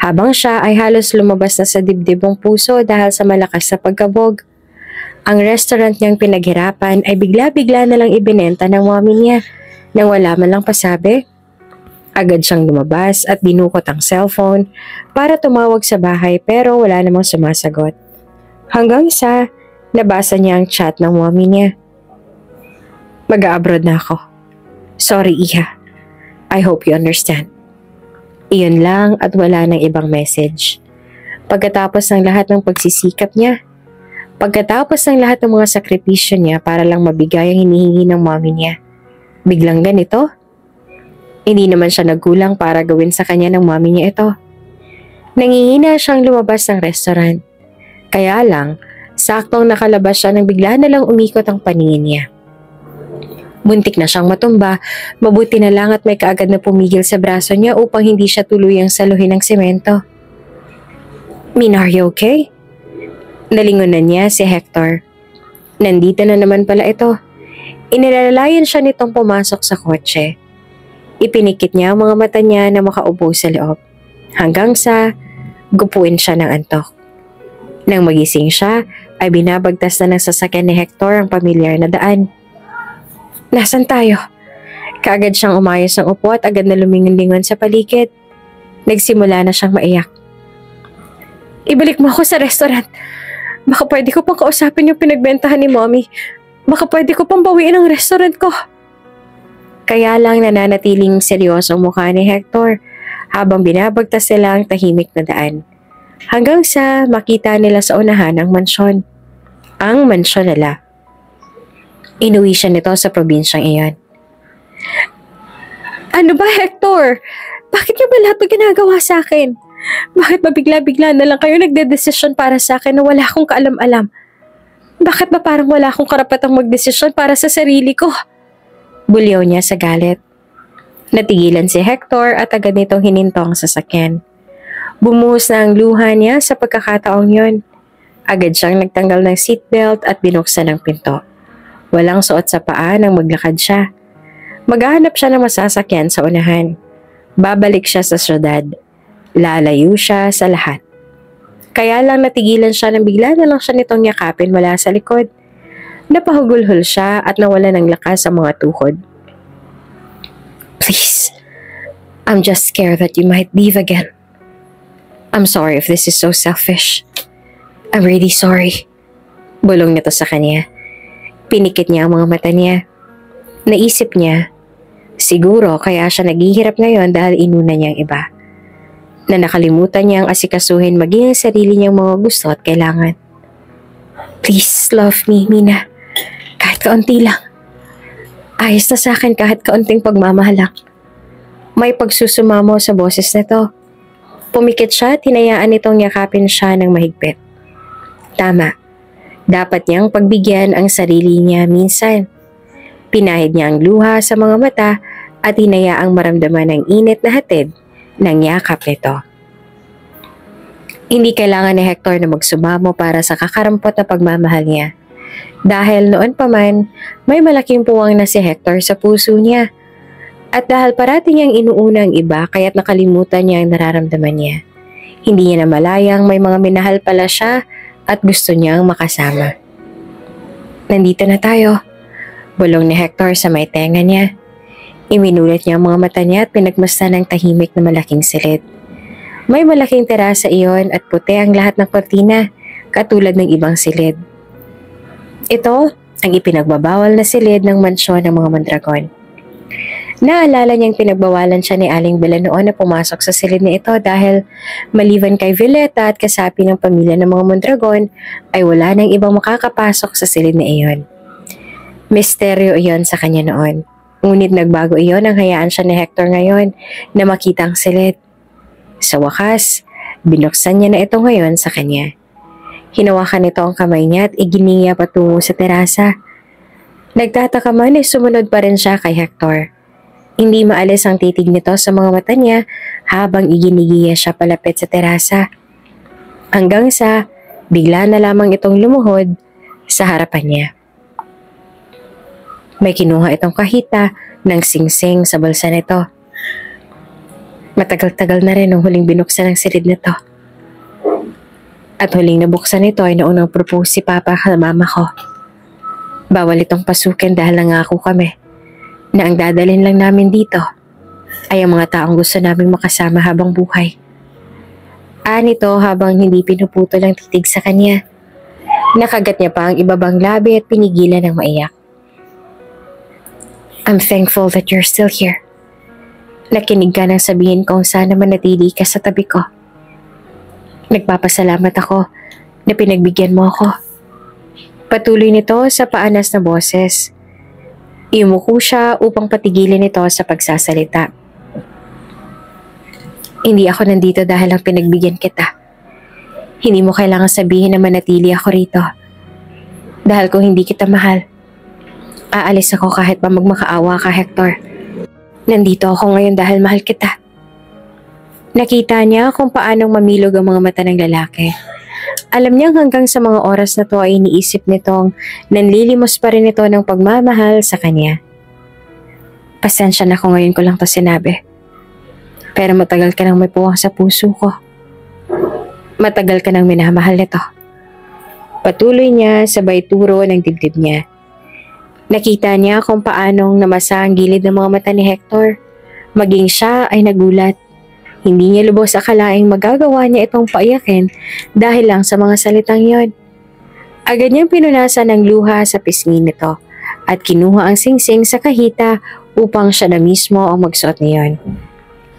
Habang siya ay halos lumabas na sa dibdib ang puso dahil sa malakas na pagkabog. Ang restaurant niyang pinaghirapan ay bigla-bigla na lang ibinenta ng mommy niya nang wala man lang pasabi. Agad siyang lumabas at dinukot ang cellphone para tumawag sa bahay pero wala namang sumasagot. Hanggang sa nabasa niya ang chat ng mommy niya. Mag-a-abroad na ako. Sorry, Iha. I hope you understand. Iyon lang at wala nang ibang message. Pagkatapos ng lahat ng pagsisikap niya, pagkatapos ng lahat ng mga sakripisyo niya para lang mabigay ang hinihingi ng mommy niya, biglang ganito? Hindi naman siya nagkulang para gawin sa kanya ng mommy niya ito. Nangihina siyang lumabas ng restaurant. Kaya lang, saktong nakalabas siya nang bigla na lang umikot ang paningin niya. Muntik na siyang matumba, mabuti na lang at may kaagad na pumigil sa braso niya upang hindi siya tuluyang saluhin ng semento. Mina, are you okay? Nalingunan niya si Hector. Nandito na naman pala ito. Inilalayan siya nitong pumasok sa kotse. Ipinikit niya ang mga mata niya na makaupo sa loob. Hanggang sa gupuin siya ng antok. Nang magising siya, ay binabagtas na ng sasakyan ni Hector ang pamilyar na daan. Nasaan tayo? Kaagad siyang umayos ng upo at agad na lumingon-lingon sa paligid. Nagsimula na siyang maiyak. Ibalik mo ako sa restaurant. Baka pwede ko pang kausapin yung pinagbentahan ni Mommy. Baka pwede ko pang bawiin ang restaurant ko. Kaya lang nananatiling seryoso ang mukha ni Hector habang binabagtas sila ang tahimik na daan. Hanggang sa makita nila sa unahan ang mansyon. Ang mansyon nila. Inuwi siya nito sa probinsyang iyon. Ano ba, Hector? Bakit niyo ba lahat na ginagawa sa akin? Bakit ba bigla-bigla na lang kayo nagdedesisyon para sa akin na wala akong kaalam-alam? Bakit ba parang wala akong karapatang magdesisyon para sa sarili ko? Bulyaw niya sa galit. Natigilan si Hector at agad nitong hininto ang sasakyan. Bumuhos na ang luha niya sa pagkakataong yon. Agad siyang nagtanggal ng seatbelt at binuksan ang pinto. Walang suot sa paa nang maglakad siya. Maghahanap siya ng masasakyan sa unahan. Babalik siya sa syudad. Lalayo siya sa lahat. Kaya lang natigilan siya nang bigla na lang siya nitong yakapin mula sa likod. Napahugulhol siya at nawala ng lakas sa mga tuhod. Please, I'm just scared that you might leave again. I'm sorry if this is so selfish. I'm really sorry. Bulong nito sa kanya. Pinikit niya ang mga mata niya. Naisip niya, siguro kaya siya naghihirap ngayon dahil inuna niya ang iba. Na nakalimutan niya ang asikasuhin maging ang sarili niyang mga gusto at kailangan. Please love me, Mina. Kahit kaunti lang. Ayos na sa akin kahit kaunting pagmamahalak. May pagsusumamo sa boses nito. Pumikit siya at hinayaan nitong yakapin siya ng mahigpit. Tama. Dapat niyang pagbigyan ang sarili niya minsan. Pinahid niya ang luha sa mga mata at hinayaang maramdaman ang init na hatid ng yakap nito. Hindi kailangan ni Hector na magsumamo para sa kakarampot na pagmamahal niya. Dahil noon pa man, may malaking puwang na si Hector sa puso niya. At dahil parati niyang inuuna ang iba kaya't nakalimutan niya ang nararamdaman niya. Hindi niya namalayang may mga minahal pala siya at gusto niyang makasama. Nandito na tayo. Bulong ni Hector sa may tenga niya. Iminulit niya ang mga mata niya at pinagmasdan ng tahimik na malaking silid. May malaking terasa iyon at puti ang lahat ng kortina, katulad ng ibang silid. Ito ang ipinagbabawal na silid ng mansyon ng mga Mondragon. Naalala niyang pinagbawalan siya ni Aling Bella noon na pumasok sa silid na ito dahil maliban kay Violeta at kasapi ng pamilya ng mga Mondragon ay wala nang ibang makakapasok sa silid na iyon. Misteryo iyon sa kanya noon. Ngunit nagbago iyon nang hayaan siya ni Hector ngayon na makita ang silid. Sa wakas, binuksan niya na ito ngayon sa kanya. Hinawakan nito ang kamay niya at iginiya patungo sa terasa. Nagtataka man ay sumunod pa rin siya kay Hector. Hindi maalis ang titig nito sa mga mata niya habang iginigiya siya palapit sa terasa. Hanggang sa bigla na lamang itong lumuhod sa harapan niya. May kinuha itong kahita ng singsing sa bulsa nito. Matagal-tagal na rin ang huling binuksan ng silid nito. At huling nabuksan ito ay naunang propose si Papa sa mama ko. Bawal itong pasukin dahil nangako kami na ang dadalhin lang namin dito ay ang mga taong gusto naming makasama habang buhay. Nito habang hindi pinuputol ang titig sa kanya. Nakagat niya pa ang ibabang labi at pinigilan ng maiyak. I'm thankful that you're still here. Nakinig ka nang sabihin kong sana manatili ka sa tabi ko. Nagpapasalamat ako na pinagbigyan mo ako. Patuloy nito sa paanas na boses. Iumuko siya upang patigilin ito sa pagsasalita. Hindi ako nandito dahil lang pinagbigyan kita. Hindi mo kailangan sabihin na manatili ako rito. Dahil kung hindi kita mahal, aalis ako kahit pa magmakaawa ka, Hector. Nandito ako ngayon dahil mahal kita. Nakita niya kung paanong mamilog ang mga mata ng lalaki. Alam niyang hanggang sa mga oras na to ay iniisip nitong nanlilimos pa rin ito ng pagmamahal sa kanya. Pasensya na kung ngayon ko lang to sinabi. Pero matagal ka nang may puwang sa puso ko. Matagal ka nang minamahal nito. Patuloy niya sabay turo ng dibdib niya. Nakita niya kung paanong namasa ang gilid ng mga mata ni Hector. Maging siya ay nagulat. Hindi niya lubos akalaing magagawa niya itong paiyakin dahil lang sa mga salitang yon. Agad niyang pinunasan ng luha sa pisngi nito at kinuha ang singsing sa kahita upang siya na mismo ang magsuot niyon.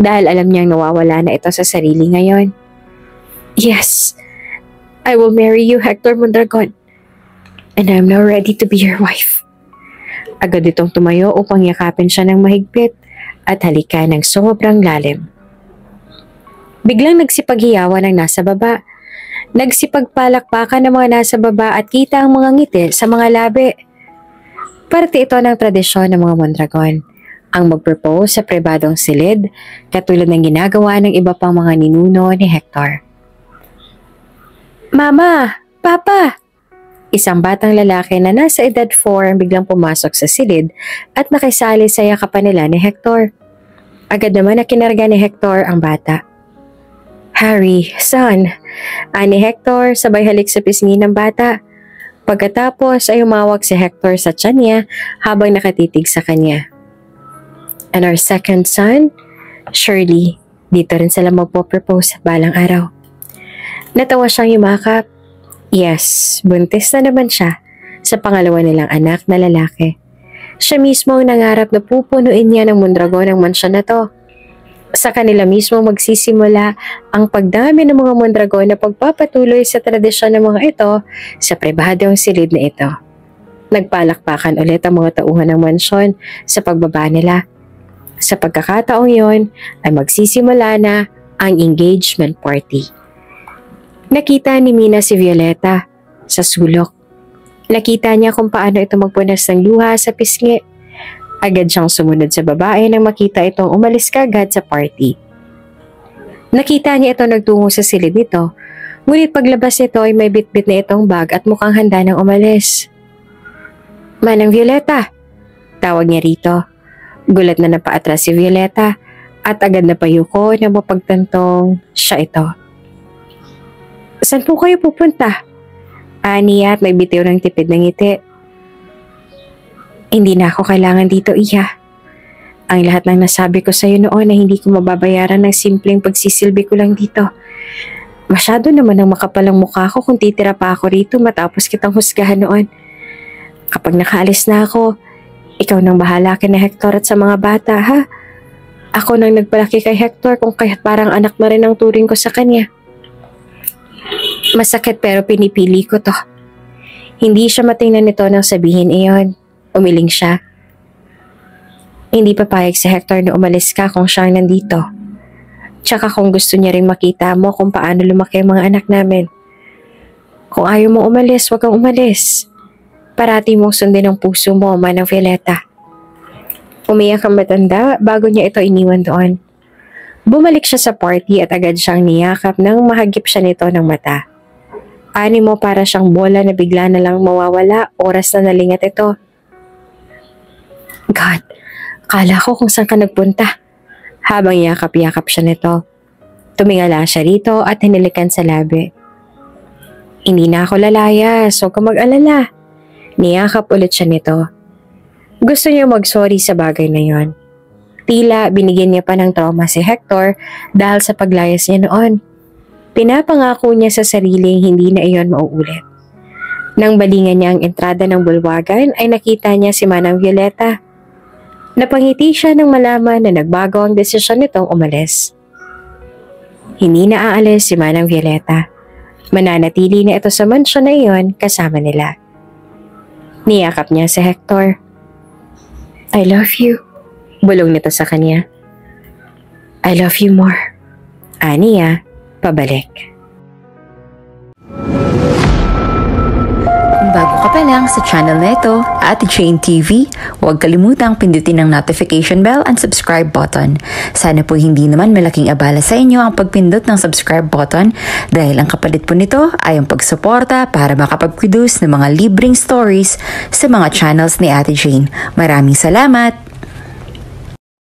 Dahil alam niyang nawawala na ito sa sarili ngayon. Yes, I will marry you, Hector Mondragon. And I am now ready to be your wife. Agad itong tumayo upang yakapin siya ng mahigpit at halikan ng sobrang lalim. Biglang nagsipaghiyawan ang nasa baba. Nagsipagpalakpakan ng mga nasa baba at kita ang mga ngiti sa mga labi. Parte ito ng tradisyon ng mga Mondragon, ang mag-propose sa pribadong silid katulad ng ginagawa ng iba pang mga ninuno ni Hector. Mama! Papa! Isang batang lalaki na nasa edad 4 ang biglang pumasok sa silid at nakisali sa yakapan nila ni Hector. Agad naman na kinarga ni Hector ang bata. Harry, son, ani Hector sabay halik sa pisngi ng bata. Pagkatapos ay umawag si Hector sa tiyan niya habang nakatitig sa kanya. And our second son, Shirley, dito rin sila magpo-propose balang araw. Natawa siyang yumakap. Yes, buntis na naman siya sa pangalawa nilang anak na lalaki. Siya mismo ang nangarap na pupunuin niya ng Mondragon ang mansyon na to. Sa kanila mismo magsisimula ang pagdami ng mga Mondragon na pagpapatuloy sa tradisyon ng mga ito sa pribadong silid na ito. Nagpalakpakan ulit ang mga tauhan ng mansyon sa pagbaba nila. Sa pagkakataong yon ay magsisimula na ang engagement party. Nakita ni Mina si Violeta sa sulok. Nakita niya kung paano ito magpunas ng luha sa pisngi. Agad siyang sumunod sa babae nang makita itong umalis kagad sa party. Nakita niya ito nagtungo sa silid nito, ngunit paglabas nito ay may bitbit na itong bag at mukhang handa nang umalis. Manang Violeta! Tawag niya rito. Gulat na napaatras si Violeta at agad na payuko na mapagtantong siya ito. Saan po kayo pupunta? Aniya at may bitiw ng tipid ng ngiti. Hindi na ako kailangan dito, Iya. Ang lahat ng nasabi ko sa iyo noon na hindi ko mababayaran ng simpleng pagsisilbi ko lang dito. Masyado naman ang makapalang mukha ko kung titira pa ako rito matapos kitang husgahan noon. Kapag nakaalis na ako, ikaw nang bahala kina Hector at sa mga bata, ha? Ako nang nagpalaki kay Hector kung kaya't parang anak na rin ang turing ko sa kanya. Masakit pero pinipili ko to. Hindi siya matingnan nito nang sabihin iyon. Umiling siya. Hindi papayag si Hector na umalis ka kung siya nandito. Tsaka kung gusto niya rin makita mo kung paano lumaki ang mga anak namin. Kung ayaw mo umalis, huwag kang umalis. Parati mong sundin ang puso mo, Manang Violeta. Umiyak ang matanda bago niya ito iniwan doon. Bumalik siya sa party at agad siyang niyakap nang mahagip siya nito ng mata. Animo para siyang bola na bigla na lang mawawala oras na nalingat ito. God, kala ko kung saan ka nagpunta. Habang yakap-yakap siya nito. Tumingala siya rito at hinilikan sa labi. Hindi na ako lalayas, huwag ka mag-alala. Niyakap ulit siya nito. Gusto niya mag-sorry sa bagay na yon. Tila binigyan niya pa ng trauma si Hector dahil sa paglayas niya noon. Pinapangako niya sa sariling hindi na iyon mauulit. Nang balingan niya ang entrada ng bulwagan ay nakita niya si Manang Violeta. Napangiti siya nang malaman na nagbago ang desisyon nitong umalis. Hindi na aalis si Manang Violeta. Mananatili na ito sa mansyon na iyon kasama nila. Niyakap niya si Hector. I love you. Bulong nito sa kanya. I love you more. Aniya, pabalik. Kung bago ka pa lang sa channel na ito, Ate Jane TV, huwag kalimutang pindutin ang notification bell and subscribe button. Sana po hindi naman malaking abala sa inyo ang pagpindot ng subscribe button dahil ang kapalit po nito ay ang pagsuporta para makapag-produce ng mga libreng stories sa mga channels ni Ate Jane. Maraming salamat!